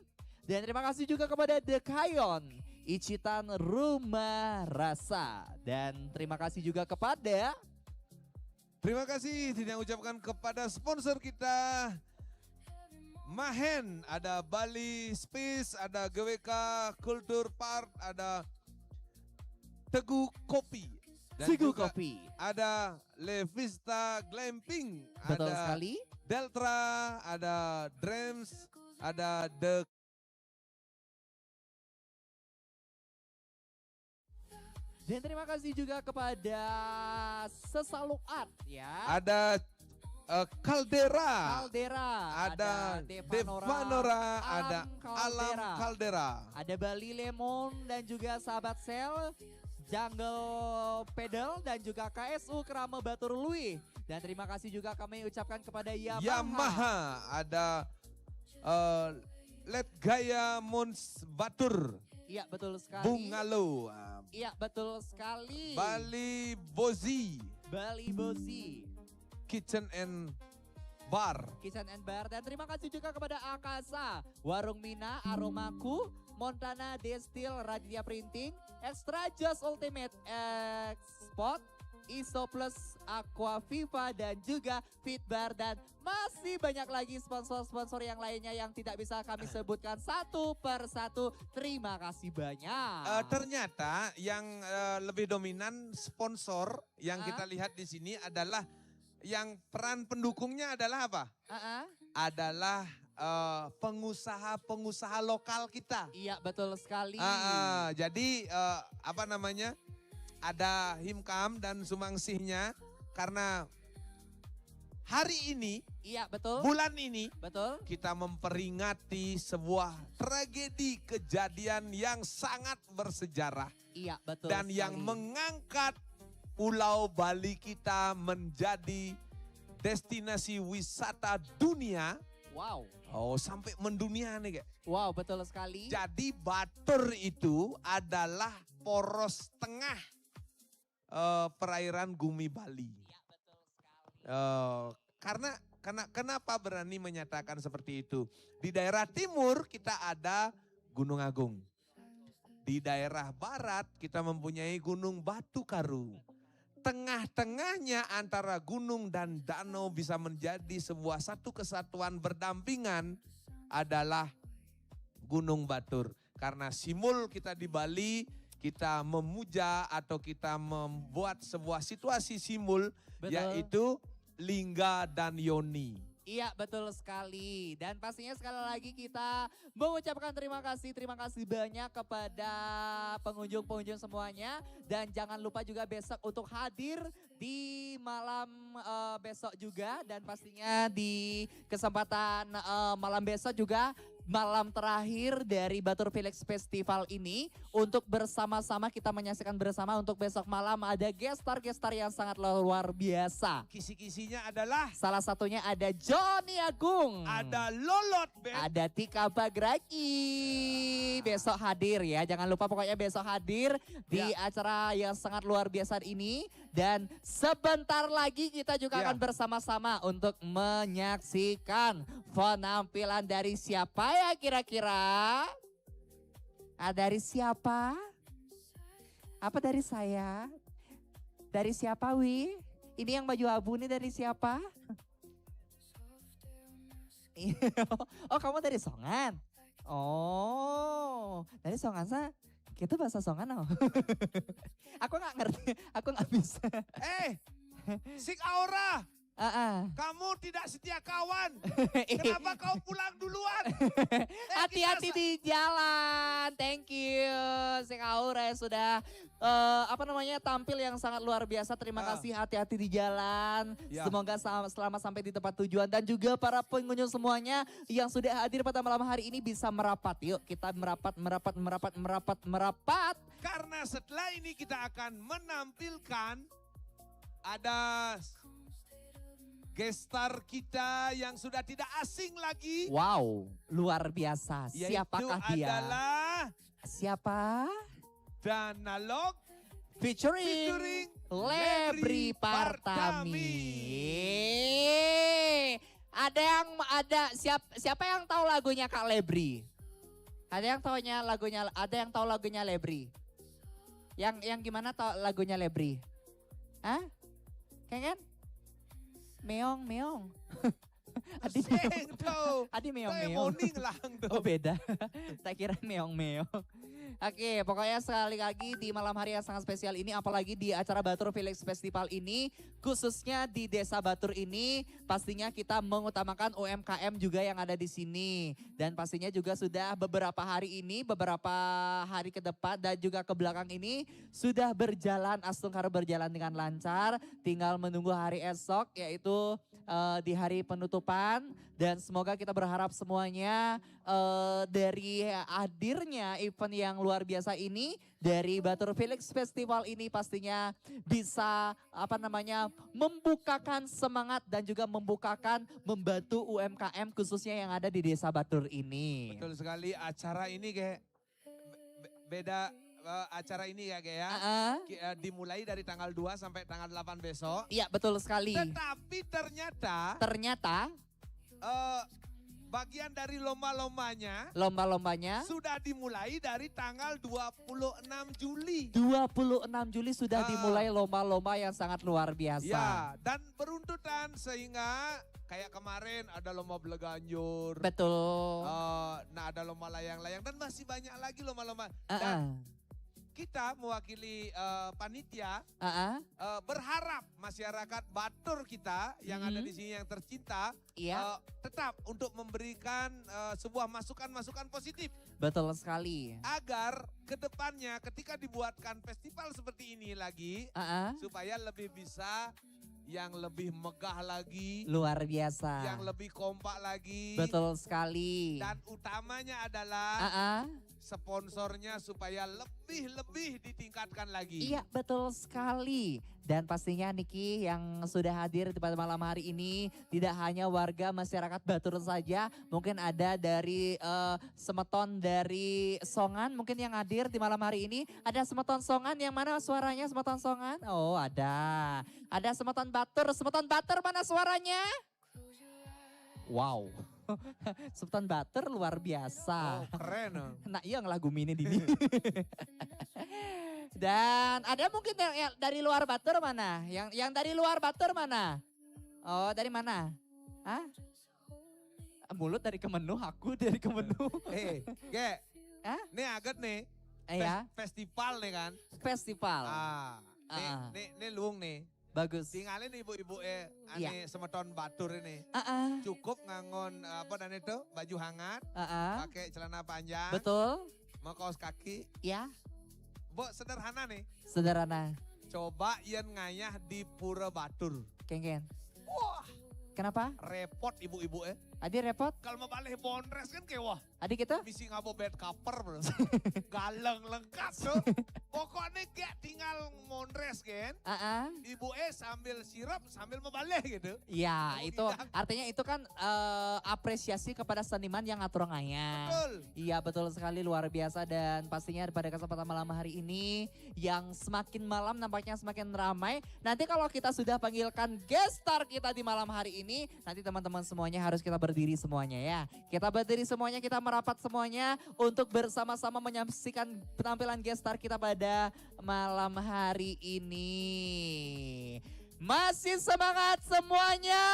Dan terima kasih juga kepada The Kayon, Icitan Rumah Rasa. Dan terima kasih juga kepada... Terima kasih tidak ucapkan kepada sponsor kita. Mahen, ada Bali Space, ada GWK Culture Park, ada Teguh Kopi. Dan Teguh juga Kopi. ada Le Vista Glamping, Betul ada sekali. Deltra, ada Dreams, ada The Dan terima kasih juga kepada Sesaluk Art ya. ada Caldera, ada Devanora, ada Alam Caldera. Ada Bali Lemon dan juga Sahabat Sel, Jungle Pedal dan juga KSU Kerama Batur Lui. Dan terima kasih juga kami ucapkan kepada Yamaha, ada Let Gaya Mons Batur, Iya betul sekali. Bungalo, Iya betul sekali. Bali Bozi, Bali Bozi, Kitchen and Bar. Kitchen and Bar. Dan terima kasih juga kepada Akasa, Warung Mina, Aromaku, Montana Destil, Raditya Printing, Extra Just Ultimate Export, Iso Plus, Aqua Viva dan juga Fitbar dan masih banyak lagi sponsor-sponsor yang lainnya yang tidak bisa kami sebutkan satu per satu. Terima kasih banyak. Ternyata yang lebih dominan sponsor yang kita lihat di sini adalah yang peran pendukungnya adalah apa? Adalah pengusaha-pengusaha lokal kita. Iya betul sekali. Jadi apa namanya? Ada himkam dan sumangsihnya karena hari ini, iya betul. bulan ini, betul. Kita memperingati sebuah tragedi kejadian yang sangat bersejarah. Iya betul. Dan sekali. yang mengangkat Pulau Bali kita menjadi destinasi wisata dunia. Wow. Oh sampai mendunia nih kayak. Wow betul sekali. Jadi Batur itu adalah poros tengah perairan Gumi Bali. Iya betul sekali. Kenapa berani menyatakan seperti itu? Di daerah timur kita ada Gunung Agung. Di daerah barat kita mempunyai Gunung Batu Karu. Tengah-tengahnya antara gunung dan danau bisa menjadi sebuah satu kesatuan berdampingan adalah Gunung Batur. Karena simul kita di Bali, kita memuja atau kita membuat sebuah situasi simul, Betul. yaitu Lingga dan Yoni. Iya betul sekali dan pastinya sekali lagi kita mengucapkan terima kasih banyak kepada pengunjung-pengunjung semuanya dan jangan lupa juga besok untuk hadir di malam besok juga dan pastinya di kesempatan malam besok juga malam terakhir dari Batur Felix Festival ini untuk bersama-sama kita menyaksikan bersama untuk besok malam ada gestar-gestar yang sangat luar biasa. Kisi-kisinya adalah Salah satunya ada Johnny Agung. ada Lolot Band. Ada Tika Bagraki. Besok hadir ya. Jangan lupa pokoknya besok hadir di acara yang sangat luar biasa ini. Dan sebentar lagi kita juga akan bersama-sama untuk menyaksikan penampilan dari siapa ya kira-kira? Dari siapa? Apa dari saya? Dari siapa Wi? Ini yang baju abu ini dari siapa? Oh kamu dari Songan? Oh dari Songan sa? Itu bahasa Songan oh. Aku nggak ngerti, aku nggak bisa. Sik Aura, kamu tidak setia kawan. Kenapa kau pulang duluan? Hati-hati di jalan. Thank you. Sing Aura sudah tampil yang sangat luar biasa. Terima kasih, hati-hati di jalan. Semoga selamat sampai di tempat tujuan. Dan juga para pengunjung semuanya yang sudah hadir pada malam hari ini bisa merapat. Yuk kita merapat. Karena setelah ini kita akan menampilkan ada gestar kita yang sudah tidak asing lagi. Wow, luar biasa. Siapakah Yaitu dia? adalah Siapa? Danalog Featuring Lebri Partami. Siapa yang tahu lagunya Kak Lebri? Ada yang tahu lagunya Lebri? Yang gimana tahu lagunya Lebri? Hah? Kan? Meong. Adi meong. Oh beda. Tak kira meong. Oke, pokoknya sekali lagi di malam hari yang sangat spesial ini, apalagi di acara Batur Felix Festival ini, khususnya di Desa Batur ini, pastinya kita mengutamakan UMKM juga yang ada di sini. Dan pastinya juga sudah beberapa hari ke depan dan juga ke belakang ini, sudah berjalan, Astungkar berjalan dengan lancar. Tinggal menunggu hari esok, yaitu di hari penutupan. Dan semoga kita berharap semuanya dari hadirnya event yang luar biasa ini, dari Batur Felix Festival ini pastinya bisa membukakan semangat dan juga membantu UMKM khususnya yang ada di Desa Batur ini. Betul sekali, acara ini kayak beda. Acara ini ya kayak dimulai dari tanggal 2 sampai tanggal 8 besok. Iya betul sekali. Tetapi ternyata bagian dari lomba-lombanya sudah dimulai dari tanggal 26 Juli. 26 Juli sudah dimulai lomba-lomba yang sangat luar biasa. Ya, dan beruntutan sehingga kayak kemarin ada lomba beleganjur. Betul. Nah ada lomba layang-layang dan masih banyak lagi lomba-lomba. Dan kita mewakili panitia berharap masyarakat Batur kita yang ada di sini yang tercinta tetap untuk memberikan sebuah masukan-masukan positif. Betul sekali. Agar kedepannya ketika dibuatkan festival seperti ini lagi supaya lebih bisa yang lebih megah lagi. Luar biasa. Yang lebih kompak lagi. Betul sekali. Dan utamanya adalah sponsornya supaya lebih ditingkatkan lagi. Iya betul sekali. Dan pastinya Niki yang sudah hadir pada malam hari ini tidak hanya warga masyarakat Batur saja. Mungkin ada dari Semeton dari Songan mungkin yang hadir di malam hari ini. Ada Semeton Songan yang mana suaranya Semeton Songan? Oh ada. Ada Semeton Batur mana suaranya? Wow. Semeton Batur luar biasa. Oh keren. Nah iya lagu mini ini. Dan ada mungkin yang dari luar Batur mana? Yang dari luar Batur mana? Oh dari mana? Hah? Mulut dari Kemenuh, aku dari Kemenuh. Nih agak nih. Festival nih kan? Festival. Nih luung nih. Bagus. Tinggalin ibu-ibu ane Semeton Batur ini. Cukup ngangon baju hangat, pakai celana panjang. Betul. Mau kaos kaki. Ya. Bo sederhana nih. Sederhana. Coba yang ngayah di Pura Batur. Kengen. Wah, Kenapa? Repot ibu-ibu Adi repot? Kalau mau balik bondres kan kayak wah. Adi kita? Misi ngabo bed cover bro. Galeng lengkap tuh. Pokoknya kayak tinggal mondres kan. Ibu sambil sirup sambil membalik gitu. Iya, Kamu itu tidak. artinya itu kan apresiasi kepada seniman yang ngatur ngayang. Betul. Iya, betul sekali, luar biasa. Dan pastinya pada kesempatan malam hari ini yang semakin malam nampaknya semakin ramai. Nanti kalau kita sudah panggilkan guest star kita di malam hari ini, nanti teman-teman semuanya harus kita berdiri semuanya ya. Kita berdiri semuanya, kita merapat semuanya untuk bersama-sama menyaksikan penampilan guest star kita pada malam hari ini. Masih semangat semuanya.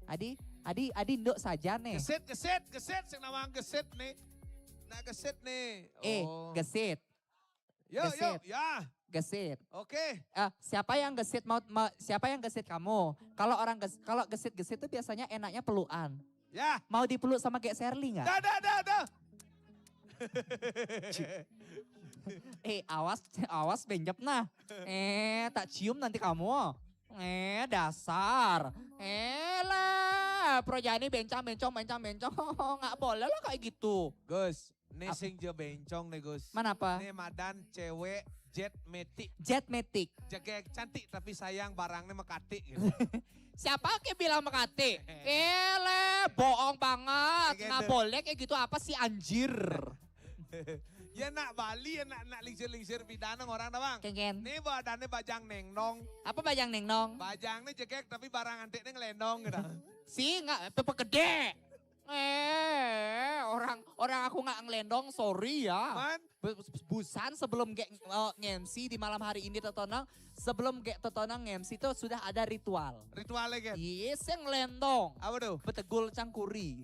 Adi nduk saja nih. Geset, sing nama geset nih. Nah geset nih. Gesit. Yuk, ya. Gesit. Oke. Siapa yang gesit siapa yang gesit kamu? Kalau gesit-gesit itu biasanya enaknya pelukan. Ya. Mau dipeluk sama kayak Sherly nggak? Dah. Awas benjep nah. Tak cium nanti kamu. Dasar. Lah, projani bencong. Nggak boleh lah kayak gitu. Gus, nih sing je bencong nih Gus. Mana apa? Nih madan cewek jet metik. Jet metik. Jaga cantik tapi sayang barangnya mekati gitu. Siapa kayak bilang Makati? Bohong banget. Kayak Nggak gitu. boleh kayak gitu, apa sih anjir. Ya nak Bali, ya nak lingsir pidana orang dah bang. Kengen. Nih badannya bajang nengnong. Apa bajang nengnong? Bajangnya jekek tapi barang antiknya ngelendong gitu. Si nggak pepe gede. Orang aku nggak ngelendong, sorry ya. Man, Busan sebelum nge-MC di malam hari ini Totonang, sebelum Totonang nge-MC itu sudah ada ritual. ritualnya kan. Yes, yang ngelendong. Apa tuh? Betegul cangkuri.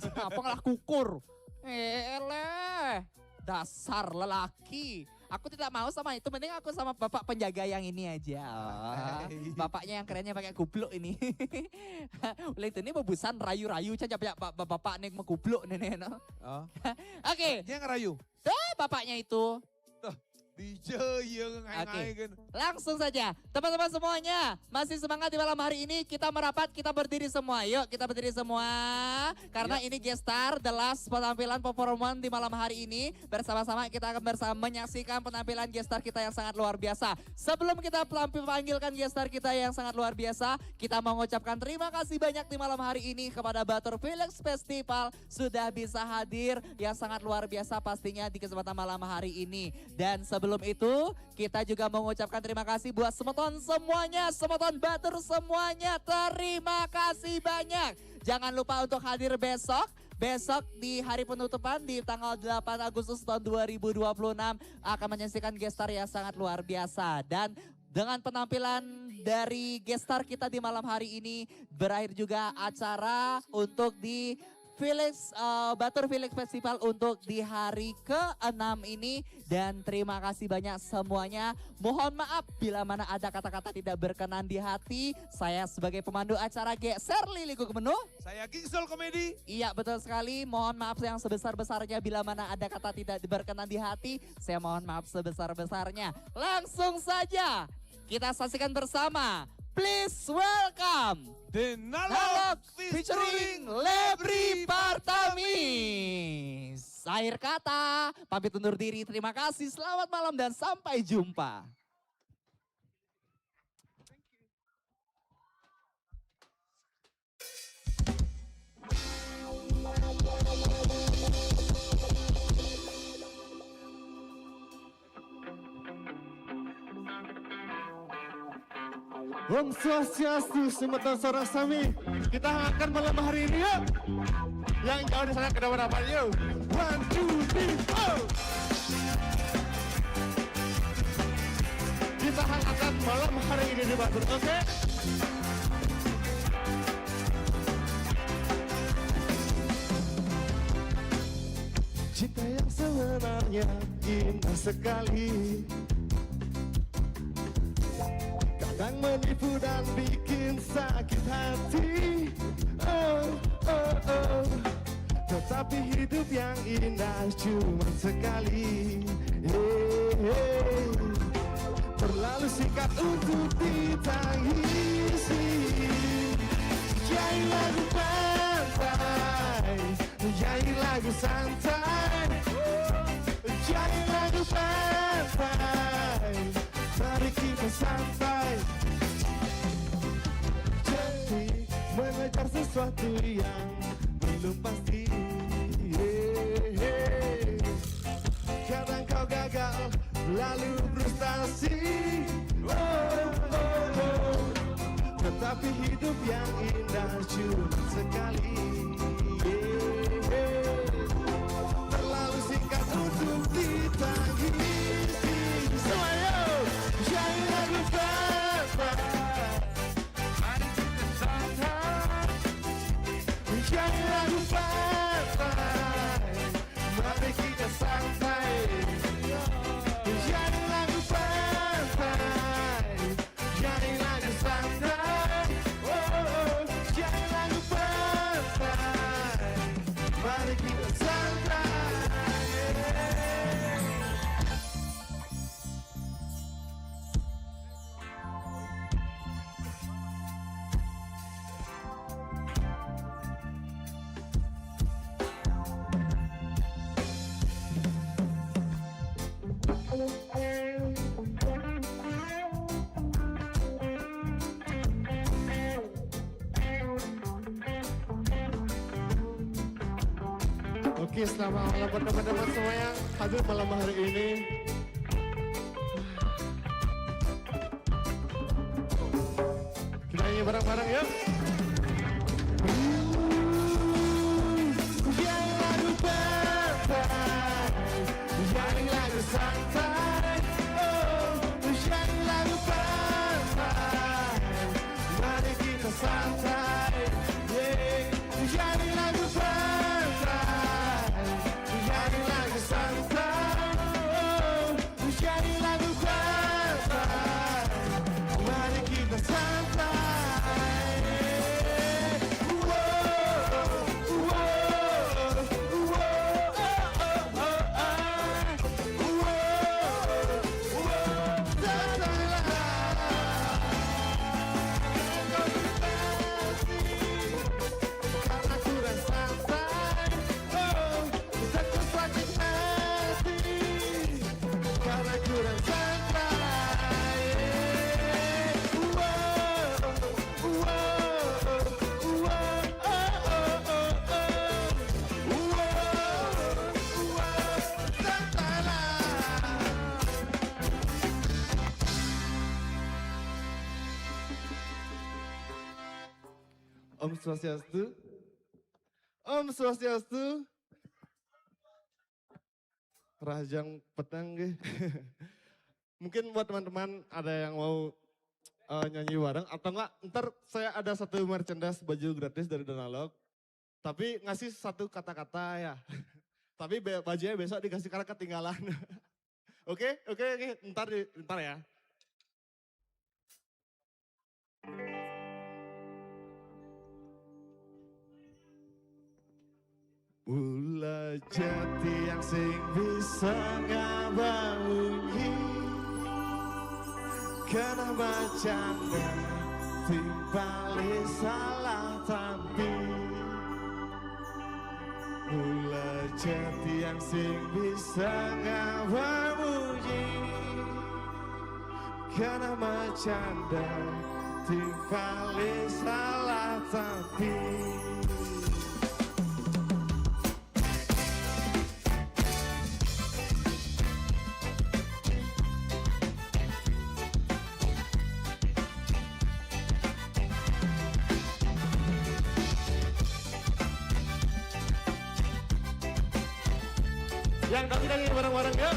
Apa ngalah kukur? Dasar lelaki. Aku tidak mau sama itu, mending aku sama bapak penjaga yang ini aja. Bapaknya yang kerennya pakai kubluk ini. Oleh itu ini bebusan rayu-rayu saja bapak nih mau kubluk nenek. No? Oh. Oke, Dia ngerayu. bapaknya itu. DJ yang ngai-ngai kan. Langsung saja, teman-teman semuanya masih semangat di malam hari ini, kita merapat, kita berdiri semua. Yuk kita berdiri semua, karena ini guest star, the last penampilan performan di malam hari ini. Bersama-sama kita akan menyaksikan penampilan guest star kita yang sangat luar biasa. Sebelum kita panggilkan guest star kita yang sangat luar biasa, kita mau mengucapkan terima kasih banyak di malam hari ini kepada Batur Felix Festival sudah bisa hadir yang sangat luar biasa pastinya di kesempatan malam hari ini. Dan sebelum itu kita juga mengucapkan terima kasih buat semeton semuanya, semeton Batur semuanya, terima kasih banyak. Jangan lupa untuk hadir besok di hari penutupan di tanggal 8 Agustus tahun 2026 akan menyaksikan guest star yang sangat luar biasa. Dan dengan penampilan dari guest star kita di malam hari ini berakhir juga acara untuk di Batur Felix Festival untuk di hari ke-6 ini. Dan terima kasih banyak semuanya. Mohon maaf bila mana ada kata-kata tidak berkenan di hati. Saya sebagai pemandu acara Sherly Liku Kemenu. Saya Kingsol Komedi. Iya betul sekali, mohon maaf yang sebesar-besarnya bila mana ada kata tidak berkenan di hati. Saya mohon maaf sebesar-besarnya. Langsung saja kita saksikan bersama. Please welcome The Nalog featuring Lebri Partami. Akhir kata, pamit undur diri. Terima kasih, selamat malam dan sampai jumpa. Om Swastiastu, Sumatera Sorang Sami. Kita hangatkan malam hari ini yuk. Yang jauh di sana kenapa-napa yuk. 1, 2, 3, go! Kita hangatkan malam hari ini di Batur, oke? Cinta yang sebenarnya indah sekali. Kadang menipu dan bikin sakit hati. Oh, oh, oh. Tetapi hidup yang indah cuma sekali. Hey, hey. Terlalu singkat untuk ditangisi. Nyanyi lagu pantai, nyanyi lagu santai, nyanyi lagu pantai, mari kita santai. Jadi mengejar sesuatu yang belum pasti. Kadang kau gagal lalu frustasi. Tetapi hidup yang indah cuma sekali. Terlalu singkat untuk ditangisi. Semuanya, jangan lagu pantai, mari kita santai. Jangan lagu pantai, mari kita santai. Jangan lagu pantai, jangan lagu santai. Oh, jangan lagu pantai, mari kita santai. Oke, selamat malam buat teman-teman semua yang hadir malam hari ini. Kita nyanyi bareng-bareng yuk. Nyanyi lagu pantai, nyanyi lagu santai. Oh, nyanyi lagu pantai, mari kita santai. Nyanyi lagu pantai, nyanyi lagu santai. Oh, nyanyi lagu pantai, mari kita santai. Karena kurang santai, oh, takut sakit hati. Karena kurang santai, Om Swastiastu. Om Swastiastu. Rajang petang ge. Mungkin buat teman-teman ada yang mau nyanyi bareng atau enggak, ntar saya ada satu merchandise baju gratis dari Donalog. Tapi ngasih satu kata-kata ya. Tapi bajunya besok dikasih karena ketinggalan. Oke, ntar ya. Ulah jati yang sing bisa ngabangungi, karena bacanda timpali salah tapi. Ulah jati yang sing bisa ngabangungi, karena bacanda timpali salah tapi. Yang dangi-dangi bareng-bareng yuk.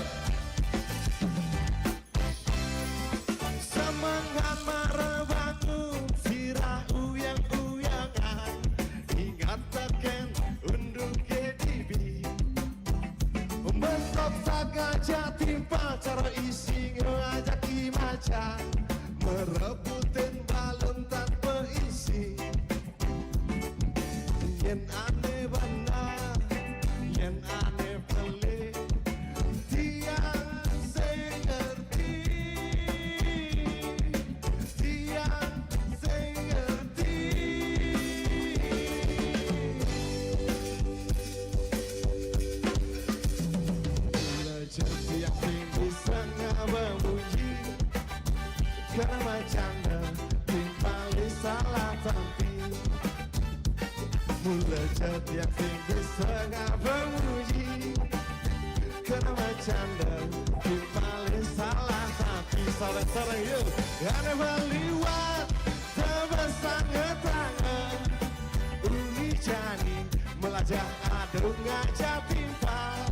Semangat marah bangun, sirah uyang-uyangan. Ingat teken unduk KDB. Membentuk sagaja timpa cara isi ngajak imaja. Merebutin balon tanpa isi. Yen aneh benar, yen aneh pelik, tiang saya ngerti. Karena macanda timpali salah tapi mula jadi yang tinggi setengah memuji. Karena macanda timpali salah tapi salah yuk. Karena meliwat terbesar tangan uni jani melajah adung ngajak timpal.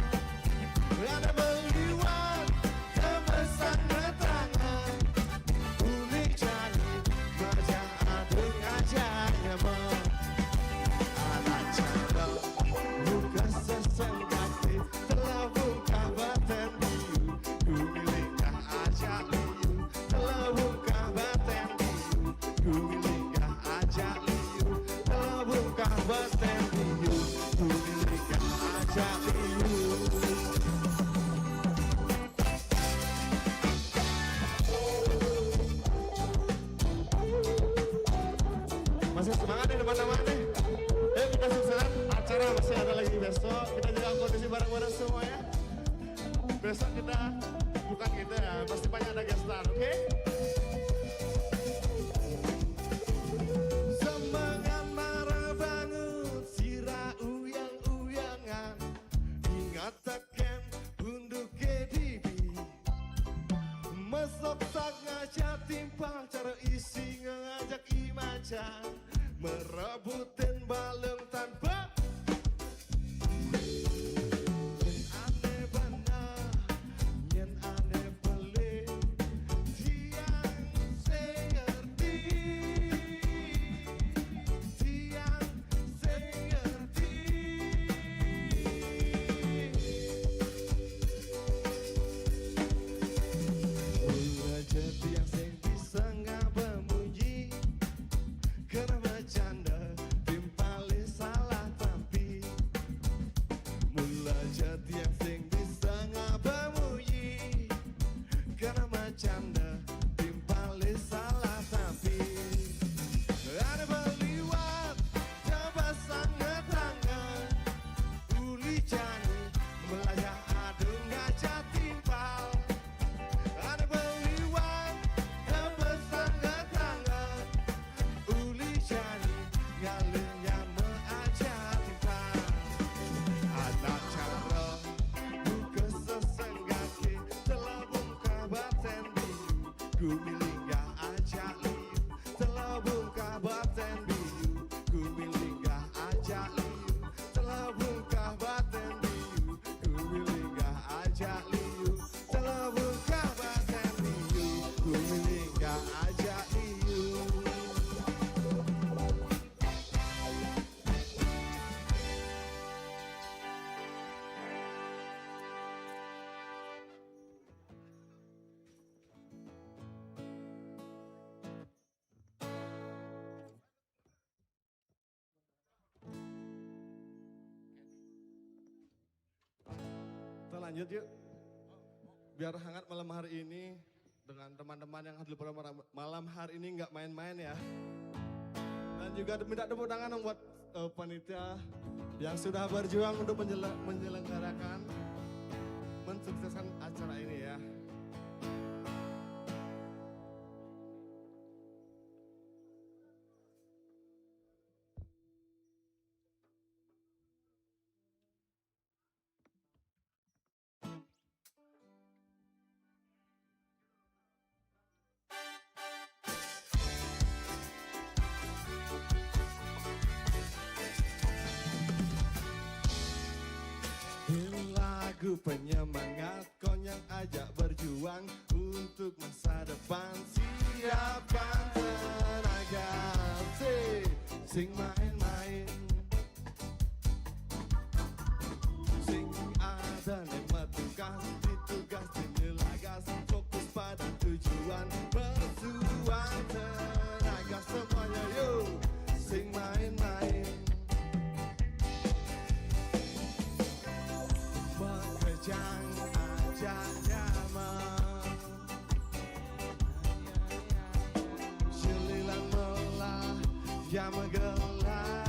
Karena meliwat terbesar tangan uni jani melajah adung ngajak nyamuk. Anak canda buka sesengkati telah buka baten biu. Ku milikah ajak liu telah buka baten biu. Ku milikah ajak liu telah buka baten biu. Ku milikah ajak liu. Masih semangat nih teman-teman nih. Ayo kita suksesan, acara masih ada lagi besok. Kita jaga kondisi bareng-bareng semua ya. Besok kita, bukan kita ya, pasti banyak ada guest star, oke? Semangat marah bangun, sirah uyang-uyangan. Ingat teken untuk KDB. Mesok sak ngajak timpal, cara isi ngajak imajan. Merebutin baleng tanpa yen aneh benar, yen aneh pelik. Tiang sengerti, tiang sengerti. Mula jadi yang sing bisa nggak memuji. Karena bercanda timpali salah tapi mula jadi yang sing bisa ngabamuji. Karena bercanda timpali salah tapi ada beliwat coba sangat tangan uli jani melayah adung ngajak timpal. Ada beliwat coba sangat tangan uli jani ngalirnya mengajak timpal. Anak cara buka sesenggaki telah buka baten biu. Ku milinggah ajak liu telah buka baten biu. Ku milinggah ajak liu telah buka baten biu. Ku milinggah ajak liu telah buka baten biu. Ku milinggah ajak liu. Kita lanjut yuk. Biar hangat malam hari ini dengan teman-teman yang hadir pada malam hari ini nggak main-main ya. Dan juga minta tepuk tangan buat panitia yang sudah berjuang untuk menyelenggarakan, mensukseskan acara ini ya. Lagu penyemangat konyang ajak berjuang untuk masa depan. Siapa tenaga sing main-main, sing ada nikmat tugas dinilagas, fokus pada tujuan berjuang tenaga semuanya yuk sing main-main. Bekerjaan aja nyaman, sililan melah yang menggelar,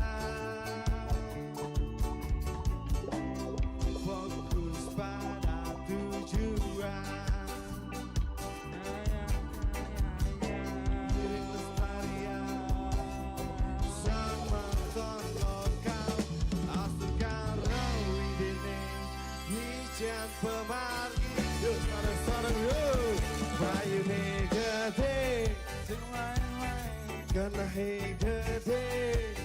fokus pada tujuan. pemargi. Yo sareng-sareng yo. Bayune gede. Sing main-main. Genahe gede.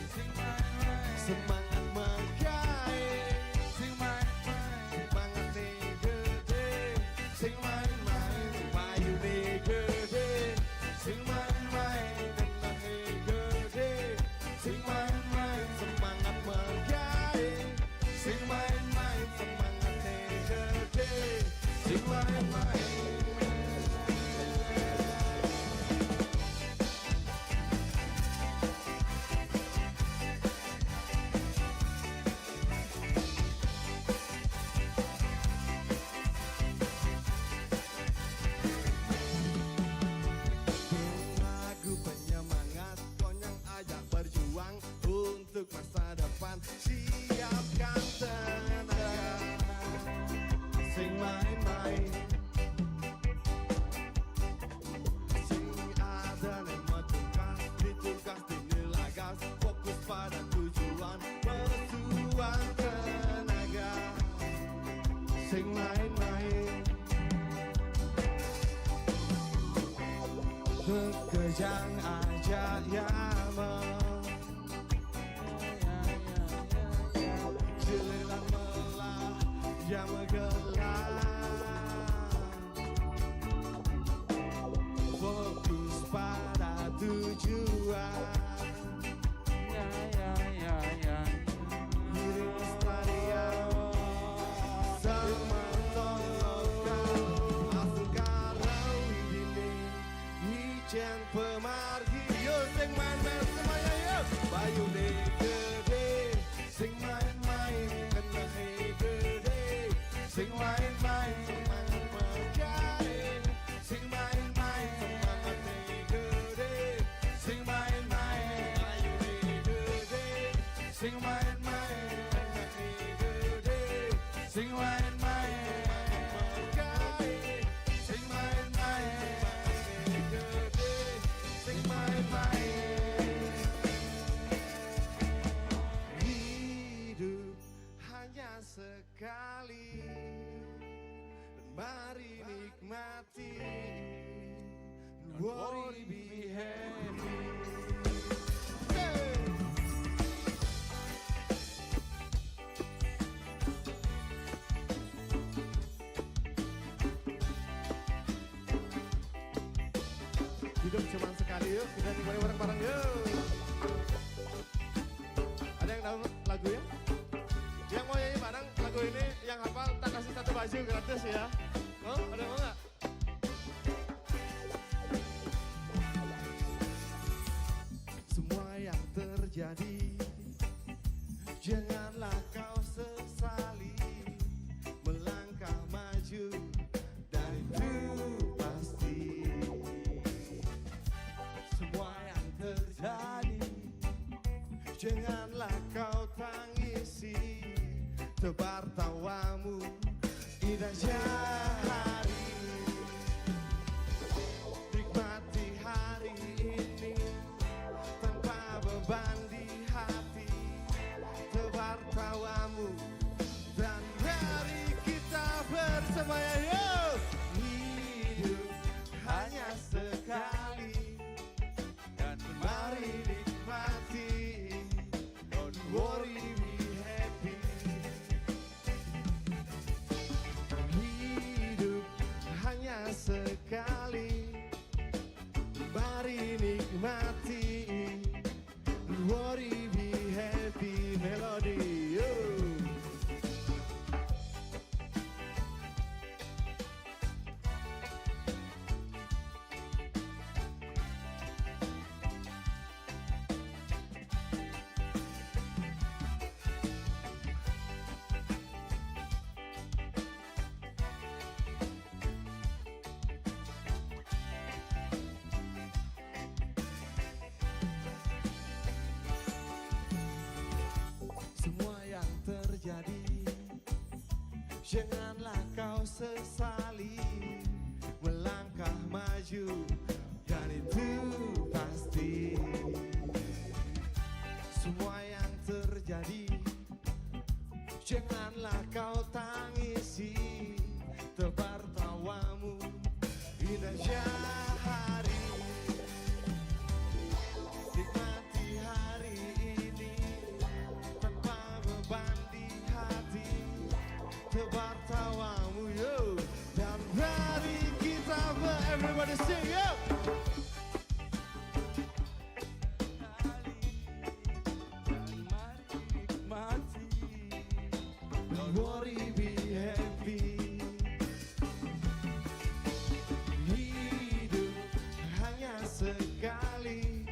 Sing main-main. Semangat menggawe. Sing main-main. Semangate gede. Sing main-main. Bayune gede. Sing main-main. Genahe gede. Sing main-main. Semangat menggawe. Sing main-main. Semangate gede. Sing main-main. Lagu penyemangat konyang ajak berjuang untuk masa depan. Siapkan tenaga. Sing main-main. Sing ada nama tugas, ditugas dinilagas. Fokus pada tujuan, berjuang tenaga. Sing main-main. Kejang aja ya Jelilan melah ya menggelar. Fokus pada tujuan. Diri pelestarian sama tolongkan Asungkarau ini Ijen pemargi. Yo sing main-main semuanya yo. Bayune gede. Sing main-main. Genahe gede. Sing main-main. Semangat menggawe. Sing main-main. Semangate gede. Sing main-main. Bayune gede. Sing main-main. Genahe gede. Sing main-main. Menggawe. Sing main-main. Semangate gede. Sing main-main. Hidup hanya sekali, dan mari nikmati. Worry, be happy. Hey! Hidup cuma sekali yuk, kita nikmati bareng-bareng yuk. Ada yang tahu lagunya? Yang mau nyanyi bareng lagu ini, yang hafal tak kasih satu baju gratis ya. Oh, ada yang mau nggak? Semua yang terjadi, janganlah kau sesali. Melangkah maju, dan itu pasti. Semua yang terjadi, janganlah kau tangisi. Tebar tawamu, indahnya hari. Nikmati hari ini, tanpa beban di hati. Tebar tawamu, dan mari kita bersama yuk. Hidup hanya sekali, dan mari nikmati. Don't worry, be happy. Hidup hanya sekali, mari nikmati. Don't worry, be happy. Melody, yo. Janganlah kau sesali melangkah maju, dan itu pasti. Semua yang terjadi janganlah kau tangisi. tebar tawamu, indahnya hari. Nikmati hari ini tanpa beban di hati, tebar tawamu yo. Dan mari kita everybody sing yo. Don't worry, be happy. Hidup hanya sekali,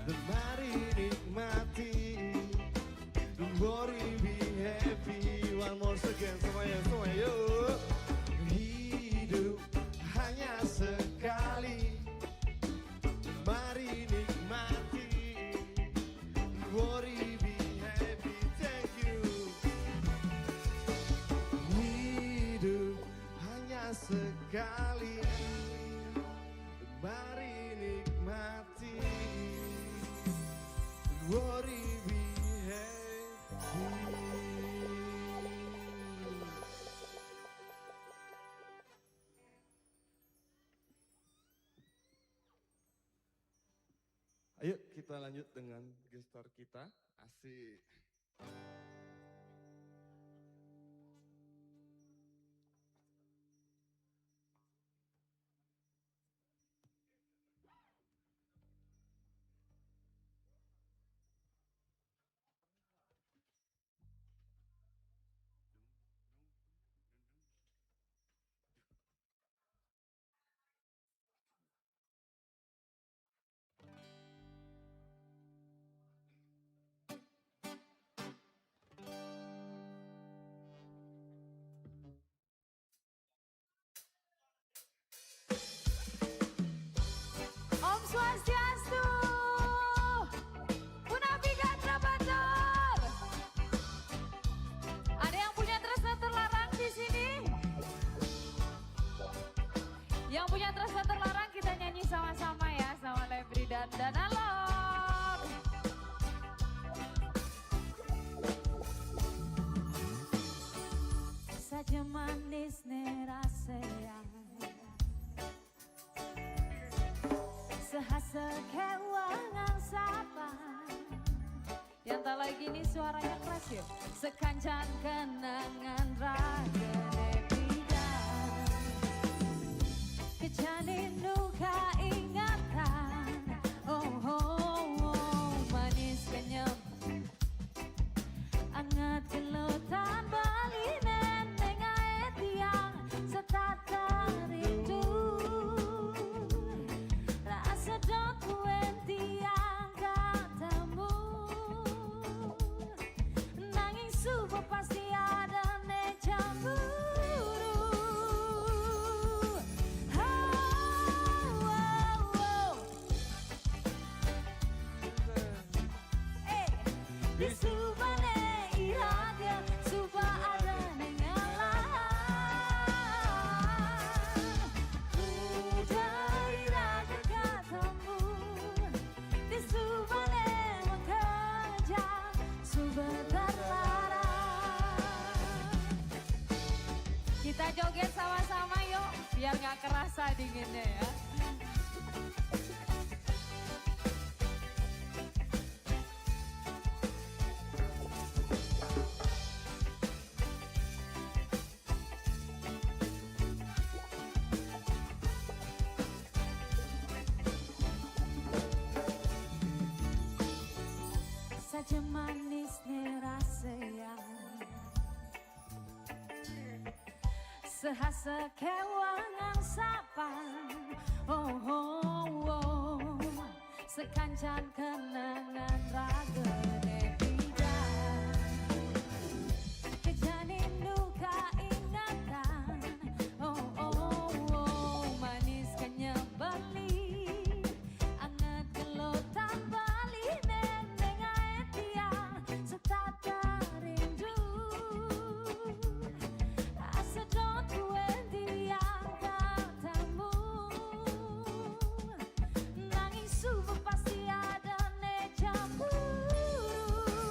dan mari nikmati. Don't worry, be happy. One more second, semuanya, yuk. Hidup hanya sekali, dan mari nikmati. Don't worry, be happy. Thank you. Hidup hanya sekali, mari nikmati. Don't worry, be happy. Ayo kita lanjut dengan gestar kita. Asik. Om Swastiastu, Punabika Trabator. Ada yang punya tresna terlarang di sini? Yang punya tresna terlarang kita nyanyi sama-sama ya, sama Lebri dan Danalog. Saja manis nerasea, sehasa kewangan sapa. Yang tak lagi nih suaranya keras ya. Sekancan kenangan raga nebidan, kejanin luka ingatan. Oh, oh, oh, manis kenyam, angat kelutan balinen nengaet yang setata rindu. Sedot kuen tiang katamu, nanging subuh pasti ada ne cemburu. Oh, oh, oh. Di subah ne iraga, subah ada ne ngalah. Udah iraga katamu, di subah ne bekerja, subah terlarang. Kita joget sama-sama yuk, biar gak kerasa dinginnya ya. Saja manis nerasea, sehasa kewangan sapa. Oh, oh, oh, sekancan kenangan raga nebidan, kejanin luka ingatan. Oh, oh, oh, manis kenyam beli, anget gelotan bali neneng aet tiang setata rindu. Asedot kuen tiang katamu, nanging subuh pasti ada ne cemburu.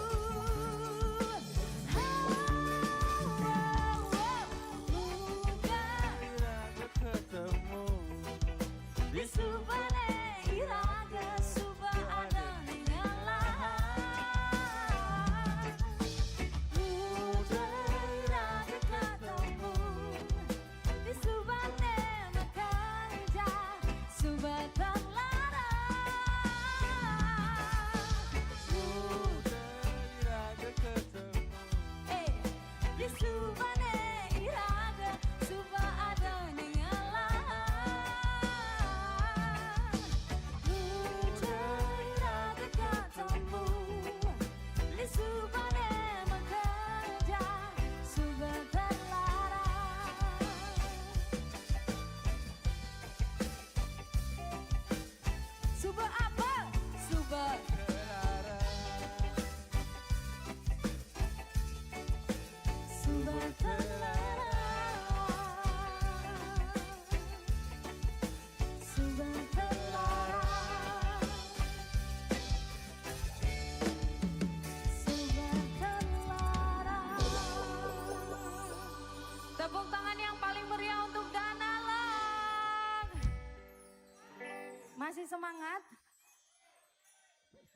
semangat.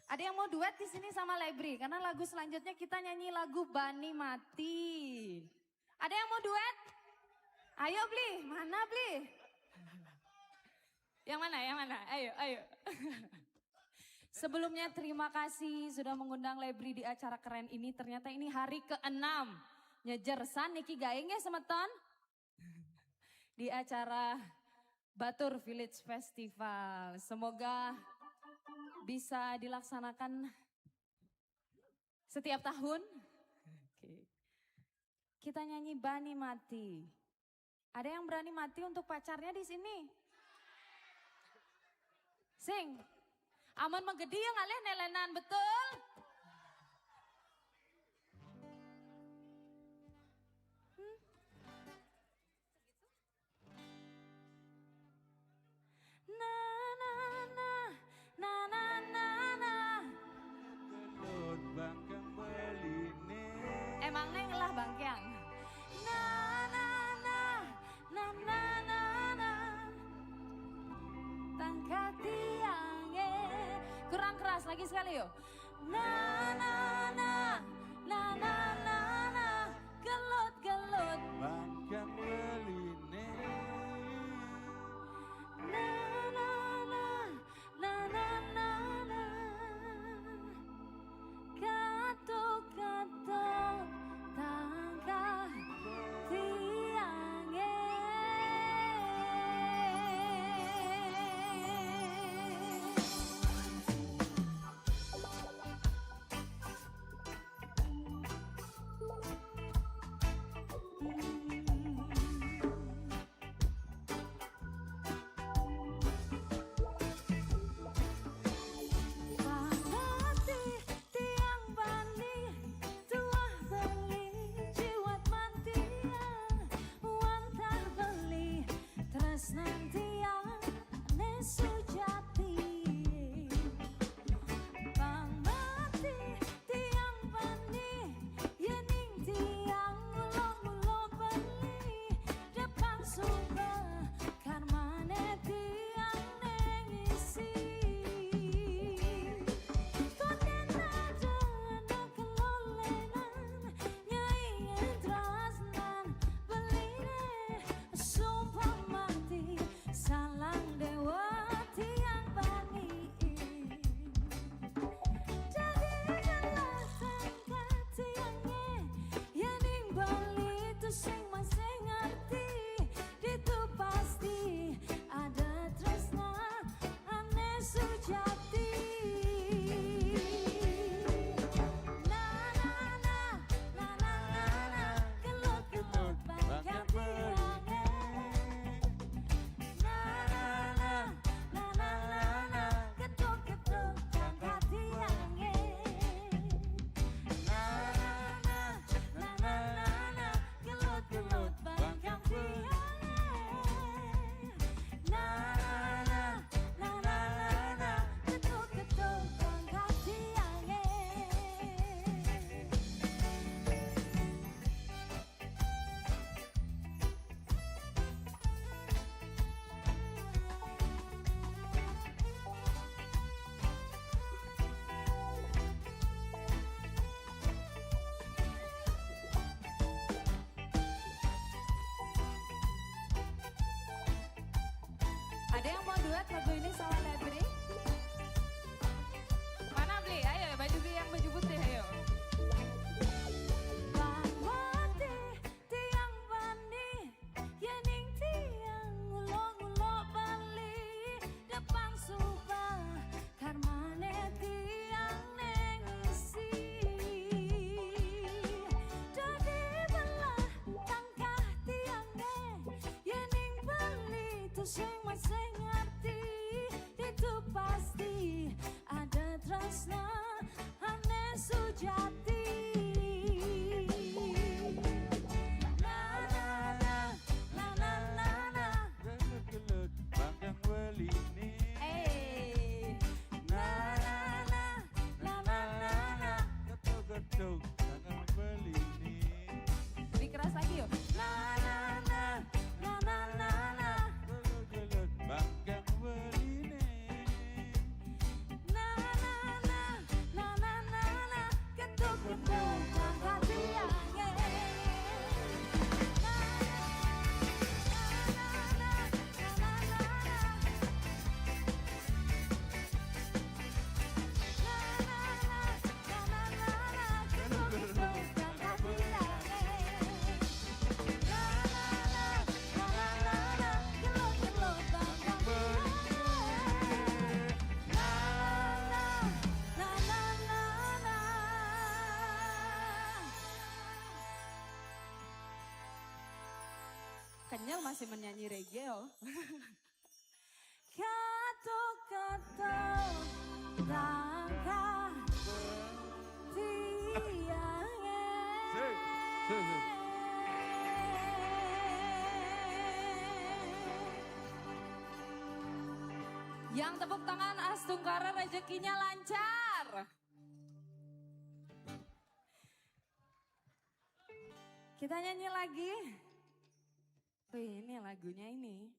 Ada yang mau duet di sini sama Lebri? Karena lagu selanjutnya kita nyanyi lagu Bani Mati. Ada yang mau duet? Ayo Bli, mana Bli? Yang mana, yang mana? Ayo, ayo. Sebelumnya terima kasih sudah mengundang Lebri di acara keren ini. Ternyata ini hari ke-6. Nyejersan Niki Gaengnya semeton. Di acara Batur Village Festival. Semoga bisa dilaksanakan setiap tahun. Oke. Kita nyanyi Bani Mati. Ada yang berani mati untuk pacarnya di sini? Sing. Aman menggedi yang alih nelenan, betul? Na na na na na na na. Gelut bangkang beline. Emang neng lah bangkeang. Na na na na na na na. Tangkat tiangnya. Kurang keras lagi sekali yuk. Na na na na na na na. Gelut gelut. Bangkang beline. Na na na na na na na. Katuk katuk tangkah tiangnya. Pamati tiang bani tuah beli jiwat mantian wantar beli tresnan tiang nesu jati. Pamati tiang bani yening tiang mulo-mulo beli depan sumber karmane tiang nengisi. Konen ada kelolenan nyai entrasnan beline sumpah mati salang dewa tiang bani. Jadi jelas tangkat tiangnya yening bali itu sing masih ngerti itu pasti ada tresna aneh sujati. Na na na na na na na gelut gelut bangkang tiangnya. Na na na na na na ketuk ketuk tangkat tiangnya. Na na na na na na gelut gelut bangkang tiangnya. Na na na na na na ketuk ketuk tangkat tiangnya. Ada yang mau duet lagu ini sama Lebri? Mana Bli? Ayo baju yang baju putih ayo. Pamati tiang bani yening tiang ulo-ulo bali depan subah karmane tiang nengisi. Jadi belah tangkah tiangnya yening bali itu sing masih ngerti itu pasti ada tresna aneh sujati. Na na na na na na na. Gelut gelut bangkang beline. Eh. Na na na na na na na. Getuk getuk bangkang beline. Lebih keras lagi yuk. Na na na na na na na. Gelut gelut bangkang beline. masih menyanyi reggae oh. Kata-kata langkah yang tepuk tangan Astungkara rezekinya lancar. Kita nyanyi lagi. Wih, ini lagunya ini.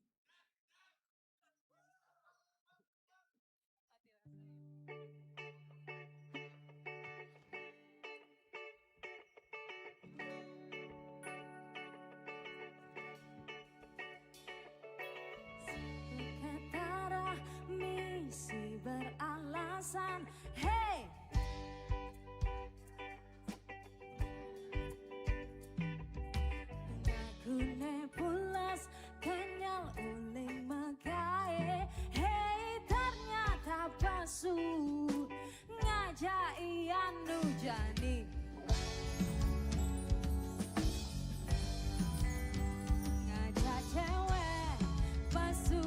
Ketara misi beralasan. Hey! Gune pulas kenyal uling magae. Hey, ternyata pasu ngajai anu jani. Ngajak cewek pasu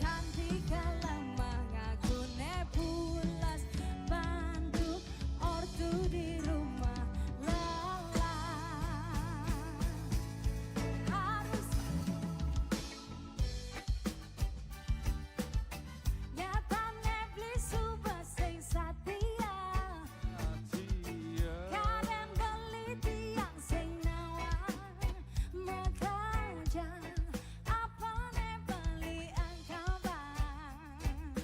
ganti kelemah ngagune pulas bantu ortu di rumah lelah. Harus nyatane beli subah sing satia. Kadang beli tiang sing nawar mekaja apane beli angkaban.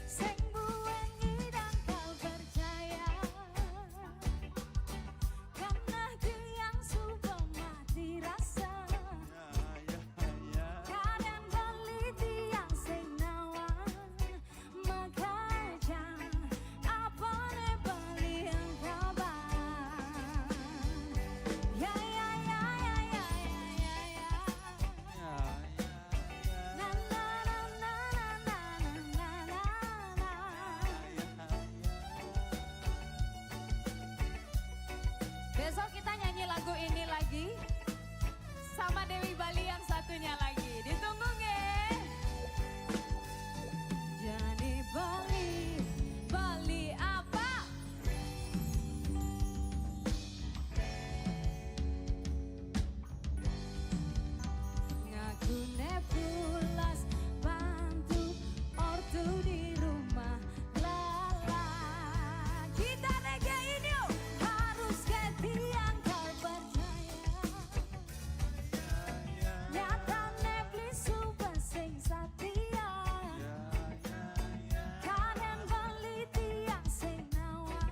Sing bueng ngidang kau percaya. Karena yang sudah mati rasa. Kadang beli tiang sing nawar mekaja apane beli angkaban. Ya ya ya ya ya ya ya ya. Na na na na na na na na. Besok kita nyanyi lagu ini lagi sama Dewi Bali yang satunya lagi. Ditunggu nge. Jadi Bali, Bali apa? Ngagune pulas bantu ortu di rumah lala. Kita negain yuk. Harus ketian kau percaya. Nyatane beli subah sing satia. Kadang beli tiang sing nawar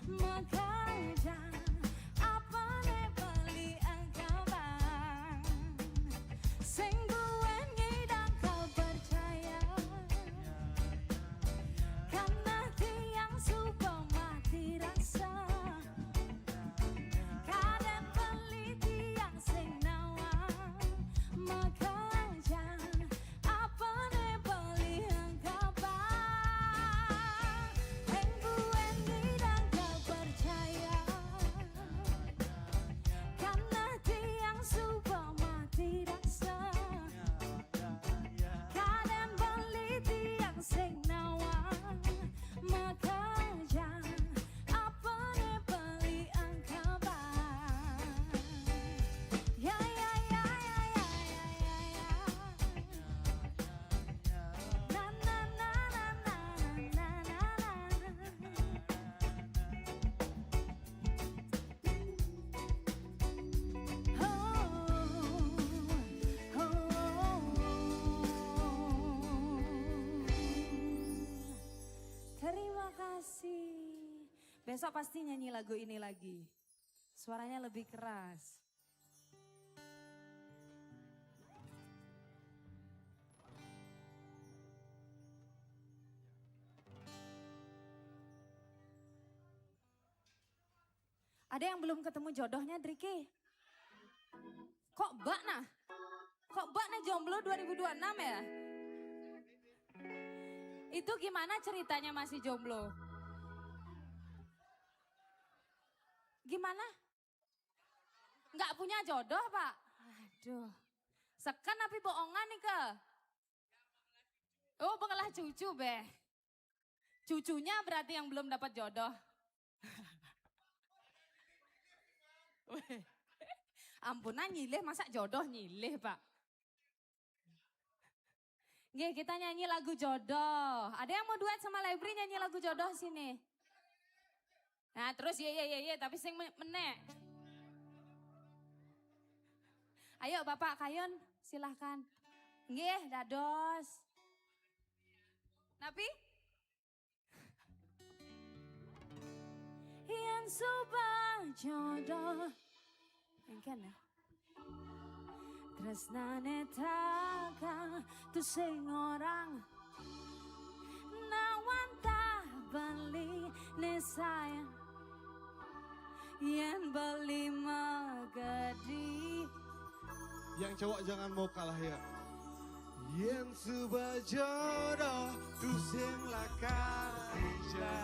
mekaja apane beli angkaban. Sing bueng ngidang kau percaya. Karena tiang sudah mati rasa. Kadang beli tiang sing nawar mekaja apane beli angkaban. Sing bueng ngidang kau percaya. Karena tiang sudah mati rasa. Kadang beli tiang sing nawar mekaja apane beli angkaban. Ya ya ya ya ya ya ya. Na na na na na na na Terima kasih. Besok pasti nyanyi lagu ini lagi. Suaranya lebih keras. Ada yang belum ketemu jodohnya, Driki? Kok Mbak nah? Kok Mbak nah jomblo 2026 ya? Itu gimana ceritanya masih jomblo? Gimana? Nggak punya jodoh, Pak? Aduh. Sekan api bohongan nih ke? Oh bengelah cucu be. Cucunya berarti yang belum dapat jodoh. Weh. Ampunan nyilih masa jodoh nyilih pak. Nggih, kita nyanyi lagu jodoh. Ada yang mau duet sama Lebri nyanyi lagu jodoh sini? Nah terus ye tapi sing menek. Ayo Bapak Kayon silahkan. Nggih, dados. Napi? Yang subah jodoh. Engken ya? Tresnane takang tu sing orang nawanta bali ne sayang yen beli magadi. Yang cowok jangan mau kalah ya. Yang subah jodoh tu sing lakarija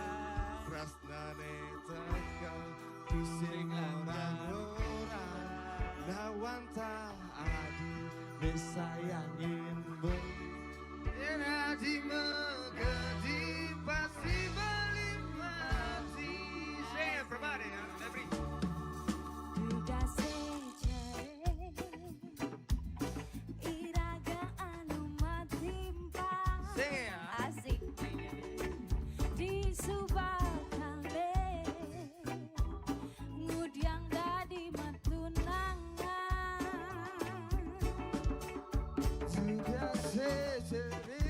prasnane takang tu sing orang-orang nawanta adi disayangin Adi megadi pasti beli mati. Say everybody, every. Duda secere iraga anu matimpa. Asik. Di subah kale ngudiang dadi matunangan. Sudah sejadi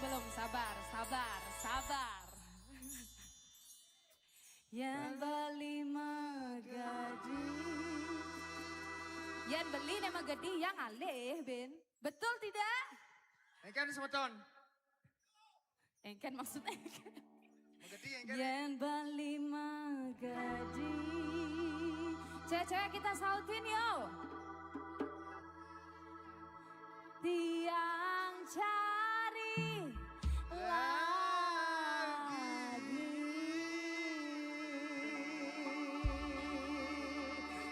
belum, sabar, sabar, sabar. Yang beli megadi. Yang beli nama gede yang alih, Ben. Betul tidak? Engkan semeton. Engken maksudnya engken. Megadi engkan. Yang beli megadi. Cewek-cewek kita sautin yo. Tiang cari lagi.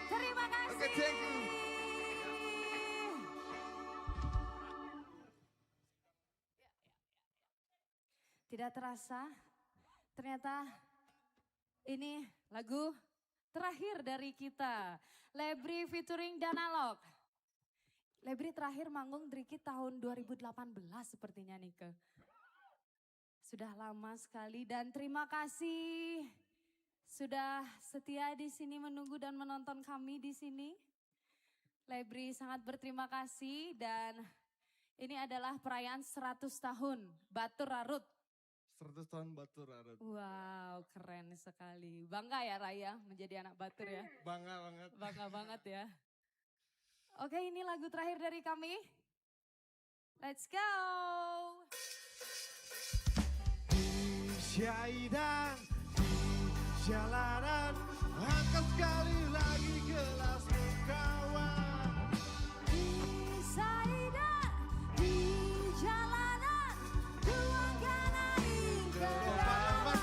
Terima kasih. Oke, thank you. Tidak terasa, ternyata ini lagu terakhir dari kita. Lebri featuring Danalog. Lebri terakhir manggung Driki tahun 2018 sepertinya Nike. Sudah lama sekali dan terima kasih sudah setia di sini menunggu dan menonton kami di sini. Lebri sangat berterima kasih dan ini adalah perayaan 100 tahun Batur Rarut. 100 tahun Batur Rarut. Wow, keren sekali. Bangga ya Raya menjadi anak Batur ya. Bangga banget. Bangga banget ya. Oke, ini lagu terakhir dari kami. Let's go. Syaidan di jalanan, angkat sekali lagi gelasmu kawan. Di Saida, di jalanan, tuangkan air ke dalam.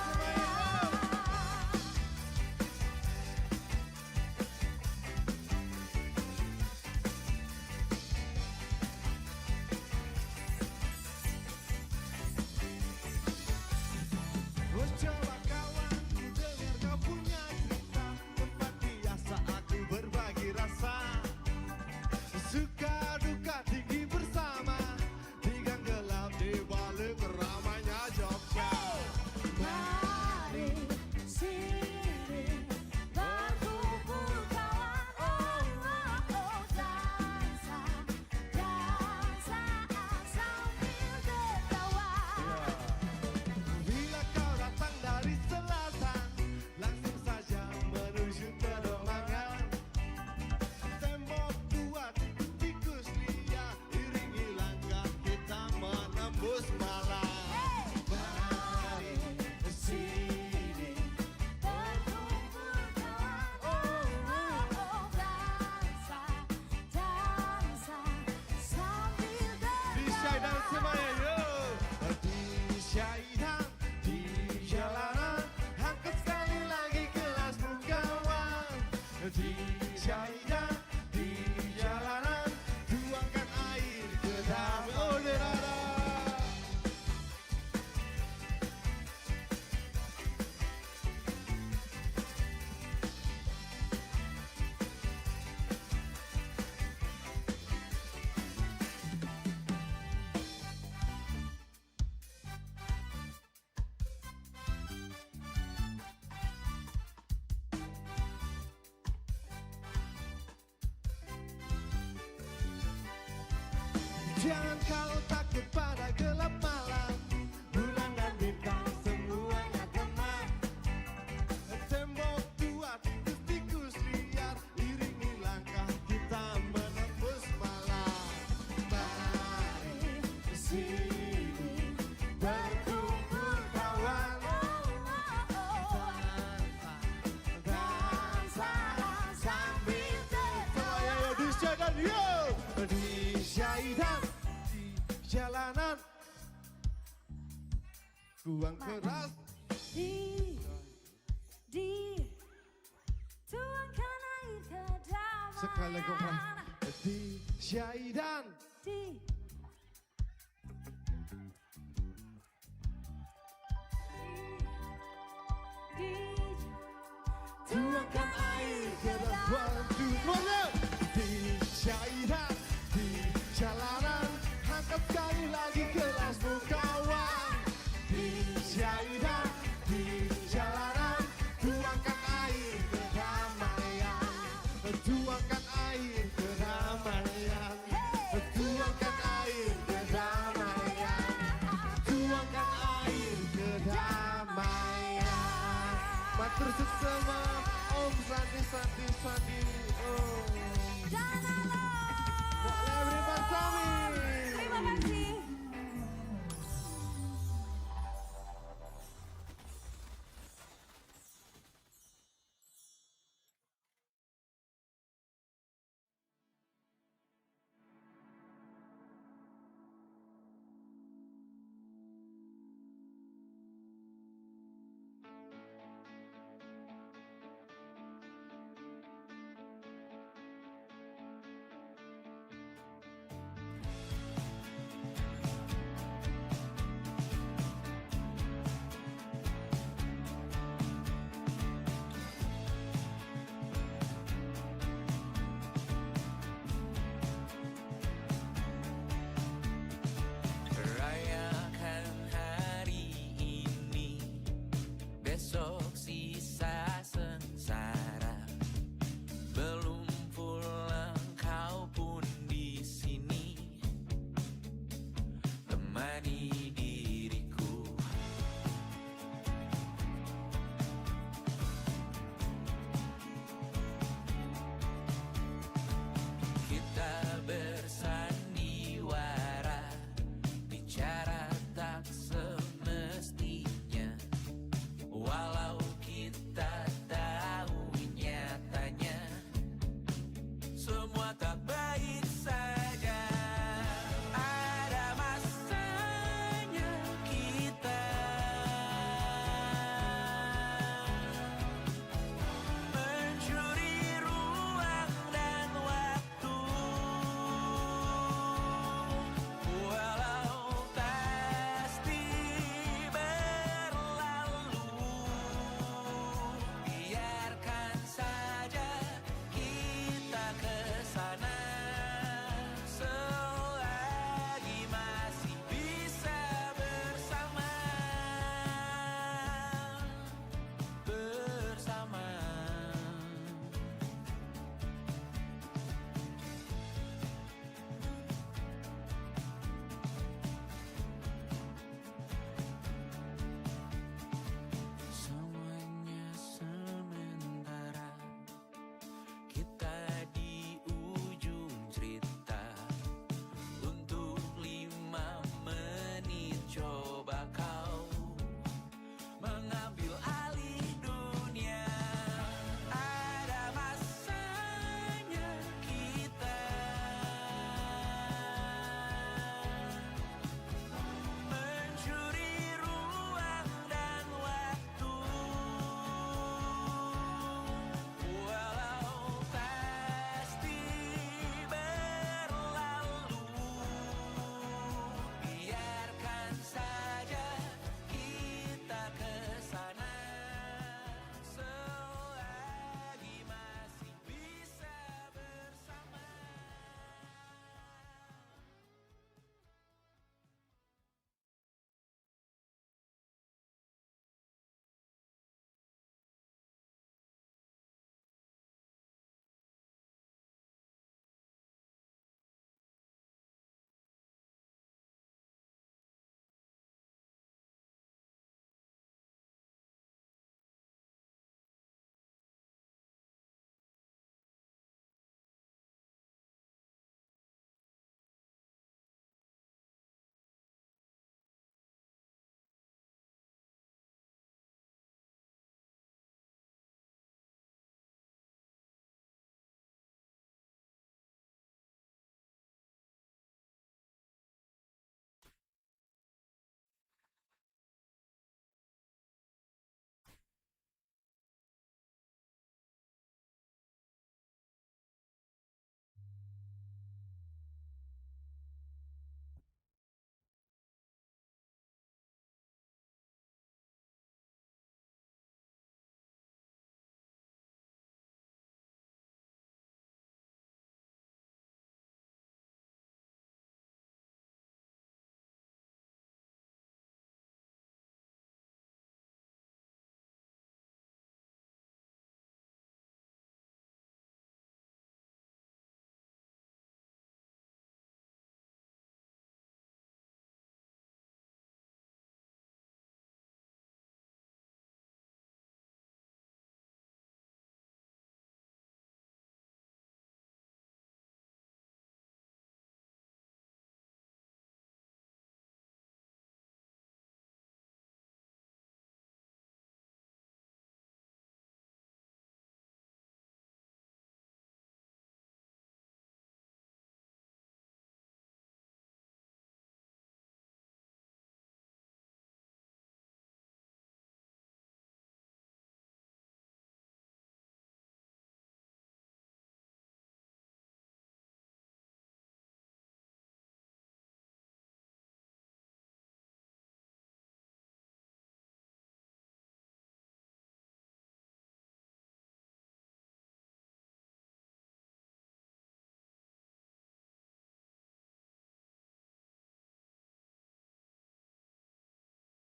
Coba kawan, ku dengar kau punya cerita, tempat biasa aku berbagi rasa. Suka duka tinggi bersama, di gang gelap di balik ramainya Jogja. Mari sini berkumpul kawan, dansa, dansa sambil tertawa. Bila kau datang dari selatan, langsung saja menuju terowongan. Tembok tua tikus liar, iringi langkah kita menembus malam. Mari sini Berkumpul kawan, dansa, dansa sambil di Syaidan tertawa. semuanya yuk. Di Syaidan, di jalanan, angkat sekali lagi gelasmu kawan. Di Syaidan, di jalanan, tuangkan air ke dalam udara. Jangan kau takut pada gelap malam, bulan dan bintang semuanya tenang. Tembok tua tikus liar, iringi langkah kita menembus malam. Mari sini berkumpul kawan, dansa sambil tertawa. Di Syaidan yuk, di Syaidan, di jalanan, buang keras. Di tuangkan air ke dalam. Sekali lagi keras. Di Syaidan, Di tuangkan air ke dalam semuanya. Di Syaidan, di jalanan, angkat sekali lagi gelasmu kawan. Di Syaidan, di jalanan, tuangkan air kedamaian. Tuangkan air kedamaian. Tuangkan air kedamaian. Terus sama Om Sandi Sandi Sandi. Oh. Dan halo. Mbak Lebri Parsami. Terima kasih.